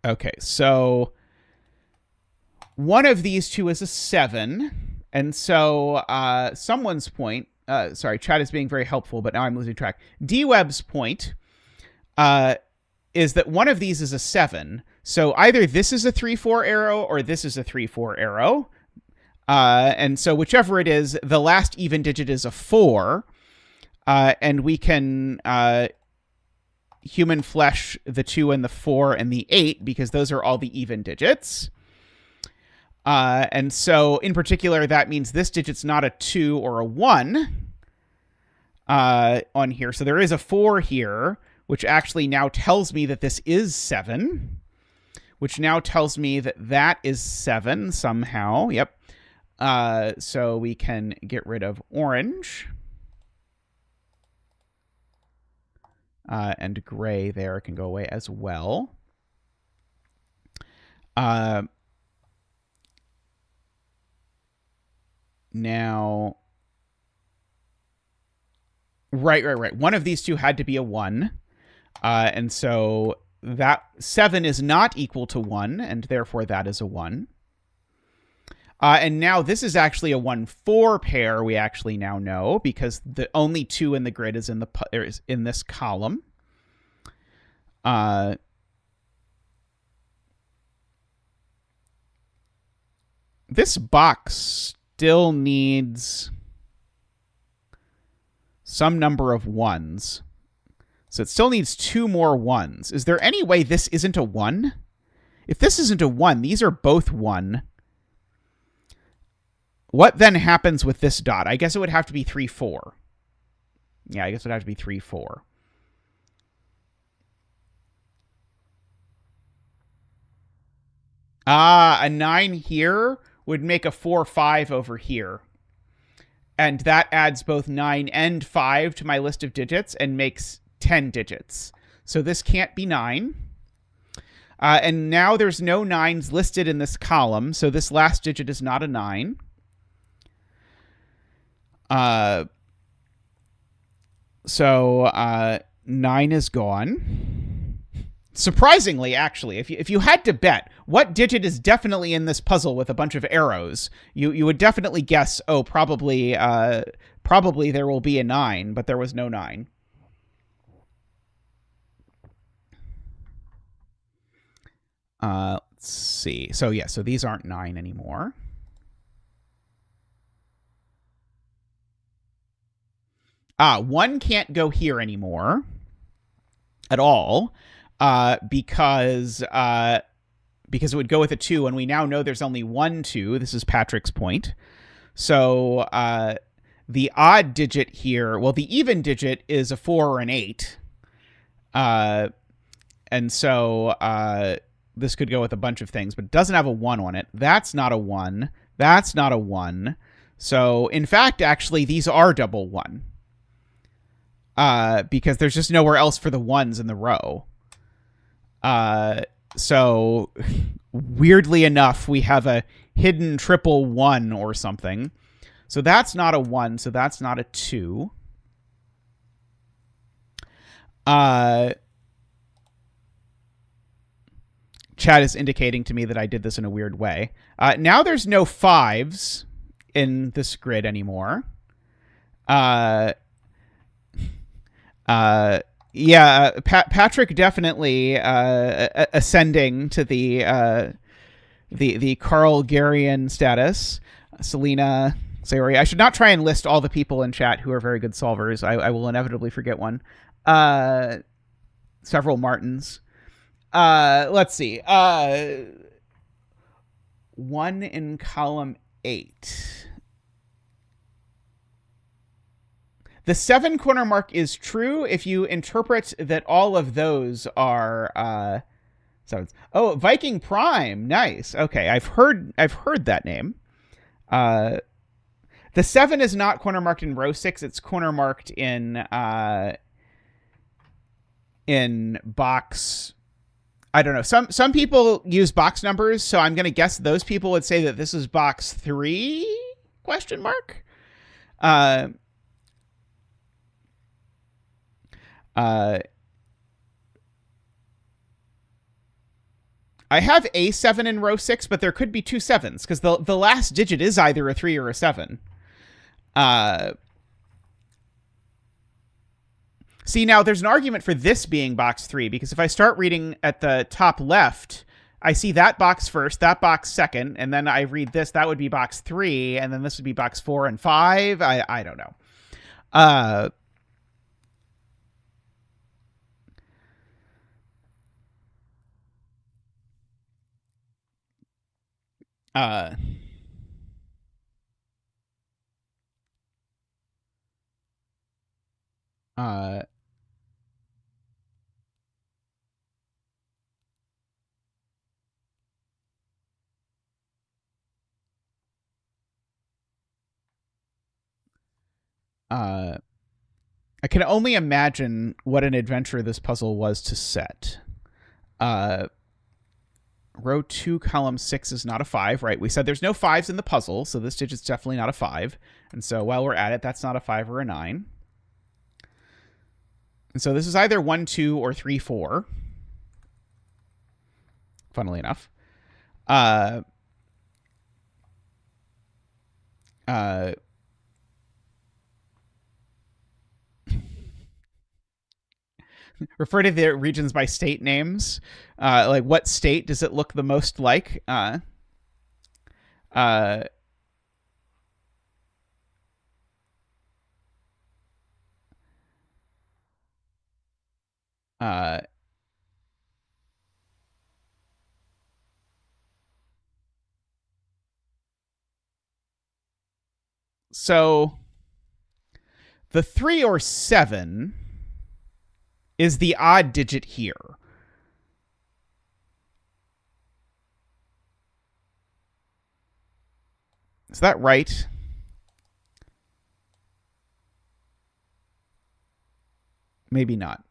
Okay, so one of these 2 is a 7, and so someone's point, sorry, chat is being very helpful, but now I'm losing track. DWeb's point is that one of these is a 7. So either this is a 3-4 arrow or this is a 3-4 arrow. And so whichever it is, the last even digit is a 4. And we can human flesh the 2 and the 4 and the 8 because those are all the even digits. And so in particular, that means this digit's not a 2 or a 1 on here. So there is a 4 here, which actually now tells me that this is 7, which now tells me that that is 7 somehow. Yep. So we can get rid of orange. And gray there can go away as well. Now, right. One of these two had to be a 1. And so that 7 is not equal to 1, and therefore that is a 1. And now this is actually a 1-4 pair, we actually now know, because the only 2 in the grid is in this column. This box still needs some number of 1s. So it still needs 2 more 1s. Is there any way this isn't a 1? If this isn't a 1, these are both 1. What then happens with this dot? I guess it would have to be 3-4. Yeah, I guess it would have to be 3-4. A 9 here would make a 4-5 over here. And that adds both 9 and 5 to my list of digits and makes 10 digits. So this can't be 9. And now there's no 9s listed in this column, so this last digit is not a 9. So 9 is gone. Surprisingly, actually, if you had to bet what digit is definitely in this puzzle with a bunch of arrows, you would definitely guess, oh, probably there will be a 9, but there was no 9. Let's see. So yeah, so these aren't 9 anymore. One can't go here anymore at all, because it would go with a 2, and we now know there's only 1 2. This is Patrick's point. So the odd digit here, well, the even digit is a 4 or an 8. And so this could go with a bunch of things, but it doesn't have a 1 on it. That's not a 1. That's not a 1. So in fact, actually, these are double 1. Because there's just nowhere else for the 1s in the row. So weirdly enough, we have a hidden triple 1 or something. So that's not a 1, so that's not a 2. Chat is indicating to me that I did this in a weird way. Now there's no 5s in this grid anymore. Yeah, Patrick definitely ascending to the Carl Garian status. Selena, sorry, I should not try and list all the people in chat who are very good solvers. I will inevitably forget one. Several Martins. Let's see. 1 in column 8. The 7 corner mark is true if you interpret that all of those are sevens. Oh, Viking Prime, nice. Okay, I've heard that name. The 7 is not corner marked in row 6. It's corner marked in box. I don't know. Some people use box numbers, so I'm gonna guess those people would say that this is box 3? Question mark. I have a 7 in row 6, but there could be 2 7s because the last digit is either a 3 or a 7. See, now there's an argument for this being box 3, because if I start reading at the top left, I see that box first, that box second, and then I read this, that would be box 3, and then this would be box 4 and 5. I don't know. Uh, uh, uh, uh, I can only imagine what an adventure this puzzle was to set. Row 2, column 6 is not a 5, right? We said there's no 5s in the puzzle, so this digit's definitely not a 5. And so while we're at it, that's not a 5 or a 9. And so this is either 1, 2, or 3, 4. Funnily enough. Refer to the regions by state names. Like, what state does it look the most like? So the 3 or 7 is the odd digit here. Is that right? Maybe not.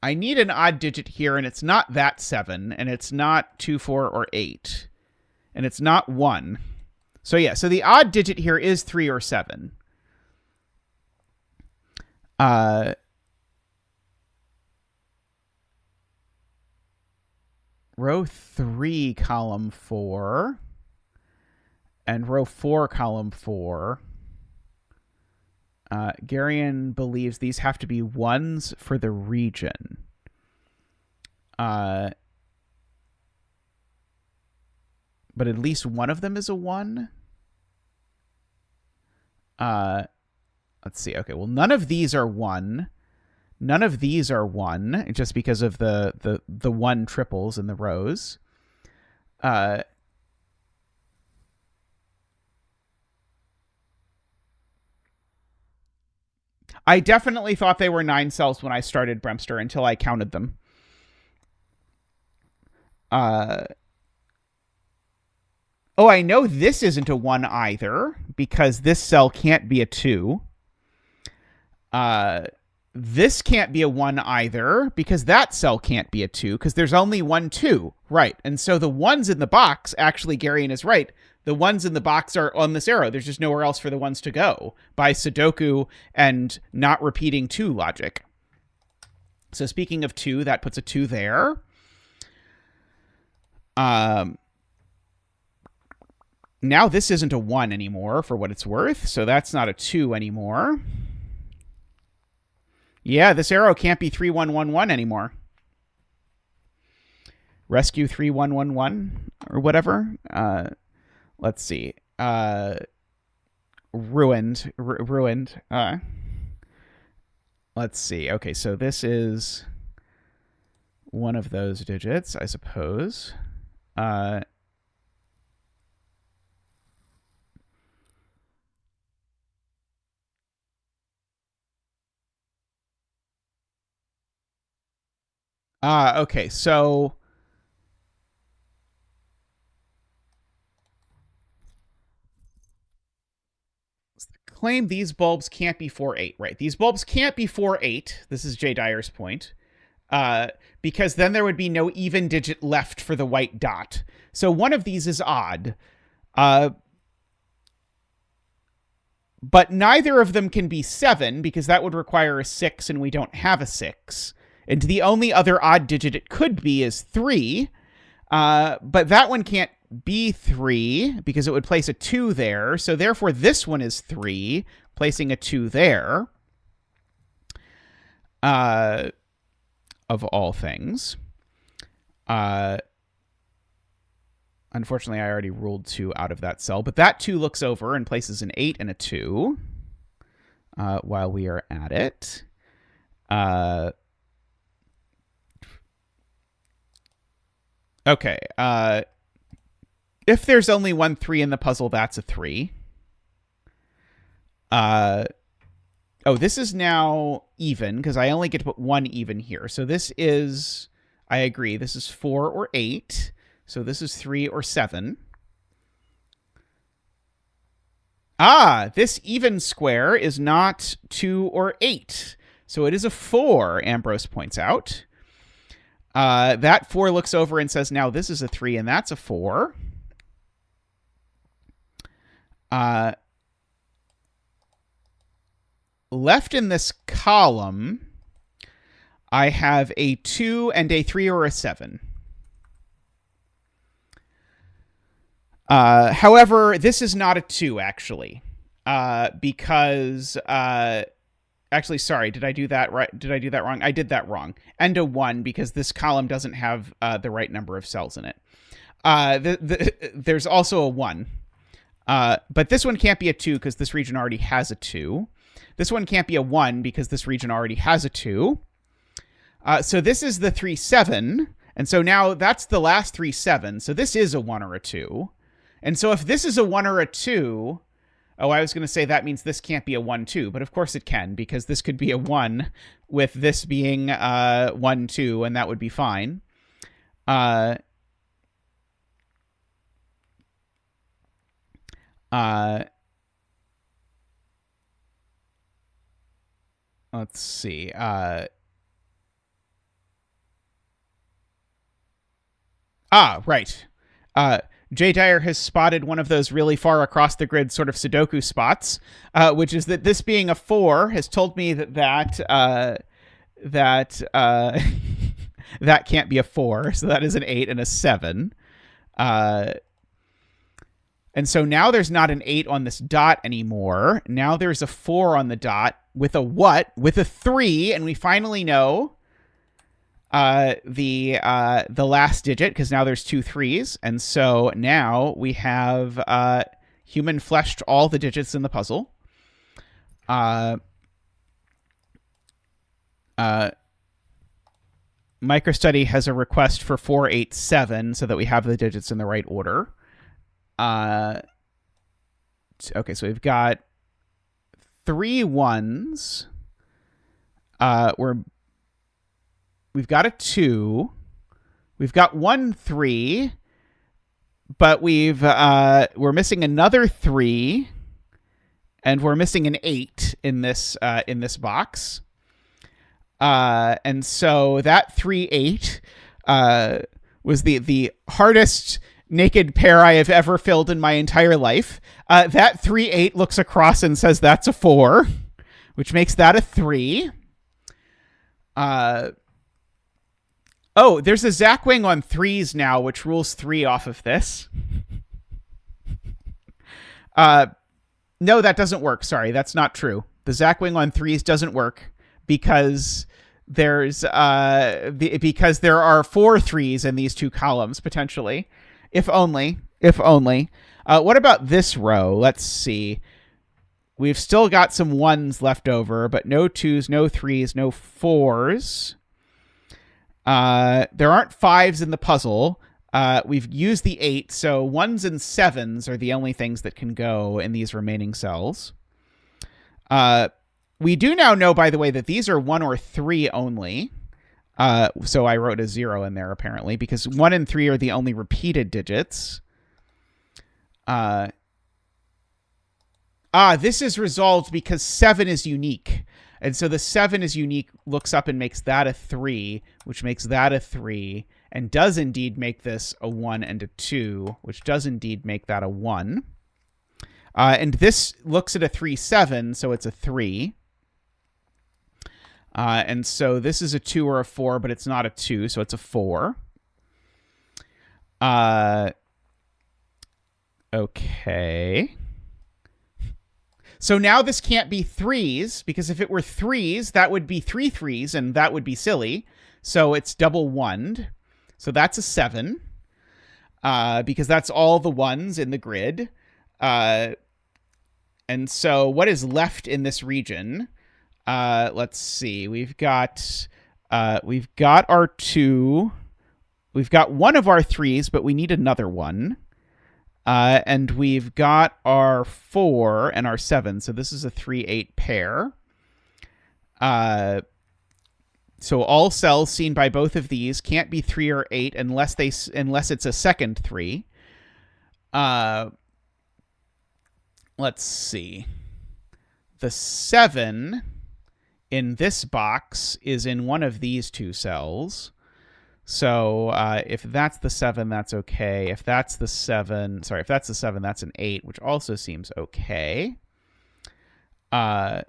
I need an odd digit here, and it's not that 7, and it's not 2, 4, or 8, and it's not 1. So yeah, so the odd digit here is 3 or 7. Row 3, column 4, and row 4, column 4. Garion believes these have to be 1s for the region. But at least one of them is a 1. Let's see. Okay, well, none of these are 1. None of these are 1, just because of the 1 triples in the rows. I definitely thought they were 9 cells when I started Bremster until I counted them. Oh, I know this isn't a 1 either, because this cell can't be a 2. This can't be a 1 either, because that cell can't be a 2, because there's only 1, 2. Right. And so the 1s in the box, actually, Garion is right. The 1s in the box are on this arrow. There's just nowhere else for the 1s to go by Sudoku and not repeating 2 logic. So speaking of 2, that puts a 2 there. Now this isn't a 1 anymore, for what it's worth, so that's not a 2 anymore. Yeah, this arrow can't be 3111 anymore. Rescue 3111 or whatever. Let's see. Ruined. Let's see. Okay, so this is one of those digits, I suppose. Okay, so claim these bulbs can't be 4-8, right? These bulbs can't be 4-8. This is Jay Dyer's point. Because then there would be no even digit left for the white dot. So one of these is odd. But neither of them can be 7, because that would require a 6, and we don't have a 6. And the only other odd digit it could be is 3. But that one can't be 3, because it would place a 2 there. So therefore, this one is 3, placing a 2 there. of all things. Unfortunately, I already ruled 2 out of that cell, but that 2 looks over and places an 8 and a 2 while we are at it. Okay. If there's only one 3 in the puzzle, that's a 3. This is now even, because I only get to put 1 even here. So this is, I agree, this is 4 or 8. So this is 3 or 7. This even square is not 2 or 8. So it is a 4, Ambrose points out. That 4 looks over and says, now this is a 3 and that's a 4. Left in this column, I have a 2 and a 3 or a 7. However, this is not a 2, actually, because, actually, sorry, did I do that right? Did I do that wrong? I did that wrong. And a 1, because this column doesn't have the right number of cells in it. There's also a 1. But this one can't be a 2, because this region already has a 2. This one can't be a 1, because this region already has a 2. So this is the 3, 7. And so now that's the last 3, 7. So this is a 1 or a 2. And so if this is a 1 or a 2, I was going to say that means this can't be a 1, 2, but of course it can, because this could be a 1 with this being 1, 2, and that would be fine. Let's see. Right. Jay Dyer has spotted one of those really far across the grid sort of Sudoku spots, which is that this being a 4 has told me that that can't be a 4, so that is an 8 and a 7. And so now there's not an 8 on this dot anymore. Now there's a 4 on the dot with a what? With a 3, and we finally know the last digit, because now there's 2 3s, and so now we have human fleshed all the digits in the puzzle. MicroStudy has a request for 4 8 7 so that we have the digits in the right order. Okay, so we've got 3 1s. We've got a 2. We've got 1 3, but we're missing another 3, and we're missing an 8 in this box. And so that 3 8 was the hardest naked pair I have ever filled in my entire life. That 3 8 looks across and says that's a 4, which makes that a 3. There's a Zackwing on 3s now, which rules 3 off of this. No, that doesn't work. Sorry, that's not true. The Zackwing on 3s doesn't work because because there are 4 3s in these 2 columns potentially. If only. What about this row? Let's see. We've still got some 1s left over, but no 2s, no 3s, no 4s. There aren't 5s in the puzzle. We've used the 8, so 1s and 7s are the only things that can go in these remaining cells. We do now know, by the way, that these are 1 or 3 only. So I wrote a 0 in there, apparently, because 1 and 3 are the only repeated digits. This is resolved because 7 is unique. And so the 7 is unique, looks up and makes that a 3, which makes that a 3, and does indeed make this a 1 and a 2, which does indeed make that a 1. And this looks at a 3 7, so it's a 3. And so this is a 2 or a 4, but it's not a 2, so it's a 4. Okay. So now this can't be threes, because if it were threes, that would be three threes, and that would be silly. So it's double one. So that's a 7, because that's all the ones in the grid. And so what is left in this region? Let's see. We've got our 2. We've got one of our 3s, but we need another one. And we've got our 4 and our 7. So this is a 3-8 pair. So all cells seen by both of these can't be 3 or 8 unless it's a second 3. Let's see. The 7 in this box is in one of these 2 cells. So if that's the 7, that's okay. If that's the 7, that's an 8, which also seems okay. What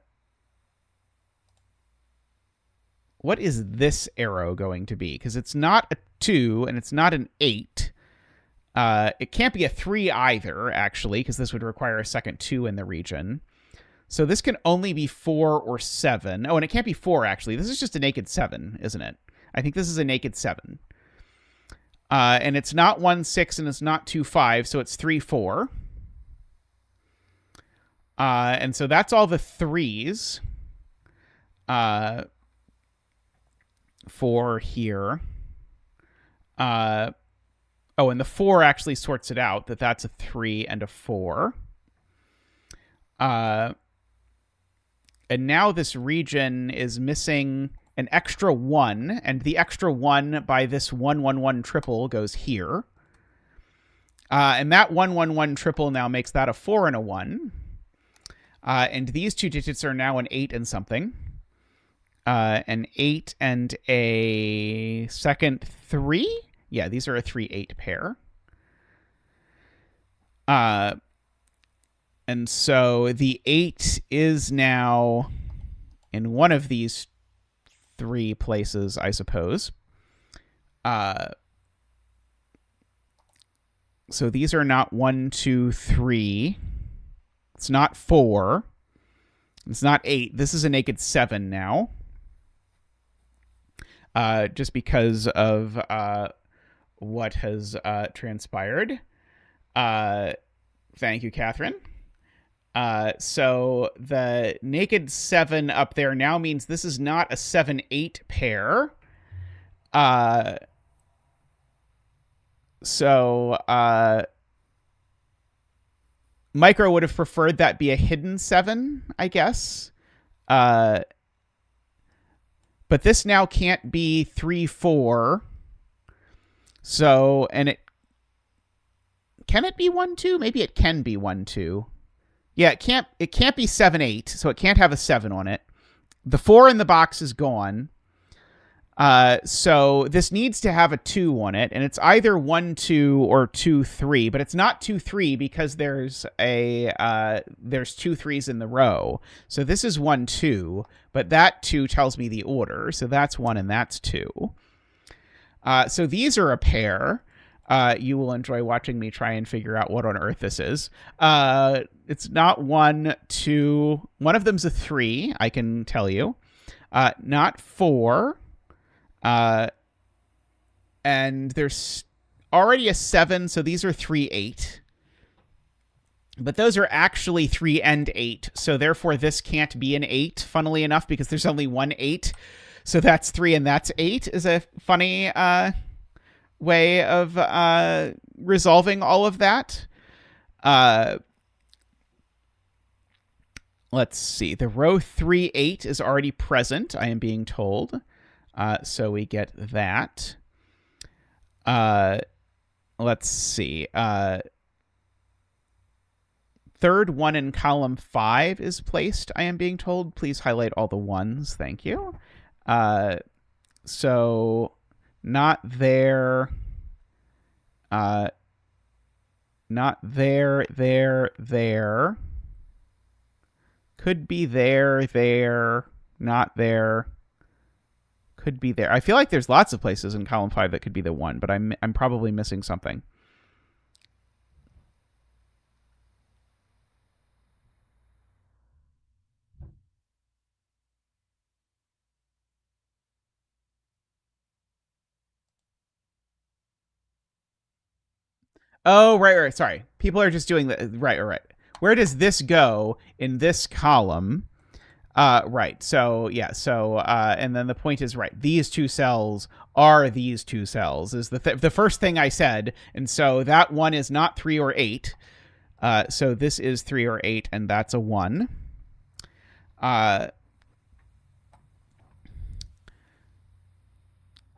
is this arrow going to be? Because it's not a 2 and it's not an 8. It can't be a 3 either, actually, because this would require a second 2 in the region. So this can only be 4 or 7. Oh, and it can't be 4, actually. This is just a naked 7, isn't it? I think this is a naked 7. And it's not 1, 6, and it's not 2, 5, so it's 3, 4. And so that's all the 3s for here. Oh, and the 4 actually sorts it out, that's a 3 and a 4. And now this region is missing an extra 1, and the extra 1 by this 1, 1, 1 triple goes here. And that 1, 1, 1 triple now makes that a 4 and a 1. And these 2 digits are now an 8 and something. An 8 and a second 3? Yeah, these are a 3-8 pair. And so the 8 is now in one of these 3 places, I suppose. So these are not 1, 2, 3. It's not 4. It's not 8. This is a naked 7 now. Just because of what has transpired. Thank you, Catherine. So the naked 7 up there now means this is not a 7-8 pair. So Micro would have preferred that be a hidden 7, I guess. But this now can't be 3, 4. So, and can it be 1, 2? Maybe it can be 1, 2. Yeah, it can't be 7, 8, so it can't have a 7 on it. The 4 in the box is gone. So this needs to have a 2 on it, and it's either 1, 2 or 2, 3, but it's not 2, 3 because there's 2 3s in the row. So this is 1, 2, but that 2 tells me the order. So that's 1 and that's 2. So these are a pair. You will enjoy watching me try and figure out what on earth this is. It's not 1, 2. One of them's a 3, I can tell you. Not 4. And there's already a 7, so these are 3, 8. But those are actually 3 and 8, so therefore this can't be an 8, funnily enough, because there's only 1 8. So that's 3 and that's 8 is a funny way of resolving all of that. Let's see. The row 3, 8 is already present, I am being told. So we get that. Let's see. Third 1 in column 5 is placed, I am being told. Please highlight all the 1s. Thank you. So not there. Not there, there. Could be there, not there. Could be there. I feel like there's lots of places in column 5 that could be the 1, but I'm probably missing something. Oh, right. Sorry. People are just doing the right. Where does this go in this column? Right. So yeah. So and then the point is right. These two cells are these two cells is the first thing I said, and so that one is not 3 or 8. So this is 3 or 8, and that's a 1.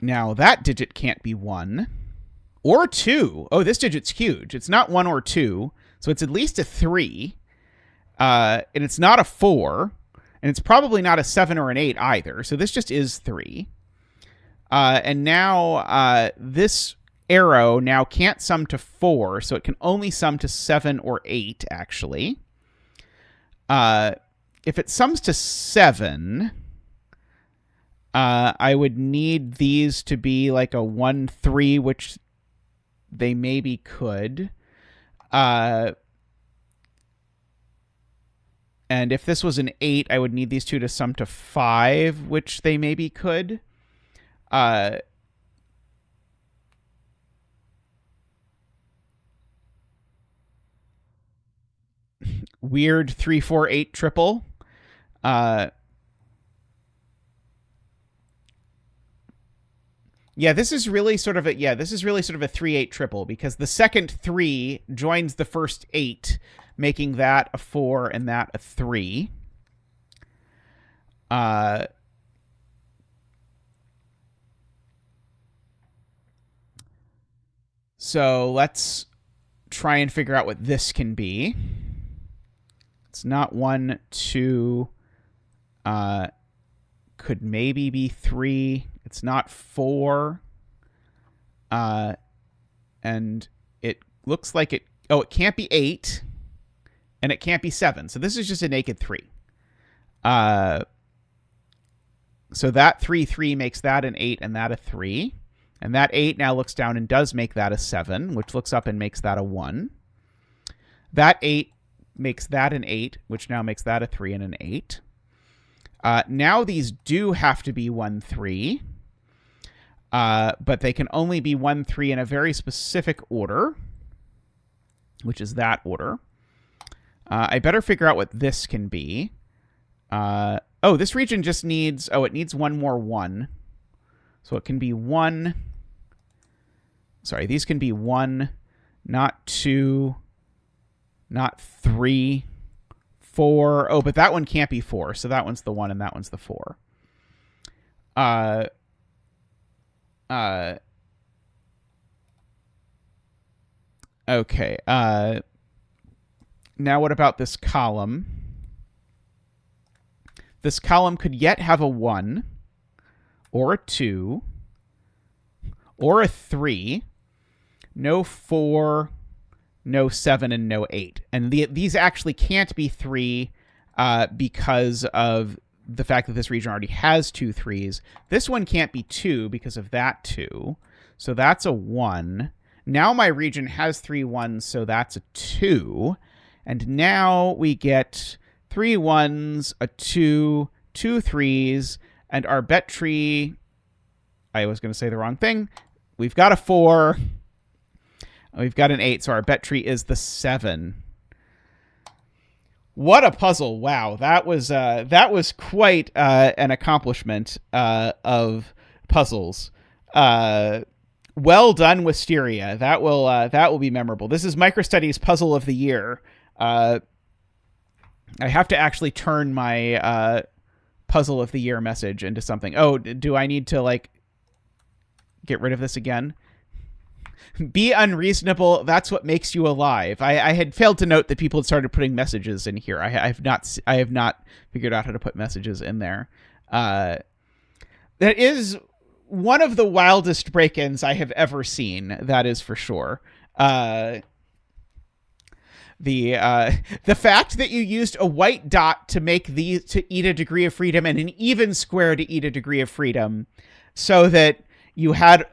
Now that digit can't be 1 or 2. Oh, this digit's huge. It's not 1 or 2, so it's at least a 3. And it's not a 4. And it's probably not a 7 or an 8 either. So this just is 3. And now this arrow now can't sum to 4, so it can only sum to 7 or 8, actually. If it sums to 7, I would need these to be like a 1, 3, which they maybe could. And if this was an 8, I would need these two to sum to 5, which they maybe could. Weird 3, 4, 8 triple. Yeah, this is really sort of a 3-8 triple, because the second 3 joins the first 8, making that a 4 and that a 3. So let's try and figure out what this can be. It's not 1, 2. Could maybe be 3. It's not 4. And it looks like it... Oh, it can't be 8. And it can't be 7. So this is just a naked 3. So that 3, 3 makes that an 8 and that a 3. And that 8 now looks down and does make that a 7, which looks up and makes that a 1. That 8 makes that an 8, which now makes that a 3 and an 8. Now these do have to be 1, 3. But they can only be 1, 3 in a very specific order, which is that order. I better figure out what this can be. Oh, this region just needs... Oh, it needs one more 1. So it can be 1... Sorry, these can be 1, not 2, not 3, 4. Oh, but that one can't be 4. So that one's the 1 and that one's the 4. Okay. Now what about this column? This column could yet have a 1, or a 2, or a 3, no 4, no 7, and no 8. And these actually can't be 3 because of the fact that this region already has 2 3s. This one can't be 2 because of that 2. So that's a 1. Now my region has 3 1s, so that's a 2. And now we get 3 1s, a 2, 2 3s, and our bet tree... I was going to say the wrong thing. We've got a 4. We've got an 8, so our bet tree is the 7. What a puzzle. Wow, that was quite an accomplishment of puzzles. Well done, Wisteria. That will be memorable. This is MicroStudy's Puzzle of the Year. I have to actually turn my Puzzle of the Year message into something. Oh, do I need to, like, get rid of this again? Be unreasonable. That's what makes you alive. I had failed to note that people had started putting messages in here. I have not figured out how to put messages in there. That is one of the wildest break-ins I have ever seen. That is for sure. The fact that you used a white dot to make these to eat a degree of freedom and an even square to eat a degree of freedom, so that you had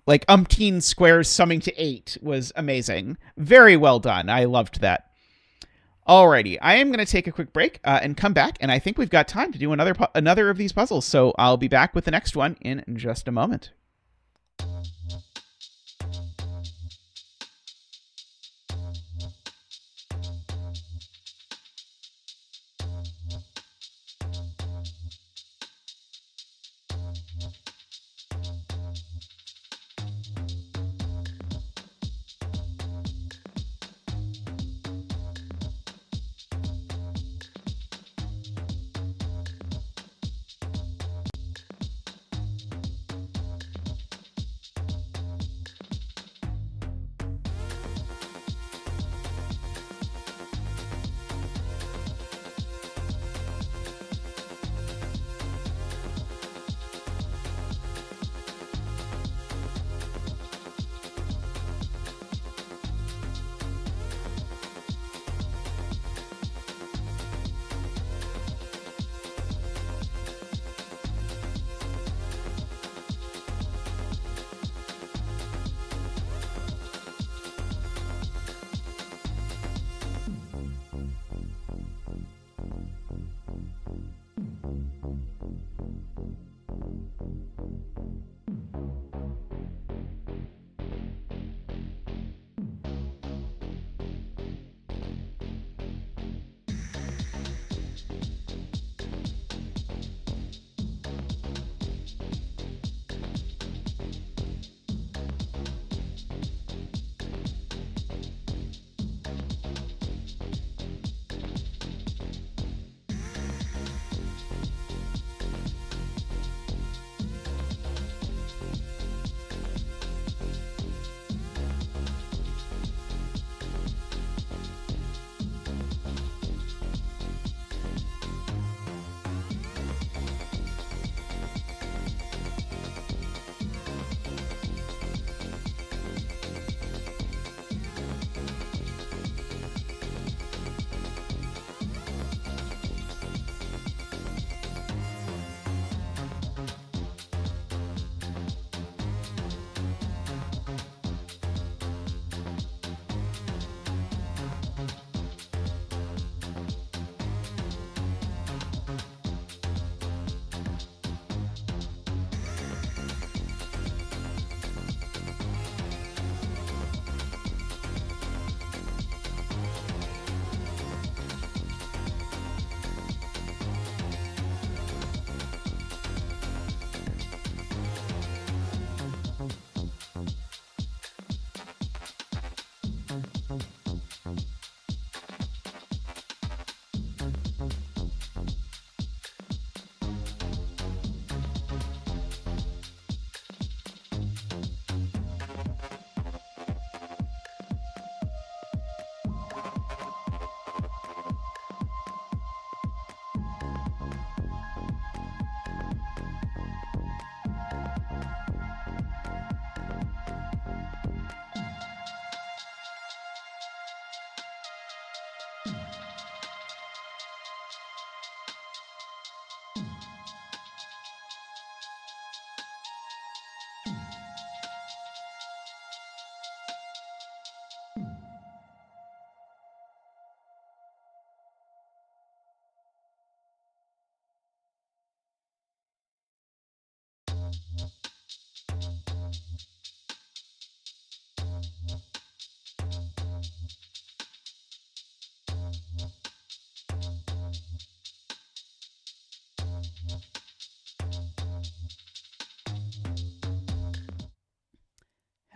like umpteen squares summing to 8 was amazing. Very well done. I loved that. Alrighty, I am going to take a quick break and come back, and I think we've got time to do another of these puzzles, so I'll be back with the next one in just a moment.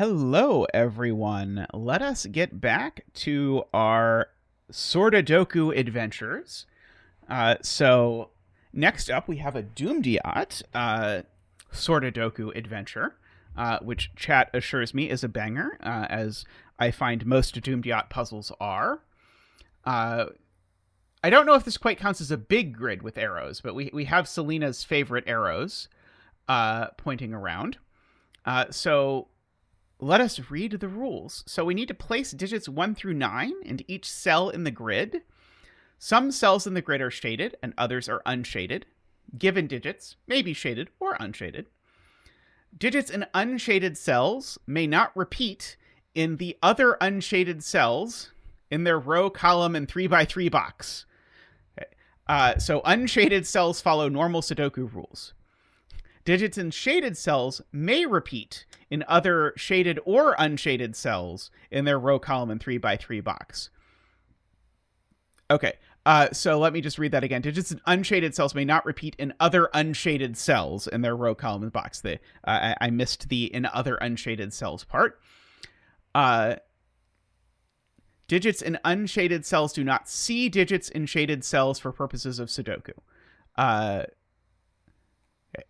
Hello, everyone. Let us get back to our Sortadoku adventures. So next up, we have a Doomed Yacht Sortadoku adventure, which chat assures me is a banger, as I find most Doomed Yacht puzzles are. I don't know if this quite counts as a big grid with arrows, but we have Selena's favorite arrows pointing around. So let us read the rules. So we need to place digits 1 through 9 into each cell in the grid. Some cells in the grid are shaded and others are unshaded. Given digits may be shaded or unshaded. Digits in unshaded cells may not repeat in the other unshaded cells in their row, column, and 3x3 box. So unshaded cells follow normal Sudoku rules. Digits in shaded cells may repeat in other shaded or unshaded cells in their row, column, and 3x3 box. Okay, so let me just read that again. Digits in unshaded cells may not repeat in other unshaded cells in their row, column, and box. I missed the in other unshaded cells part. Digits in unshaded cells do not see digits in shaded cells for purposes of Sudoku.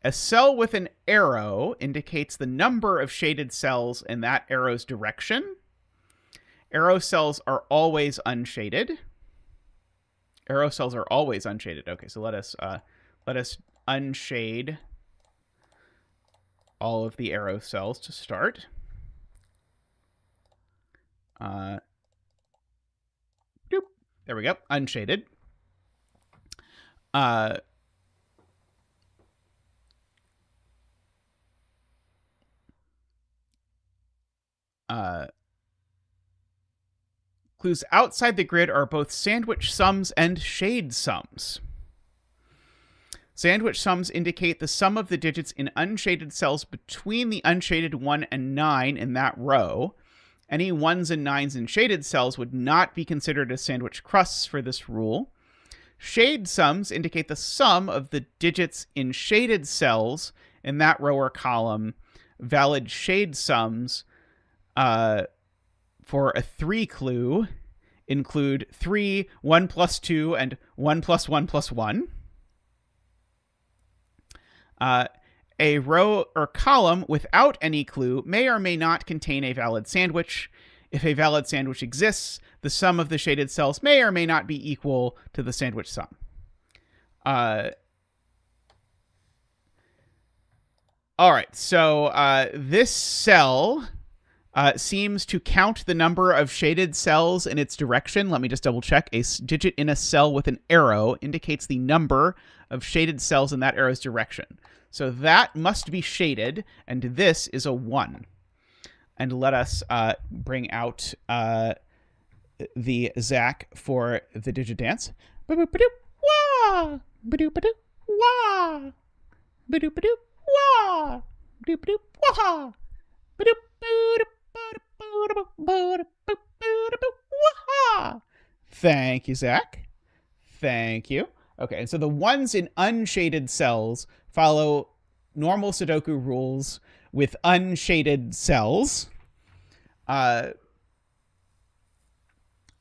A cell with an arrow indicates the number of shaded cells in that arrow's direction. Arrow cells are always unshaded. Arrow cells are always unshaded. Okay, so let us unshade all of the arrow cells to start. Doop. There we go. Unshaded. Clues outside the grid are both sandwich sums and shade sums. Sandwich sums indicate the sum of the digits in unshaded cells between the unshaded 1 and 9 in that row. Any 1s and 9s in shaded cells would not be considered as sandwich crusts for this rule. Shade sums indicate the sum of the digits in shaded cells in that row or column. Valid shade sums for a 3 clue include 3, 1 plus 2, and 1 plus 1 plus 1. A row or column without any clue may or may not contain a valid sandwich. If a valid sandwich exists, the sum of the shaded cells may or may not be equal to the sandwich sum. All right, so this cell seems to count the number of shaded cells in its direction. Let me just double check. A digit in a cell with an arrow indicates the number of shaded cells in that arrow's direction. So that must be shaded, and this is a 1. And let us bring out the Zach for the digit dance. Ba-doop-a-doop, wah! Ba-doop-a-doop, wah! Ba-doop-a-doop, wah! Ba-doop-a-doop, wah! Thank you, Zach. Thank you. Okay, and so the ones in unshaded cells follow normal Sudoku rules with unshaded cells.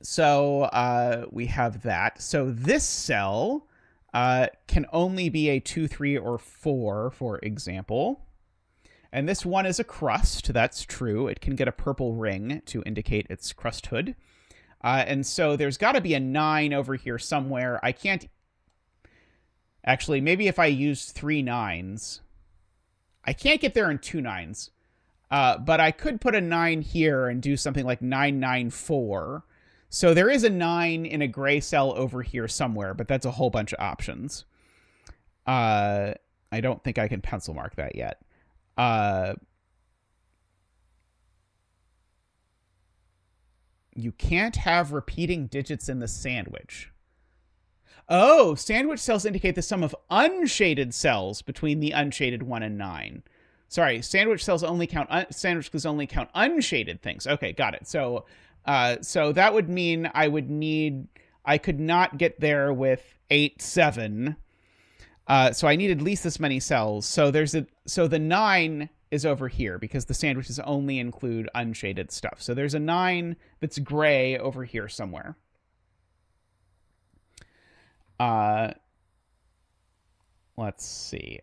So we have that. So this cell can only be a 2, 3, or 4, for example. And this one is a crust. That's true. It can get a purple ring to indicate its crusthood. And so there's got to be a 9 over here somewhere. I can't... Actually, maybe if I use 3 9s. I can't get there in 2 9s. But I could put a 9 here and do something like 9, 9, 4. So there is a 9 in a gray cell over here somewhere, but that's a whole bunch of options. I don't think I can pencil mark that yet. You can't have repeating digits in the sandwich. Oh, sandwich cells indicate the sum of unshaded cells between the unshaded 1 and 9. Sorry, sandwich cells only count sandwich clues only count unshaded things. Okay, got it. So that would mean I could not get there with 8, 7. So I need at least this many cells. So the 9 is over here because the sandwiches only include unshaded stuff. So there's a 9 that's gray over here somewhere. Let's see.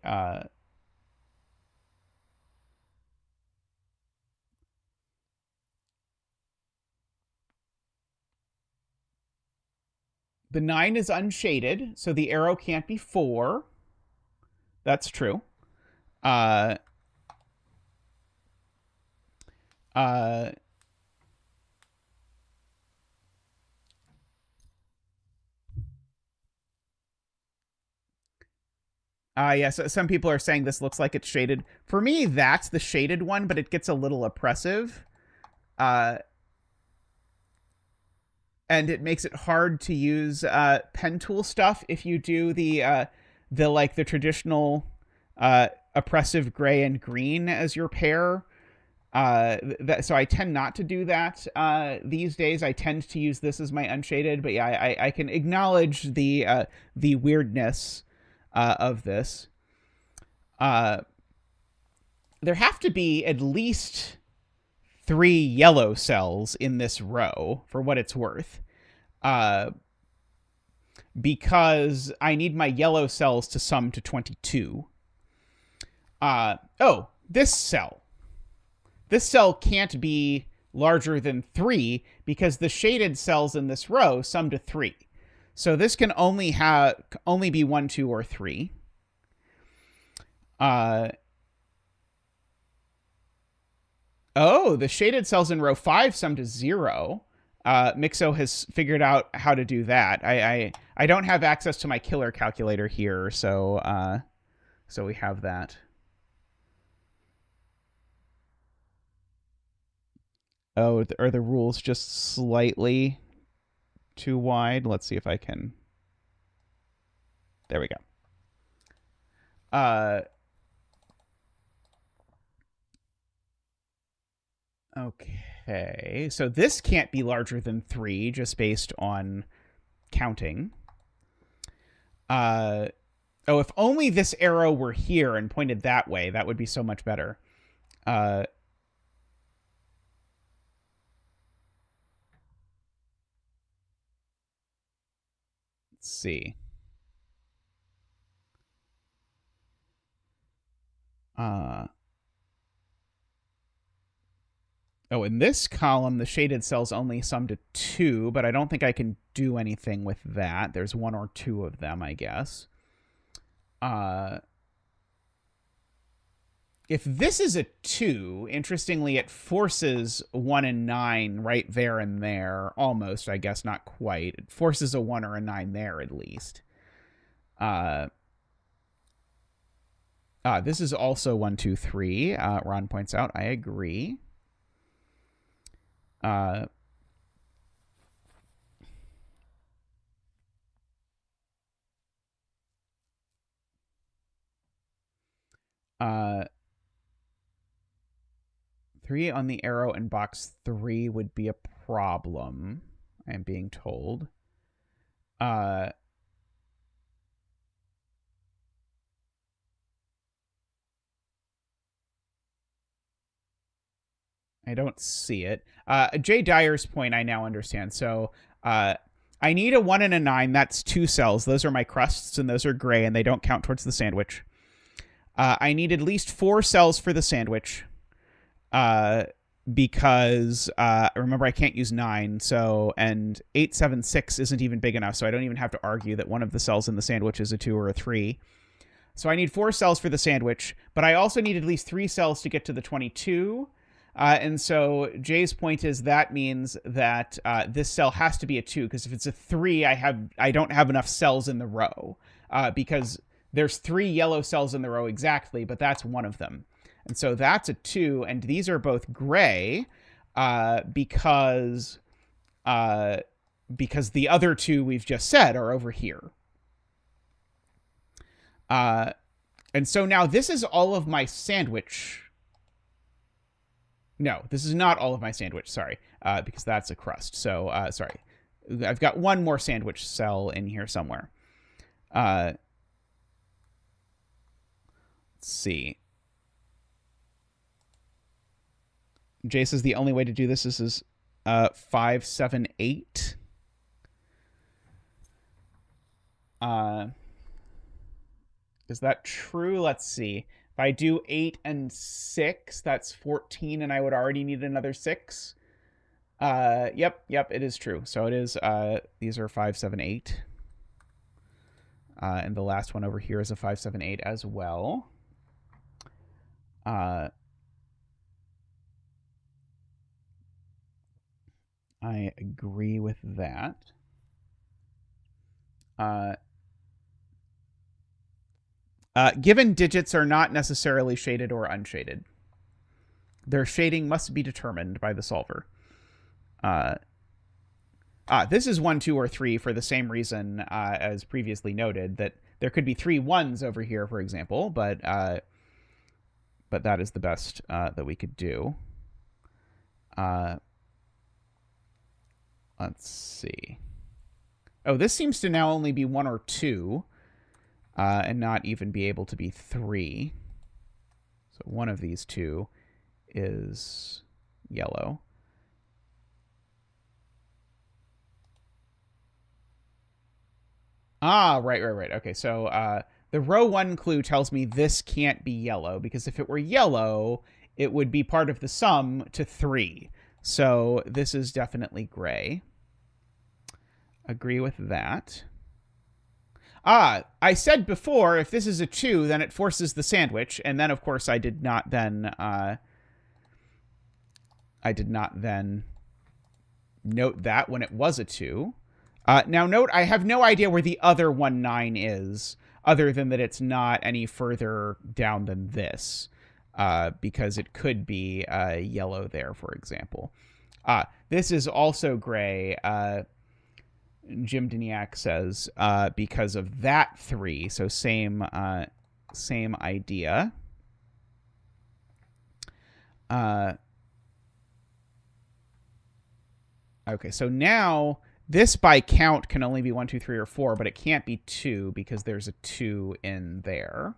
The 9 is unshaded, so the arrow can't be 4. That's true. Uh, uh, yes, some people are saying this looks like it's shaded. For me, that's the shaded one, but it gets a little oppressive. And it makes it hard to use pen tool stuff if you do the traditional oppressive gray and green as your pair. So I tend not to do that these days. I tend to use this as my unshaded, but yeah, I can acknowledge the weirdness of this. There have to be at least 3 yellow cells in this row for what it's worth. Because I need my yellow cells to sum to 22. Oh, this cell. This cell can't be larger than 3 because the shaded cells in this row sum to 3. So this can only be 1, 2, or 3. Oh, the shaded cells in row 5 sum to 0. Mixo has figured out how to do that. I don't have access to my killer calculator here, so we have that. Oh, are the rules just slightly too wide? Let's see if I can. There we go. Okay, so this can't be larger than 3 just based on counting. Oh, if only this arrow were here and pointed that way, that would be so much better. Let's see. Oh, in this column, the shaded cells only sum to 2, but I don't think I can do anything with that. There's 1 or 2 of them, I guess. If this is a 2, interestingly, it forces 1 and 9 right there and there. Almost, I guess, not quite. It forces a 1 or a 9 there, at least. This is also 1, 2, 3. Ron points out, I agree. Three on the arrow in box 3 would be a problem, I am being told. I don't see it. Jay Dyer's point I now understand. So I need a 1 and a 9. That's 2 cells. Those are my crusts, and those are gray, and they don't count towards the sandwich. I need at least 4 cells for the sandwich. Because remember, I can't use 9. So, and 8, 7, 6 isn't even big enough. So I don't even have to argue that one of the cells in the sandwich is a 2 or a 3. So I need 4 cells for the sandwich, but I also need at least 3 cells to get to the 22. And so Jay's point is that means that this cell has to be a 2, because if it's a 3, I don't have enough cells in the row, because there's 3 yellow cells in the row exactly, but that's one of them. And so that's a 2, and these are both gray because the other 2 we've just said are over here. And so now this is all of my sandwich. No, this is not all of my sandwich, sorry, because that's a crust. So, sorry. I've got one more sandwich cell in here somewhere. Let's see. Jay says the only way to do this is 5, 7, 8. Is that true? Let's see. If I do 8 and 6, that's 14, and I would already need another 6. Yep, it is true. So it is, these are 5, 7, 8. And the last one over here is a 5, 7, 8 as well. I agree with that. Given digits are not necessarily shaded or unshaded. Their shading must be determined by the solver. This is 1, 2, or 3 for the same reason as previously noted, that there could be 3 1s over here, for example, but that is the best that we could do. Let's see. Oh, this seems to now only be 1 or 2, and not even be able to be 3. So one of these two is yellow. Right. Okay, so the row 1 clue tells me this can't be yellow, because if it were yellow, it would be part of the sum to 3. So this is definitely gray. Agree with that. I said before, if this is a 2, then it forces the sandwich, and then, of course, I did not then note that when it was a 2. Now, note, I have no idea where the other 1, 9 is, other than that it's not any further down than this, because it could be yellow there, for example. This is also gray. Jim Diniak says because of that 3, so same idea. Okay, so now this by count can only be 1, 2, 3, or 4, but it can't be 2 because there's a 2 in there.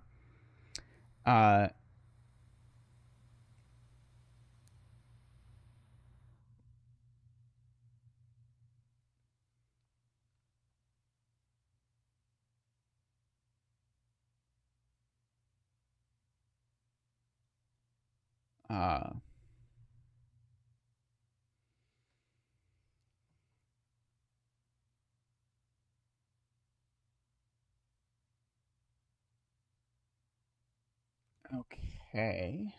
Okay.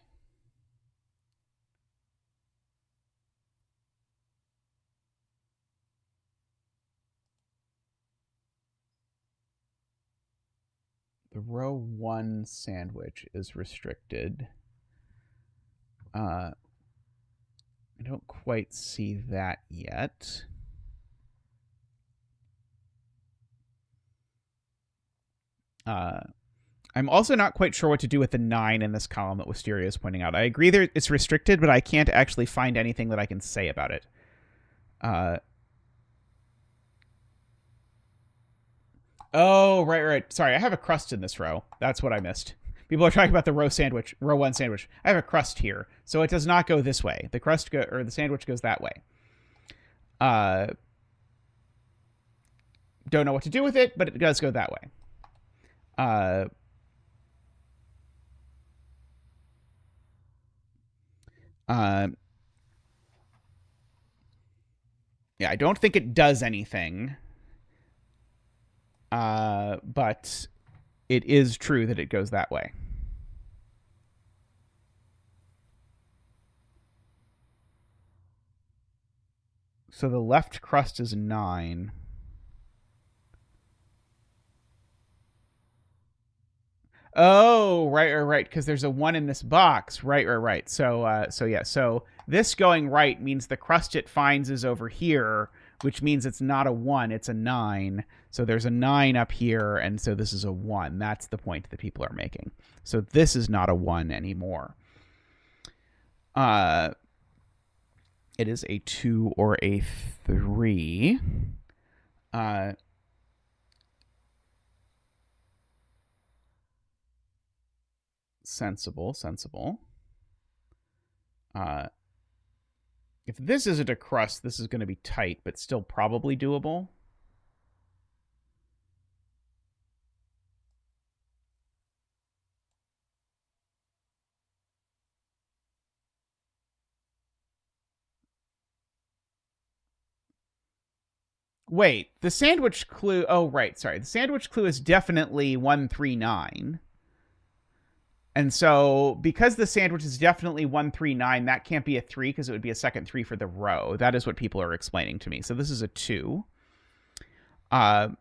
The row 1 sandwich is restricted. I don't quite see that yet. I'm also not quite sure what to do with the 9 in this column that Wisteria is pointing out. I agree that it's restricted, but I can't actually find anything that I can say about it. Oh, right. Sorry, I have a crust in this row. That's what I missed. People are talking about the row 1 sandwich. I have a crust here, so it does not go this way. The crust or the sandwich goes that way. Don't know what to do with it, but it does go that way. Yeah, I don't think it does anything. But it is true that it goes that way. So the left crust is 9. Oh, right. Because there's a 1 in this box. Right. So yeah. So this going right means the crust it finds is over here, which means it's not a 1, it's a 9. So there's a 9 up here, and so this is a 1. That's the point that people are making. So this is not a 1 anymore. It is a 2 or a 3. Sensible. If this isn't a crust, this is going to be tight, but still probably doable. Wait, the sandwich clue... Oh, right, sorry. The sandwich clue is definitely 139. And so, because the sandwich is definitely 139, that can't be a 3 because it would be a second 3 for the row. That is what people are explaining to me. So this is a 2. I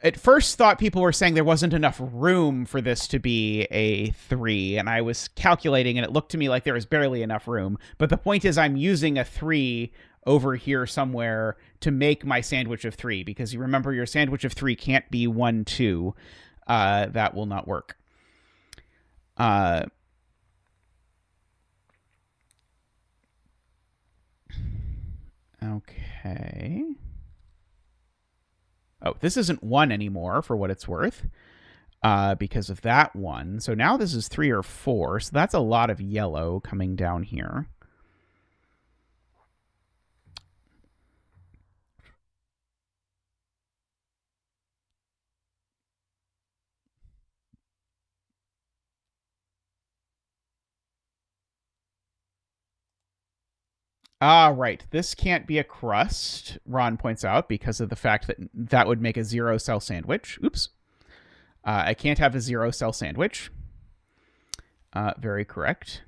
at first thought people were saying there wasn't enough room for this to be a 3, and I was calculating, and it looked to me like there was barely enough room. But the point is, I'm using a 3 over here somewhere to make my sandwich of 3, because you remember your sandwich of 3 can't be 1, 2. That will not work. Okay. Oh, this isn't 1 anymore, for what it's worth, because of that one. So now this is 3 or 4, so that's a lot of yellow coming down here. Ah, right. This can't be a crust, Ron points out, because of the fact that that would make a 0-cell sandwich. Oops. I can't have a 0-cell sandwich. Very correct.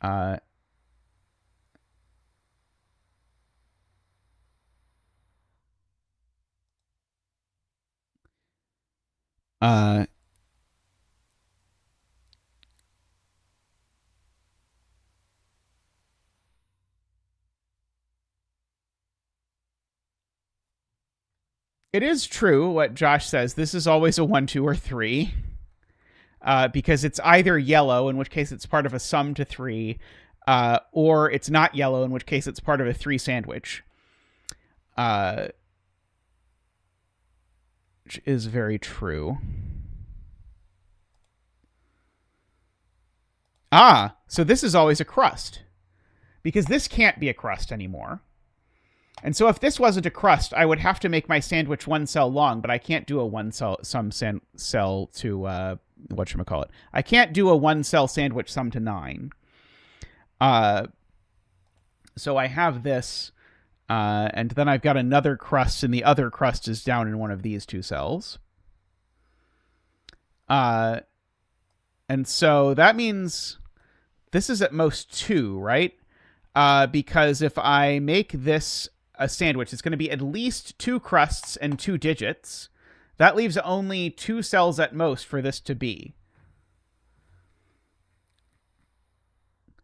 Uh, uh, it is true what Josh says. This is always a 1, 2, or 3. Because it's either yellow, in which case it's part of a sum to 3, or it's not yellow, in which case it's part of a 3 sandwich. Which is very true. Ah, so this is always a crust, because this can't be a crust anymore. And so if this wasn't a crust, I would have to make my sandwich 1 cell long, but I can't do a 1 cell cell to whatchamacallit. I can't do a 1 cell sandwich sum to 9. So I have this, and then I've got another crust, and the other crust is down in one of these 2 cells. And so that means this is at most 2, right? Because if I make this a sandwich, it's going to be at least 2 crusts and 2 digits. That leaves only 2 cells at most for this to be.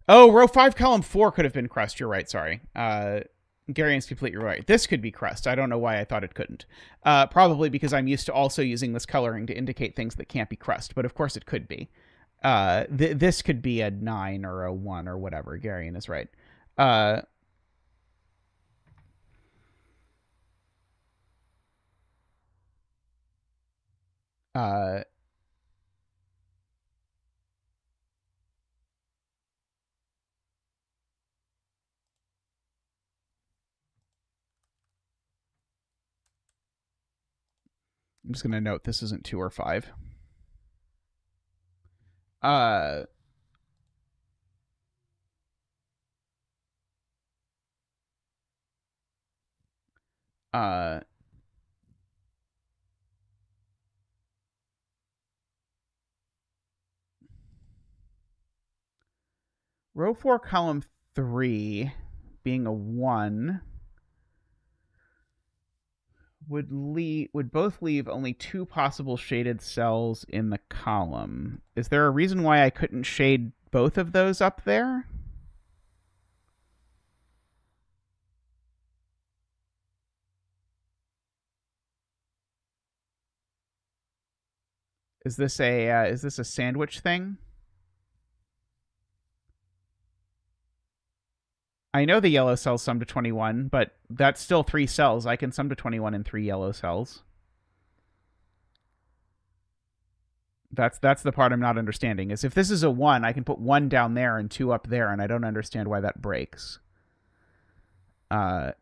Oh, row 5, column 4 could have been crust. You're right, sorry. Garian's completely right. This could be crust. I don't know why I thought it couldn't. Probably because I'm used to also using this coloring to indicate things that can't be crust, but of course it could be. This could be a 9 or a 1 or whatever. Garian is right. I'm just going to note this isn't 2 or 5. Row 4, column 3 being a 1 would both leave only 2 possible shaded cells in the column. Is there a reason why I couldn't shade both of those up there? Is this a sandwich thing? I know the yellow cells sum to 21, but that's still 3 cells. I can sum to 21 in 3 yellow cells. That's the part I'm not understanding. Is if this is a 1, I can put 1 down there and 2 up there, and I don't understand why that breaks. Uh,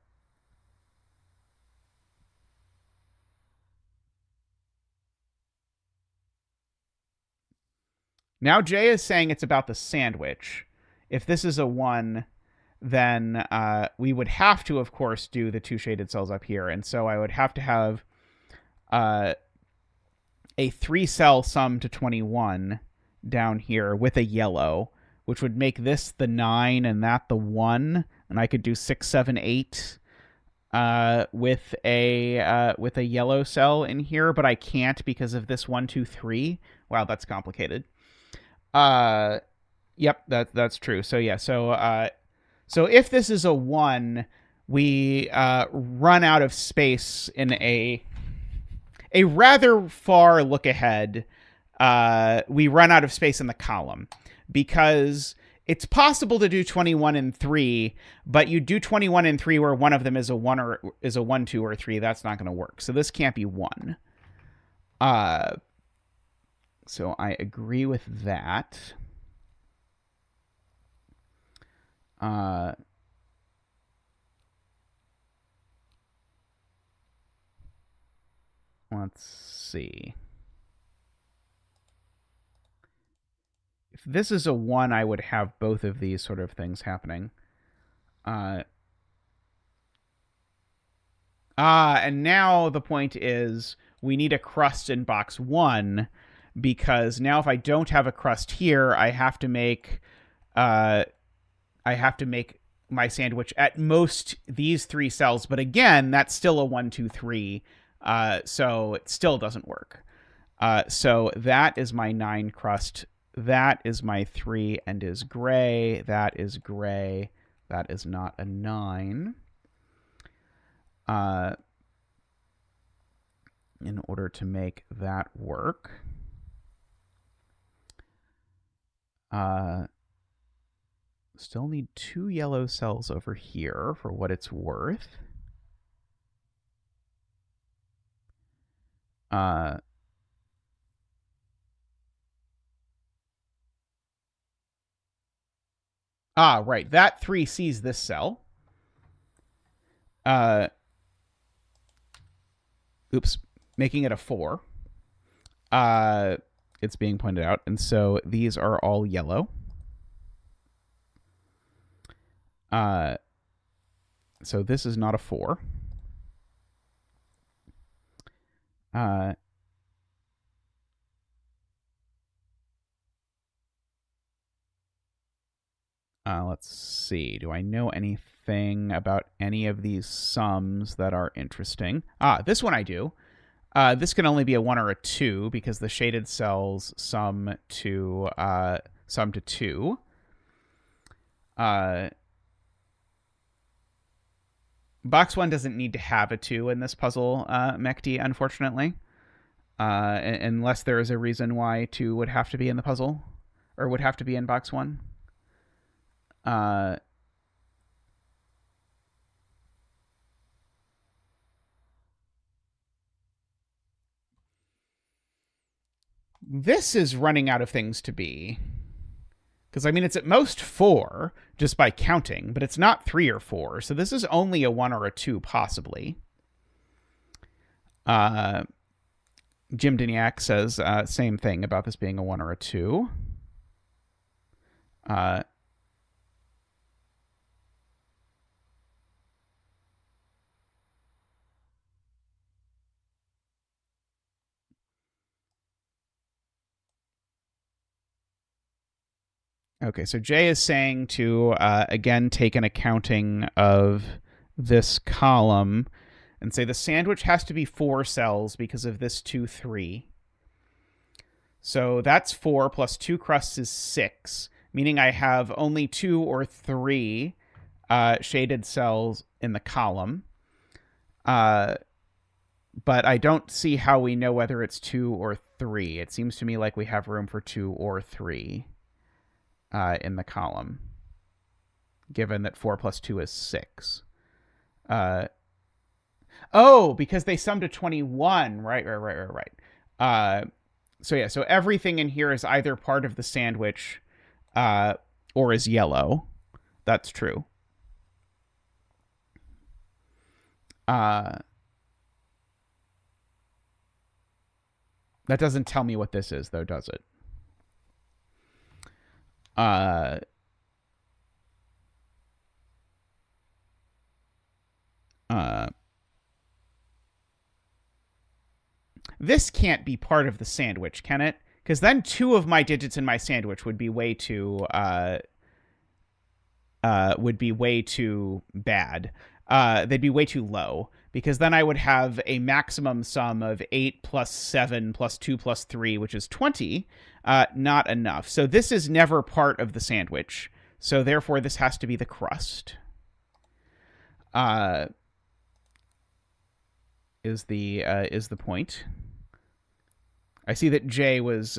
Now Jay is saying it's about the sandwich. If this is a 1, then we would have to, of course, do the 2 shaded cells up here. And so I would have to have a 3-cell sum to 21 down here with a yellow, which would make this the 9 and that the 1. And I could do 6, 7, 8 with a yellow cell in here, but I can't because of this 1, 2, 3. Wow, that's complicated. Yep, that's true. So yeah, so if this is a 1, we run out of space in a rather far look ahead. We run out of space in the column because it's possible to do 21 and 3, but you do 21 and 3 where one of them is a 1 or is a 1, 2, or 3. That's not going to work. So this can't be 1. So I agree with that. Let's see. If this is a 1, I would have both of these sort of things happening. And now the point is we need a crust in box 1, because now if I don't have a crust here, I have to make my sandwich at most these 3 cells. But again, that's still a 1, 2, 3. So it still doesn't work. So that is my 9 crust. That is my 3 and is gray. That is gray. That is not a 9. In order to make that work, still need 2 yellow cells over here for what it's worth. Right. That 3 sees this cell. Oops. Making it a 4. It's being pointed out. And so these are all yellow. So this is not a 4. Let's see. Do I know anything about any of these sums that are interesting? This one I do. This can only be a 1 or a 2 because the shaded cells sum to 2. Box 1 doesn't need to have a 2 in this puzzle, Mekti, unfortunately. Unless there is a reason why 2 would have to be in the puzzle, or would have to be in box 1. This is running out of things to be. Because, I mean, it's at most 4, just by counting, but it's not 3 or 4. So this is only a 1 or a 2, possibly. Jim Diniak says same thing about this being a 1 or a 2. Okay, so Jay is saying to, again, take an accounting of this column and say the sandwich has to be 4 cells because of this 2, 3. So that's 4 plus 2 crusts is 6, meaning I have only 2 or 3 shaded cells in the column. But I don't see how we know whether it's 2 or 3. It seems to me like we have room for 2 or 3. In the column, given that 4 plus 2 is 6. Because they sum to 21. Right. So yeah, so everything in here is either part of the sandwich or is yellow. That's true. That doesn't tell me what this is, though, does it? This can't be part of the sandwich, can it? Because then 2 of my digits in my sandwich would be way too bad. They'd be way too low, because then I would have a maximum sum of 8 plus 7 plus 2 plus 3, which is 20. Not enough. So this is never part of the sandwich. So therefore, this has to be the crust. Is the point? I see that Jay was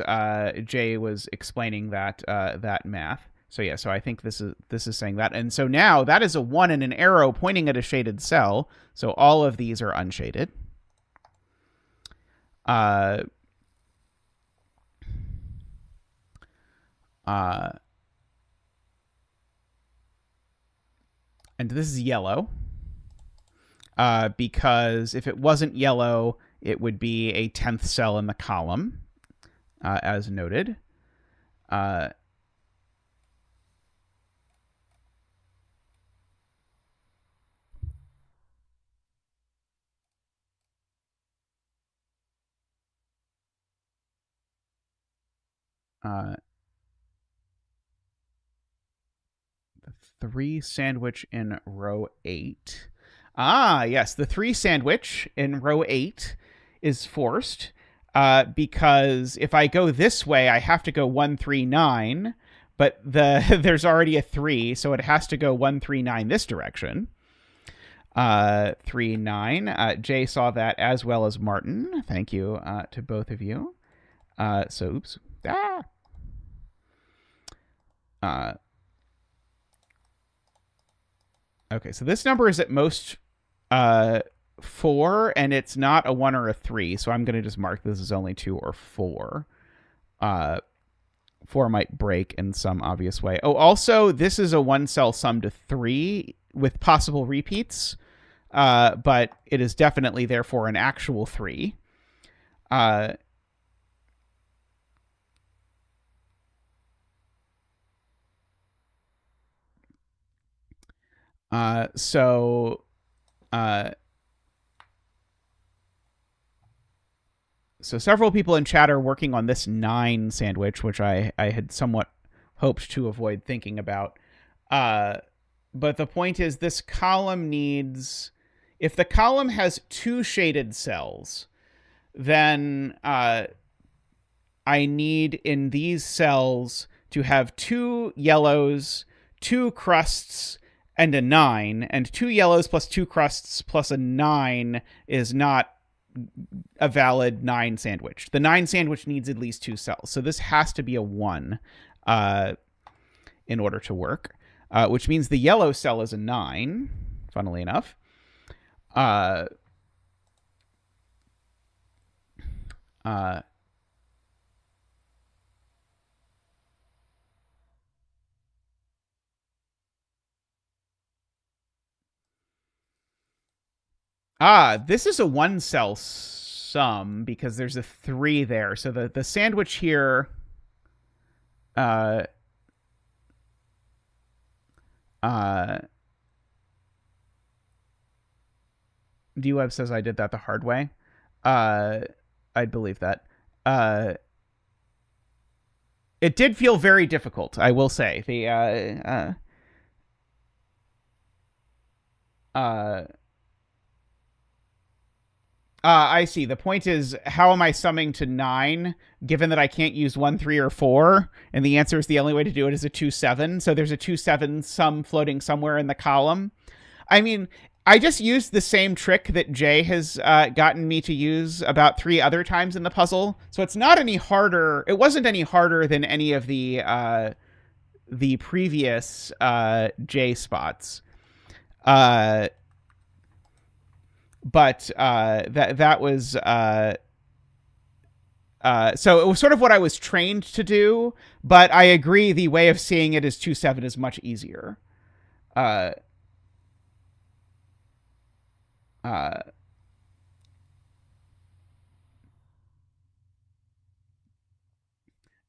explaining that math. So yeah, so I think this is saying that. And so now that is a 1 and an arrow pointing at a shaded cell. So all of these are unshaded. And this is yellow. Because if it wasn't yellow, it would be a 10th cell in the column, as noted. The 3 sandwich in row 8. Yes, the 3 sandwich in row 8 is forced because if I go this way, I have to go 1, 3, 9, but there's already a 3, so it has to go 1, 3, 9 this direction. 3, 9. Jay saw that as well as Martin. Thank you to both of you. So, oops. Okay, so this number is at most 4, and it's not a 1 or a 3, so I'm going to just mark this as only 2 or 4. 4 might break in some obvious way. Oh, also, this is a 1-cell sum to 3 with possible repeats, but it is definitely, therefore, an actual 3. So several people in chat are working on this 9 sandwich, which I had somewhat hoped to avoid thinking about. But the point is, this column needs... If the column has 2 shaded cells, then I need in these cells to have 2 yellows, 2 crusts, and a 9. And 2 yellows plus 2 crusts plus a 9 is not a valid 9 sandwich. The 9 sandwich needs at least 2 cells. So this has to be a 1 in order to work, which means the yellow cell is a 9, funnily enough. This is a 1-cell sum because there's a 3 there. So the sandwich here D-Web says I did that the hard way. I'd believe that. It did feel very difficult, I will say. I see. The point is, how am I summing to 9, given that I can't use 1, 3, or 4? And the answer is the only way to do it is a 2, 7. So there's a 2, 7 sum floating somewhere in the column. I mean, I just used the same trick that Jay has gotten me to use about 3 other times in the puzzle. So it's not any harder. It wasn't any harder than any of the previous J spots. But that was So it was sort of what I was trained to do, but I agree the way of seeing it as 2-7 is much easier. Uh, uh,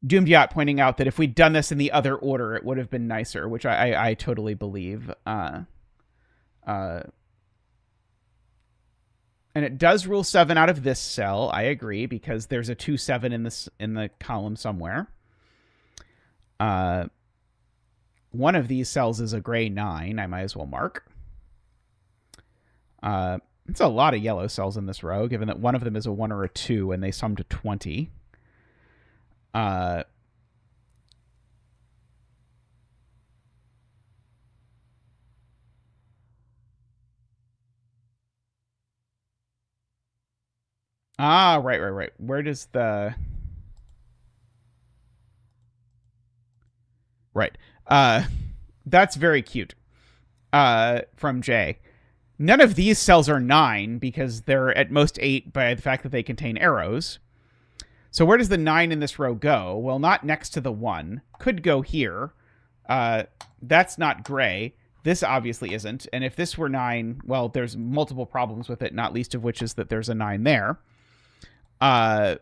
Doomed Yacht pointing out that if we'd done this in the other order, it would have been nicer, which I totally believe. Uh, and it does rule 7 out of this cell. I agree, because there's a 2-7 in the column somewhere. One of these cells is a gray 9. I might as well mark. It's a lot of yellow cells in this row, given that one of them is a 1 or a 2, and they sum to 20. Right. Where does the... Right. That's very cute. From Jay. None of these cells are 9, because they're at most 8 by the fact that they contain arrows. So where does the 9 in this row go? Well, not next to the 1. Could go here. That's not gray. This obviously isn't. And if this were 9, well, there's multiple problems with it, not least of which is that there's a 9 there.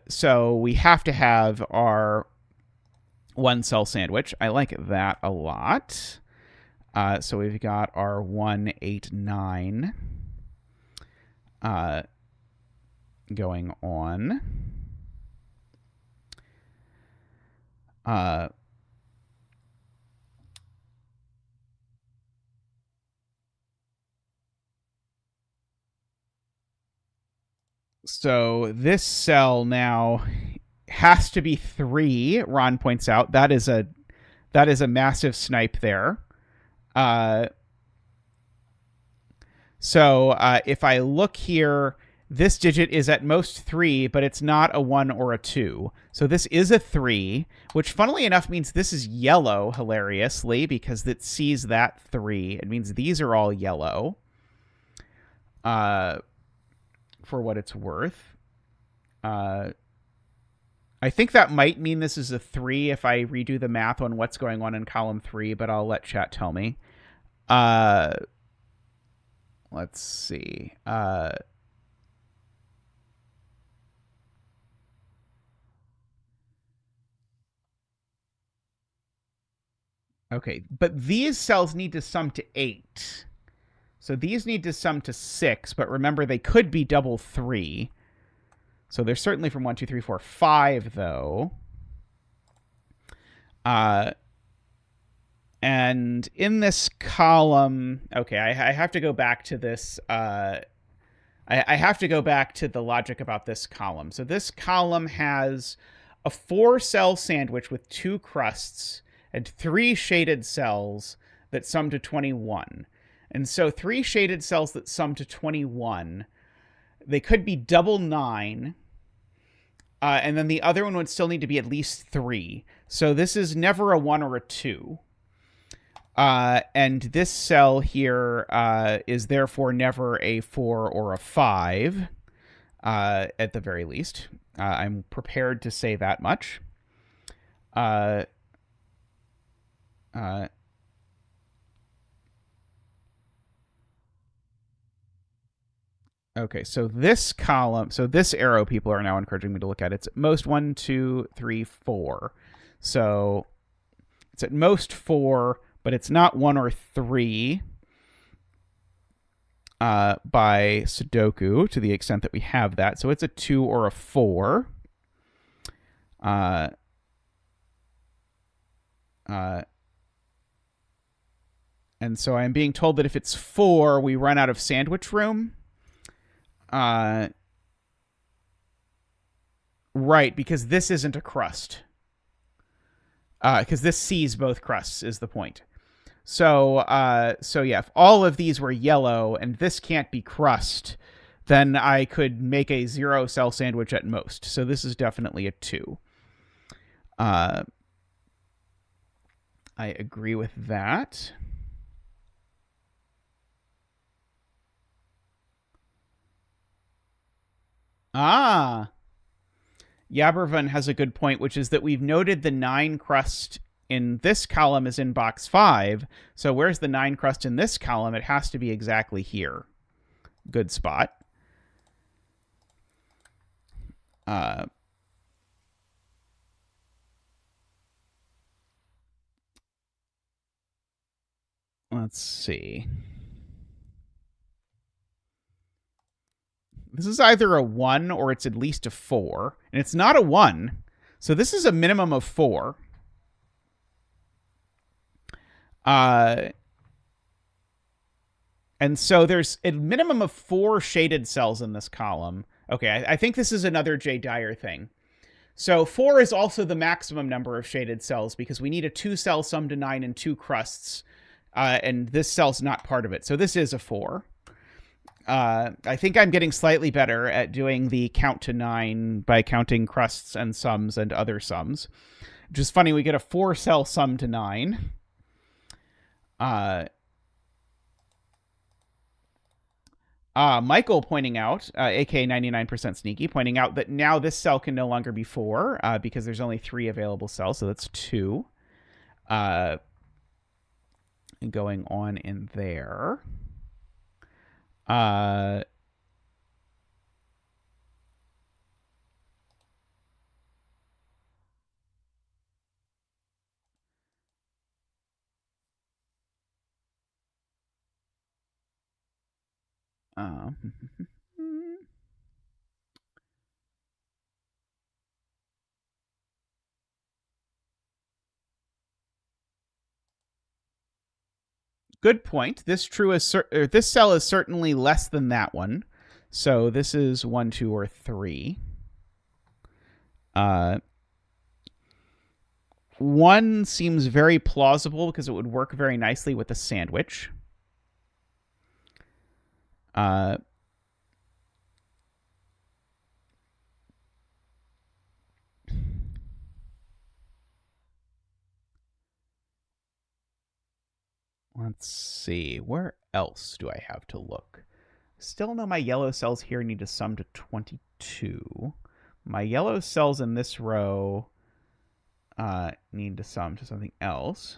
So we have to have our 1 cell sandwich. I like that a lot. So we've got our 1, 8, 9 going on. So this cell now has to be 3. Ron points out that is a massive snipe there. So if I look here, this digit is at most 3, but it's not a 1 or a 2. So this is a 3, which funnily enough means this is yellow, hilariously, because it sees that 3. It means these are all yellow. For what it's worth. I think that might mean this is a 3 if I redo the math on what's going on in column 3, but I'll let chat tell me. Let's see. Okay, but these cells need to sum to 8. So these need to sum to 6, but remember they could be double 3. So they're certainly from 1, 2, 3, 4, 5, though. And in this column, okay, I have to go back to this. I have to go back to the logic about this column. So this column has a 4-cell sandwich with 2 crusts and 3 shaded cells that sum to 21. And so 3 shaded cells that sum to 21, they could be double 9. And then the other one would still need to be at least 3. So this is never a 1 or a 2. And this cell here is therefore never a 4 or a 5, at the very least. I'm prepared to say that much. Okay, so this column, so this arrow people are now encouraging me to look at. It's at most 1, 2, 3, 4. So it's at most 4, but it's not 1 or 3 by Sudoku to the extent that we have that. So it's a 2 or a 4. And so I'm being told that if it's 4, we run out of sandwich room. Right, because this isn't a crust. Because this sees both crusts is the point. So yeah, if all of these were yellow and this can't be crust, then I could make a 0-cell sandwich at most. So this is definitely a 2. I agree with that. Yabervan has a good point, which is that we've noted the 9 crust in this column is in box 5. So where's the 9 crust in this column? It has to be exactly here. Good spot. Let's see. This is either a 1 or it's at least a 4. And it's not a 1. So this is a minimum of 4. And so there's a minimum of 4 shaded cells in this column. Okay, I think this is another J. Dyer thing. So 4 is also the maximum number of shaded cells because we need a 2-cell sum to 9 and 2 crusts. And this cell's not part of it. So this is a 4. I think I'm getting slightly better at doing the count to 9 by counting crusts and sums and other sums. Which is funny, we get a 4-cell sum to 9. Michael pointing out, aka 99% sneaky, pointing out that now this cell can no longer be 4 because there's only 3 available cells, so that's 2. And going on in there. Good point. This cell is certainly less than that one. So this is 1, 2, or 3. 1 seems very plausible because it would work very nicely with a sandwich. Let's see. Where else do I have to look? Still know my yellow cells here need to sum to 22. My yellow cells in this row need to sum to something else.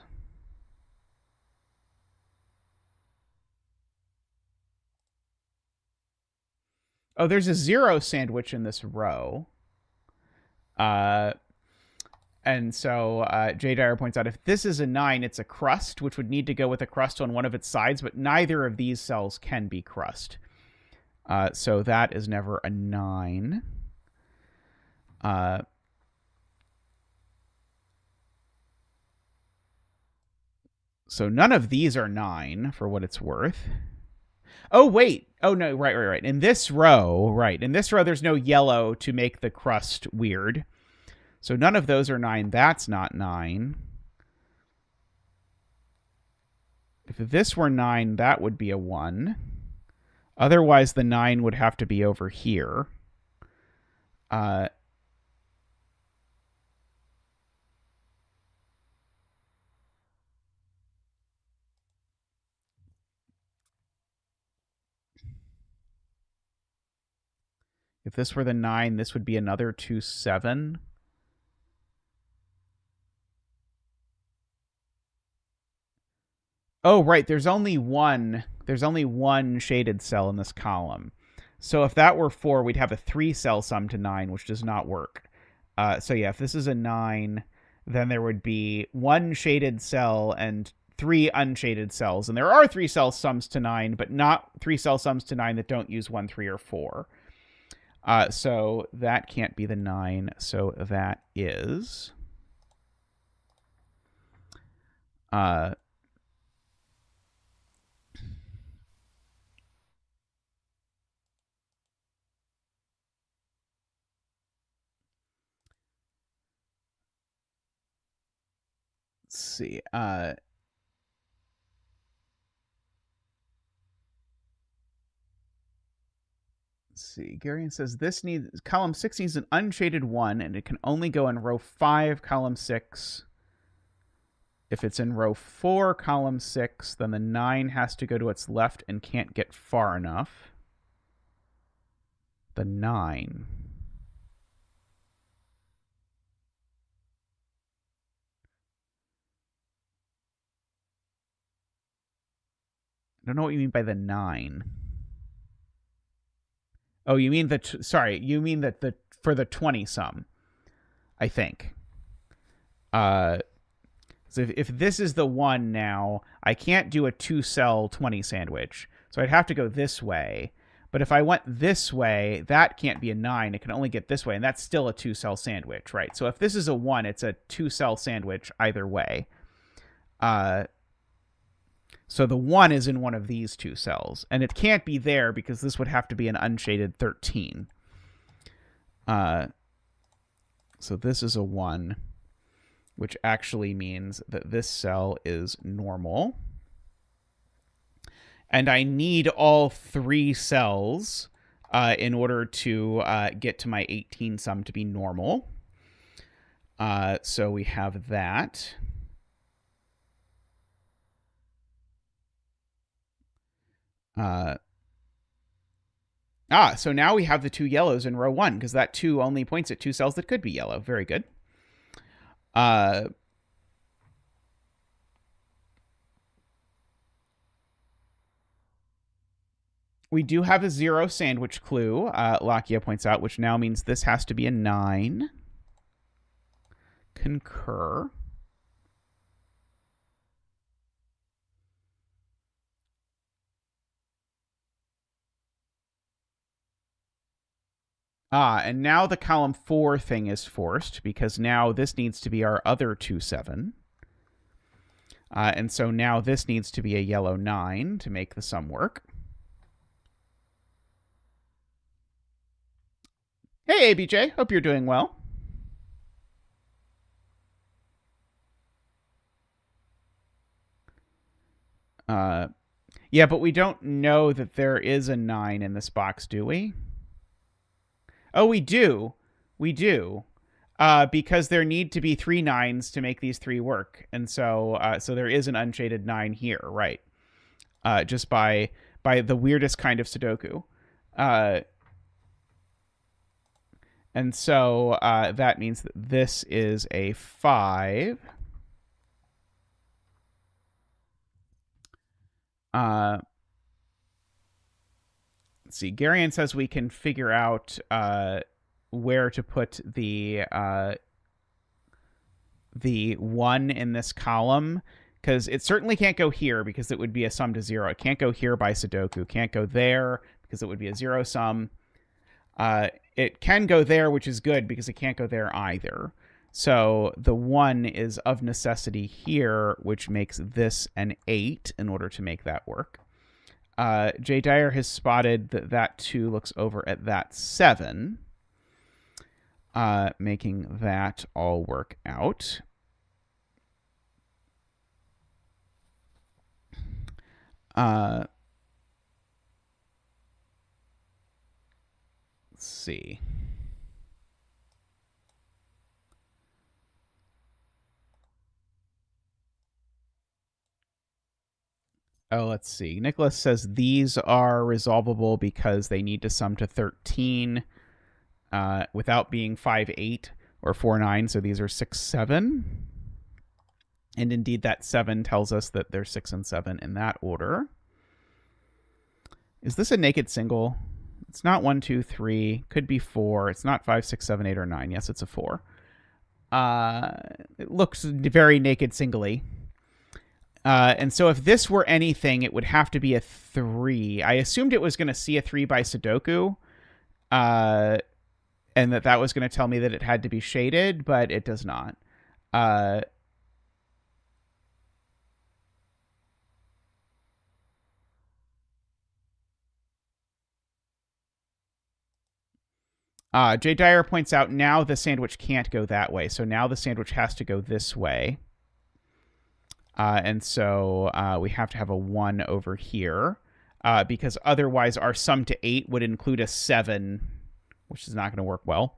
Oh, there's a 0 sandwich in this row. And so J. Dyer points out if this is a 9, it's a crust, which would need to go with a crust on one of its sides, but neither of these cells can be crust. So that is never a 9. So none of these are 9 for what it's worth. Oh, wait. Oh, no. Right. In this row, there's no yellow to make the crust weird. So none of those are 9. That's not 9. If this were 9, that would be a 1. Otherwise, the 9 would have to be over here. If this were the 9, this would be another 2, 7. Oh, right. There's only one shaded cell in this column. So if that were 4, we'd have a 3-cell sum to 9, which does not work. So yeah, if this is a 9, then there would be 1 shaded cell and 3 unshaded cells. And there are 3-cell sums to 9, but not 3-cell sums to 9 that don't use 1, 3, or 4. So that can't be the 9. So that is... let's see. Let's see. Garion says this needs column 6 needs an unshaded 1, and it can only go in row 5, column 6. If it's in row 4, column 6, then the 9 has to go to its left and can't get far enough. The 9. I don't know what you mean by the 9. Oh, you mean sorry, you mean that for the 20 sum, I think. So if this is the 1 now, I can't do a 2-cell 20 sandwich. So I'd have to go this way. But if I went this way, that can't be a 9. It can only get this way, and that's still a 2-cell sandwich, right? So if this is a 1, it's a 2-cell sandwich either way. So the 1 is in one of these 2 cells, and it can't be there because this would have to be an unshaded 13. So this is a 1, which actually means that this cell is normal. And I need all 3 cells in order to get to my 18 sum to be normal. So we have that. So now we have the 2 yellows in row 1, because that 2 only points at 2 cells that could be yellow. Very good. We do have a 0 sandwich clue, Lakia points out, which now means this has to be a 9. Concur. And now the column 4 thing is forced, because now this needs to be our other 2-7. And so now this needs to be a yellow 9 to make the sum work. Hey, ABJ. Hope you're doing well. Yeah, but we don't know that there is a 9 in this box, do we? Oh, we do. We do. Because there need to be 3 9s to make these 3 work. And so so there is an unshaded 9 here, right? Just by the weirdest kind of Sudoku. And so that means that this is a 5. Let's see. Garion says we can figure out where to put the 1 in this column, because it certainly can't go here because it would be a sum to 0. It can't go here by Sudoku. Can't go there because it would be a 0 sum. It can go there, which is good because it can't go there either. So the 1 is of necessity here, which makes this an 8 in order to make that work. Jay Dyer has spotted that that 2 looks over at that 7, making that all work out. Let's see. Oh, let's see. Nicholas says these are resolvable because they need to sum to 13 without being 5, 8 or 4, 9. So these are 6, 7. And indeed, that 7 tells us that they're 6 and 7 in that order. Is this a naked single? It's not 1, 2, 3. Could be 4. It's not 5, 6, 7, 8, or 9. Yes, it's a 4. It looks very naked singly. And so if this were anything, it would have to be a 3. I assumed it was going to see a 3 by Sudoku, and that was going to tell me that it had to be shaded, but it does not. Jay Dyer points out now the sandwich can't go that way, so now the sandwich has to go this way. And so we have to have a 1 over here, because otherwise our sum to 8 would include a 7, which is not going to work well.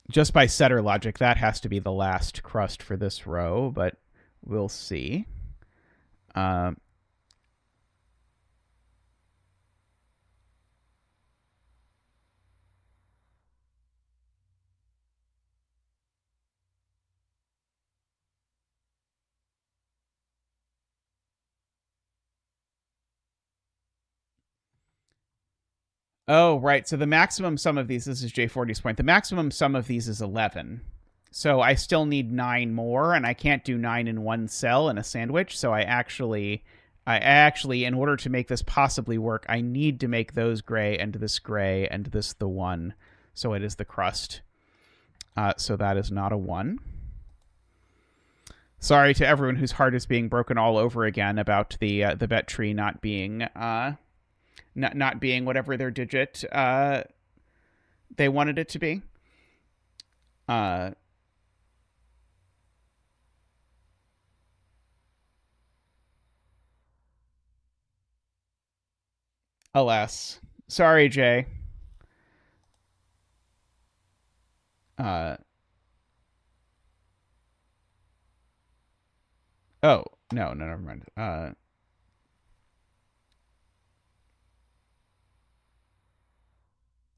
Just by setter logic, that has to be the last crust for this row, but we'll see. Oh, right. So the maximum sum of these, this is J40's point, the maximum sum of these is 11. So I still need 9 more, and I can't do 9 in one cell in a sandwich. So I actually, in order to make this possibly work, I need to make those gray and this the 1. So it is the crust. So that is not a 1. Sorry to everyone whose heart is being broken all over again about the bet tree not being not being whatever their digit they wanted it to be. Alas. Sorry, Jay. Uh, oh, no, never mind.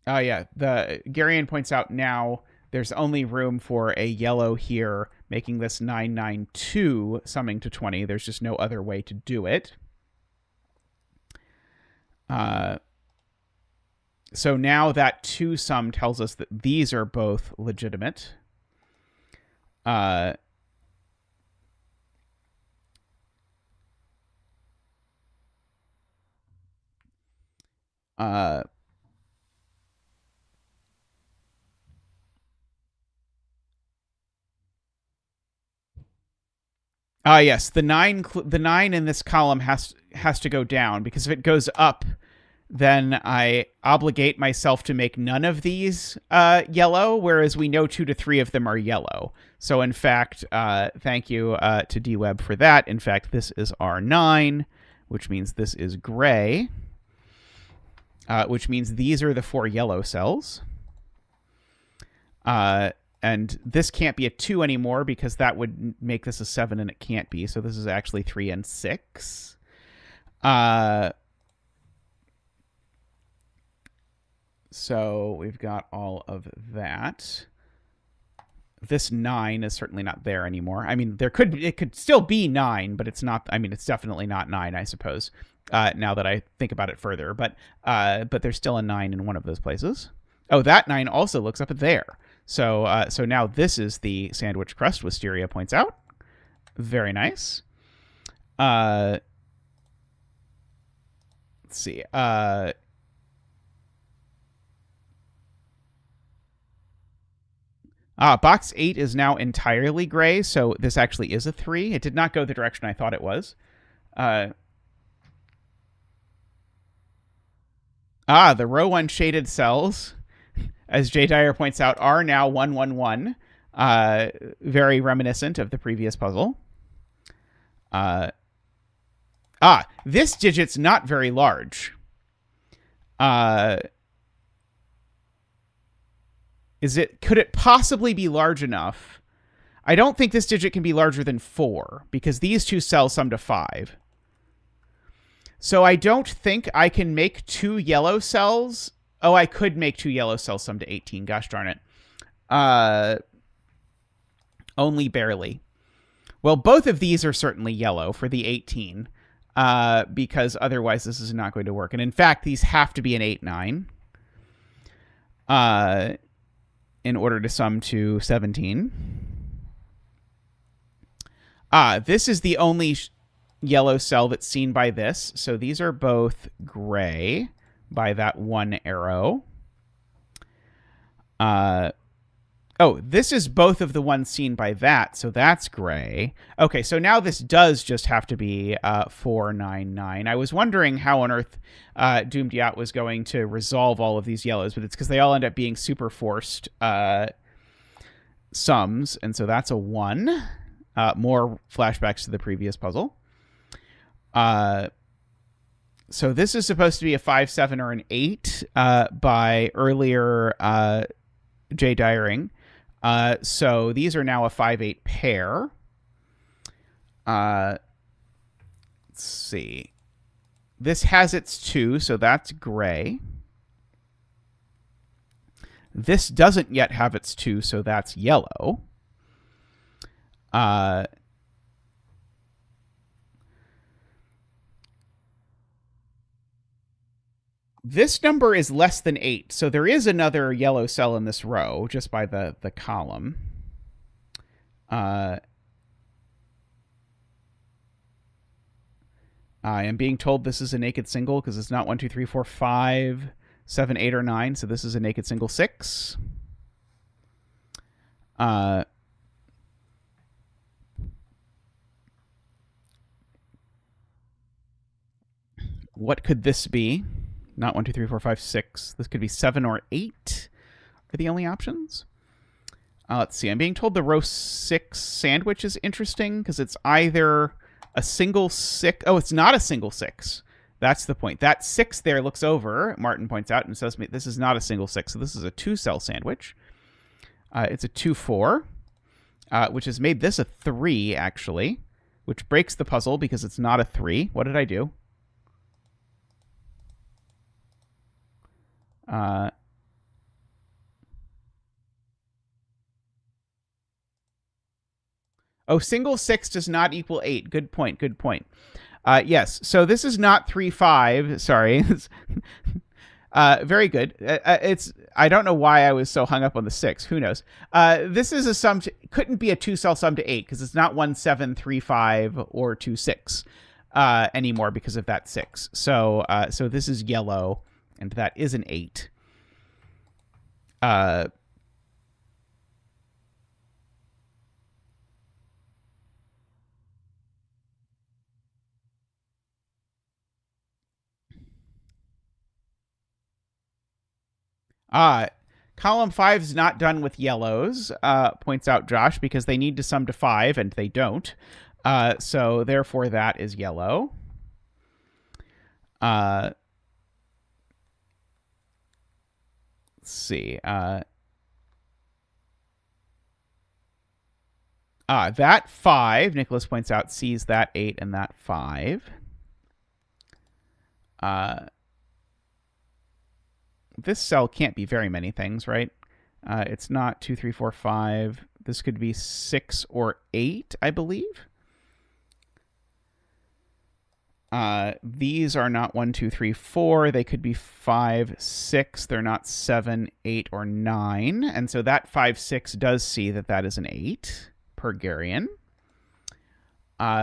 Oh, yeah. The Garian points out now there's only room for a yellow here, making this 992 summing to 20. There's just no other way to do it. So now that 2 sum tells us that these are both legitimate. Yes, the 9 in this column has to go down, because if it goes up, then I obligate myself to make none of these yellow, whereas we know 2 to 3 of them are yellow. So in fact, thank you to DWeb for that. In fact, this is R9, which means this is gray, which means these are the 4 yellow cells. And this can't be a 2 anymore, because that would make this a 7, and it can't be. So this is actually 3 and 6. So we've got all of that. This 9 is certainly not there anymore. I mean, it could still be 9, but it's not. I mean, it's definitely not 9, I suppose. Now that I think about it further, but there's still a 9 in one of those places. Oh, that 9 also looks up at there. So now this is the sandwich crust, Wisteria points out. Very nice. Let's see. Box 8 is now entirely gray, so this actually is a 3. It did not go the direction I thought it was. The row 1 shaded cells, as Jay Dyer points out, are now 111. Very reminiscent of the previous puzzle. This digit's not very large. Could it possibly be large enough? I don't think this digit can be larger than 4, because these 2 cells sum to 5. So I don't think I can make 2 yellow cells. Oh, I could make 2 yellow cells sum to 18. Gosh darn it. Only barely. Well, both of these are certainly yellow for the 18, because otherwise this is not going to work. And in fact, these have to be an 8-9 in order to sum to 17. This is the only yellow cell that's seen by this. So these are both gray by that 1 arrow. This is both of the ones seen by that, so that's gray. Okay, so now this does just have to be 499. I was wondering how on earth Doomed Yacht was going to resolve all of these yellows, but it's because they all end up being super forced sums, and so that's a 1. More flashbacks to the previous puzzle. So this is supposed to be a 5, 7, or an 8 by earlier J. Dyering. So these are now a 5-8 pair. Let's see. This has its 2, so that's gray. This doesn't yet have its 2, so that's yellow. This number is less than 8, so there is another yellow cell in this row just by the column. I am being told this is a naked single because it's not 1, 2, 3, 4, 5, 7, 8, or 9, so this is a naked single 6. What could this be? Not 1, 2, 3, 4, 5, 6. This could be 7 or 8 are the only options. Let's see. I'm being told the row 6 sandwich is interesting because it's either a single 6. Oh, it's not a single 6. That's the point. That 6 there looks over, Martin points out, and says this is not a single 6. So this is a 2-cell sandwich. It's a 2-4, which has made this a 3, actually, which breaks the puzzle because it's not a 3. What did I do? Single 6 does not equal 8. Good point. Good point. Yes. So this is not 3, 5. Sorry. Very good. I don't know why I was so hung up on the 6. Who knows? This is a sum. Couldn't be a 2-cell sum to 8 because it's not 1, 7, 3, 5, or 2, 6 anymore because of that 6. So this is yellow. And that is an 8. Column 5 is not done with yellows, points out Josh, because they need to sum to 5, and they don't. So therefore, that is yellow. Let's see. That 5, Nicholas points out, sees that 8 and that 5. This cell can't be very many things, right? It's not 2, 3, 4, 5. This could be 6 or 8, I believe. These are not 1, 2, 3, 4. They could be 5, 6. They're not 7, 8, or 9. And so that 5, 6 does see that that is an 8 per Garian.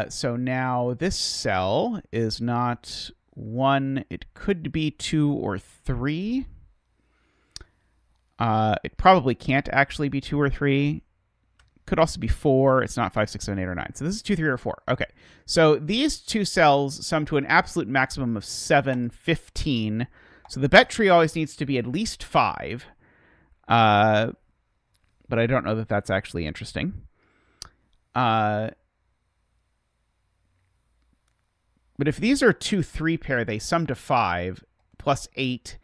So now this cell is not 1. It could be 2 or 3. It probably can't actually be 2 or 3. Could also be 4. It's not 5, 6, 7, 8, or 9. So this is 2, 3, or 4. Okay. So these two cells sum to an absolute maximum of 7, 15. So the bet tree always needs to be at least 5. But I don't know that that's actually interesting. But if these are 2, 3 pair, they sum to 5. Plus 8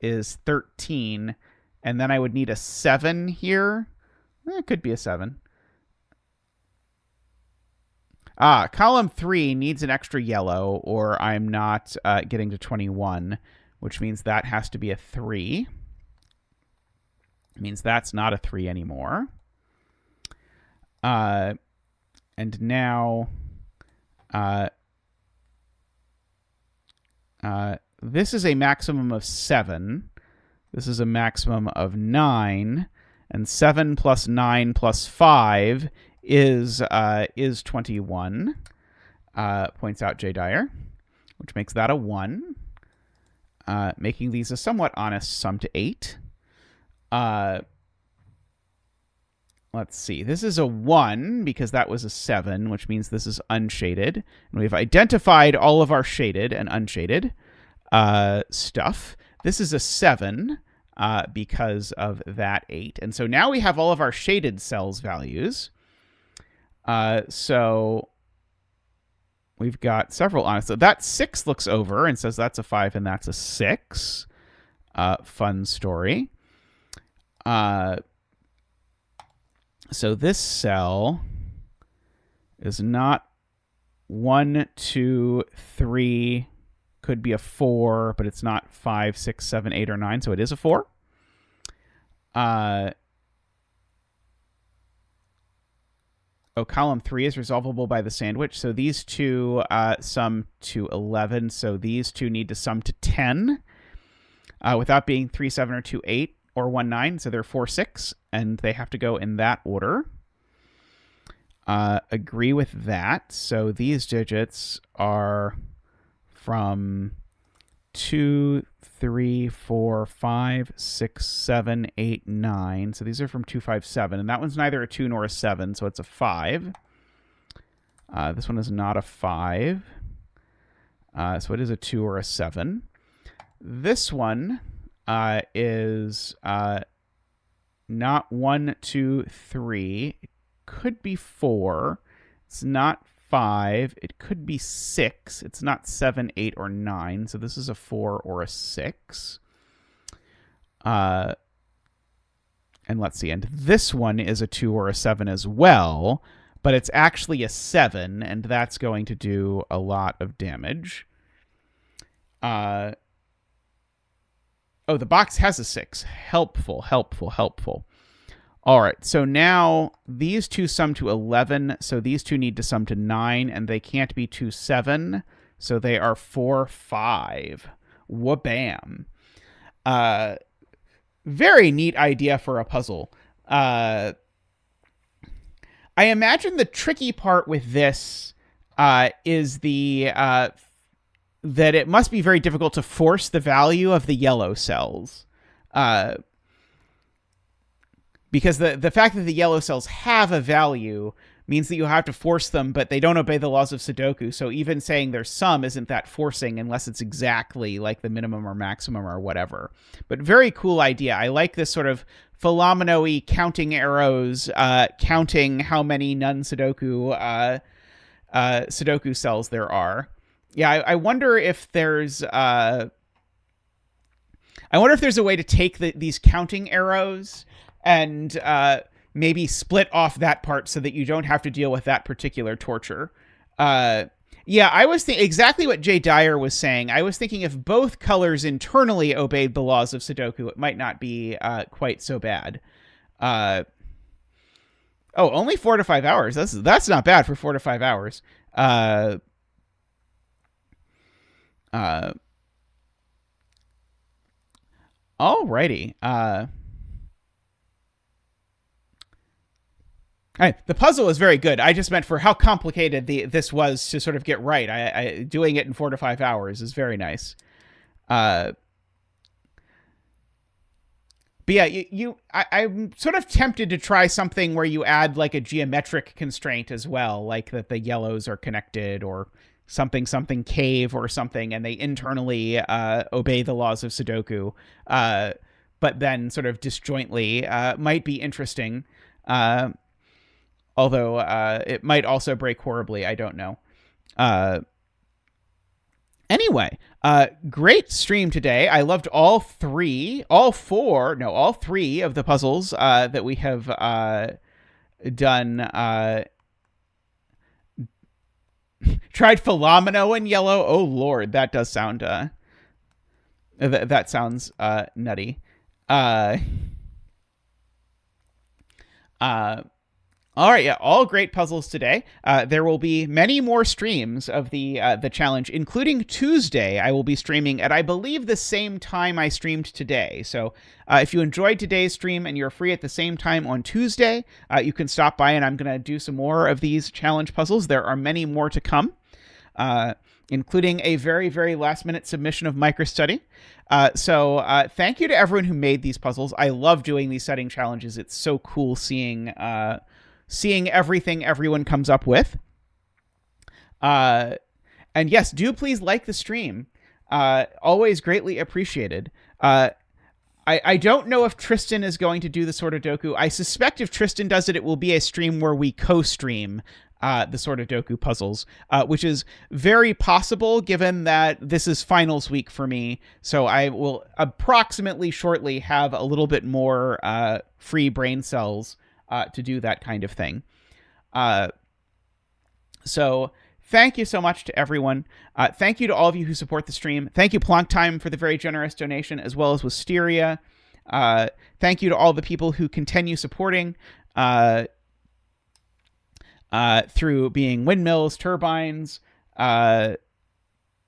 is 13. And then I would need a 7 here. It could be a 7. Column 3 needs an extra yellow, or I'm not getting to 21, which means that has to be a 3. It means that's not a 3 anymore. And now this is a maximum of 7. This is a maximum of 9. And 7 plus 9 plus 5 is 21, points out J. Dyer, which makes that a 1, making these a somewhat honest sum to 8. Let's see. This is a 1 because that was a 7, which means this is unshaded. And we've identified all of our shaded and unshaded stuff. This is a 7 because of that 8. And so now we have all of our shaded cells values. So we've got several honest. So that 6 looks over and says that's a 5 and that's a 6. Fun story. So this cell is not 1, 2, 3, could be a 4, but it's not 5, 6, 7, 8, or 9, so it is a 4. Column 3 is resolvable by the sandwich, so these two sum to 11, so these two need to sum to 10. without being 3, 7, or 2, 8, or 1, 9. So they're 4, 6, and they have to go in that order. Agree with that. So these digits are from 2, 3, 4, 5, 6, 7, 8, 9. So these are from 2, 5, 7. And that one's neither a 2 nor a 7, so it's a 5. This one is not a 5. So it is a 2 or a 7. This one is not 1, 2, 3. It could be 4. It's not 5. It could be 6. It's not 7, 8, or 9. So this is a 4 or a 6. And let's see. And this one is a 2 or a 7 as well, but it's actually a 7, and that's going to do a lot of damage. Oh, the box has a 6. Helpful, helpful, helpful. All right, so now these two sum to 11, so these two need to sum to 9, and they can't be 2, 7, so they are 4, 5. Wha-bam. Very neat idea for a puzzle. I imagine the tricky part with this is the that it must be very difficult to force the value of the yellow cells. Because the fact that the yellow cells have a value means that you have to force them, but they don't obey the laws of Sudoku. So even saying there's some isn't that forcing unless it's exactly like the minimum or maximum or whatever. But very cool idea. I like this sort of Philomeno-y counting arrows, counting how many non-Sudoku Sudoku cells there are. Yeah, I wonder if there's a way to take these counting arrows and maybe split off that part so that you don't have to deal with that particular torture. Yeah, I was thinking exactly what Jay Dyer was saying. I was thinking if both colors internally obeyed the laws of Sudoku, it might not be quite so bad. Oh, only 4 to 5 hours. That's not bad for 4 to 5 hours. Alrighty. The puzzle is very good. I just meant for how complicated this was to sort of get right. I doing it in 4 to 5 hours is very nice. But yeah, I'm sort of tempted to try something where you add like a geometric constraint as well, like that the yellows are connected or something cave or something, and they internally obey the laws of Sudoku, but then sort of disjointly might be interesting. Although it might also break horribly. I don't know. Anyway, great stream today. I loved all three of the puzzles that we have done. Tried Philomeno in yellow. Oh Lord, that does sound that sounds nutty. All right, yeah, all great puzzles today. There will be many more streams of the challenge, including Tuesday. I will be streaming at, I believe, the same time I streamed today. So if you enjoyed today's stream and you're free at the same time on Tuesday, you can stop by and I'm going to do some more of these challenge puzzles. There are many more to come, including a very, very last-minute submission of MicroStudy. So thank you to everyone who made these puzzles. I love doing these setting challenges. It's so cool seeing everything everyone comes up with. And yes, do please like the stream. Always greatly appreciated. I don't know if Tristan is going to do the Sortadoku. I suspect if Tristan does it, it will be a stream where we co-stream the Sortadoku puzzles, which is very possible given that this is finals week for me. So I will approximately shortly have a little bit more free brain cells to do that kind of thing. So thank you so much to everyone. Thank you to all of you who support the stream. Thank you, Plonk Time, for the very generous donation, as well as Wisteria. Thank you to all the people who continue supporting through being windmills, turbines,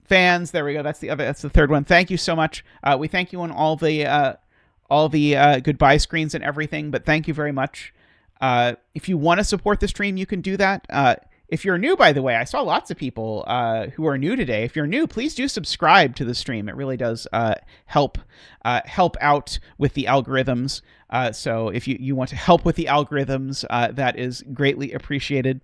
fans. There we go. That's the third one. Thank you so much. We thank you on all the goodbye screens and everything, but thank you very much. If you want to support the stream, you can do that. If you're new, by the way, I saw lots of people who are new today. If you're new, please do subscribe to the stream. It really does help out with the algorithms. So if you want to help with the algorithms, that is greatly appreciated.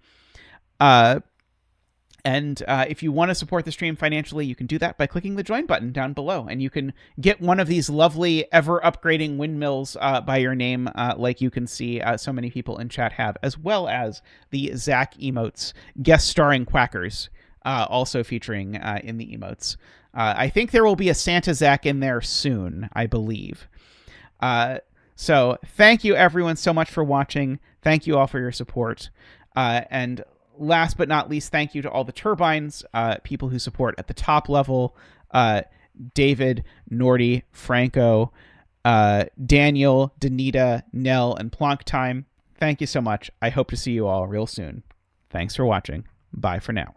And if you want to support the stream financially, you can do that by clicking the join button down below. And you can get one of these lovely ever-upgrading windmills by your name, like you can see so many people in chat have, as well as the Zach emotes, guest starring Quackers, also featuring in the emotes. I think there will be a Santa Zach in there soon, I believe. So thank you, everyone, so much for watching. Thank you all for your support. And last but not least, thank you to all the Turbines, people who support at the top level, David, Nordy, Franco, Daniel, Danita, Nell, and Plonk Time. Thank you so much. I hope to see you all real soon. Thanks for watching. Bye for now.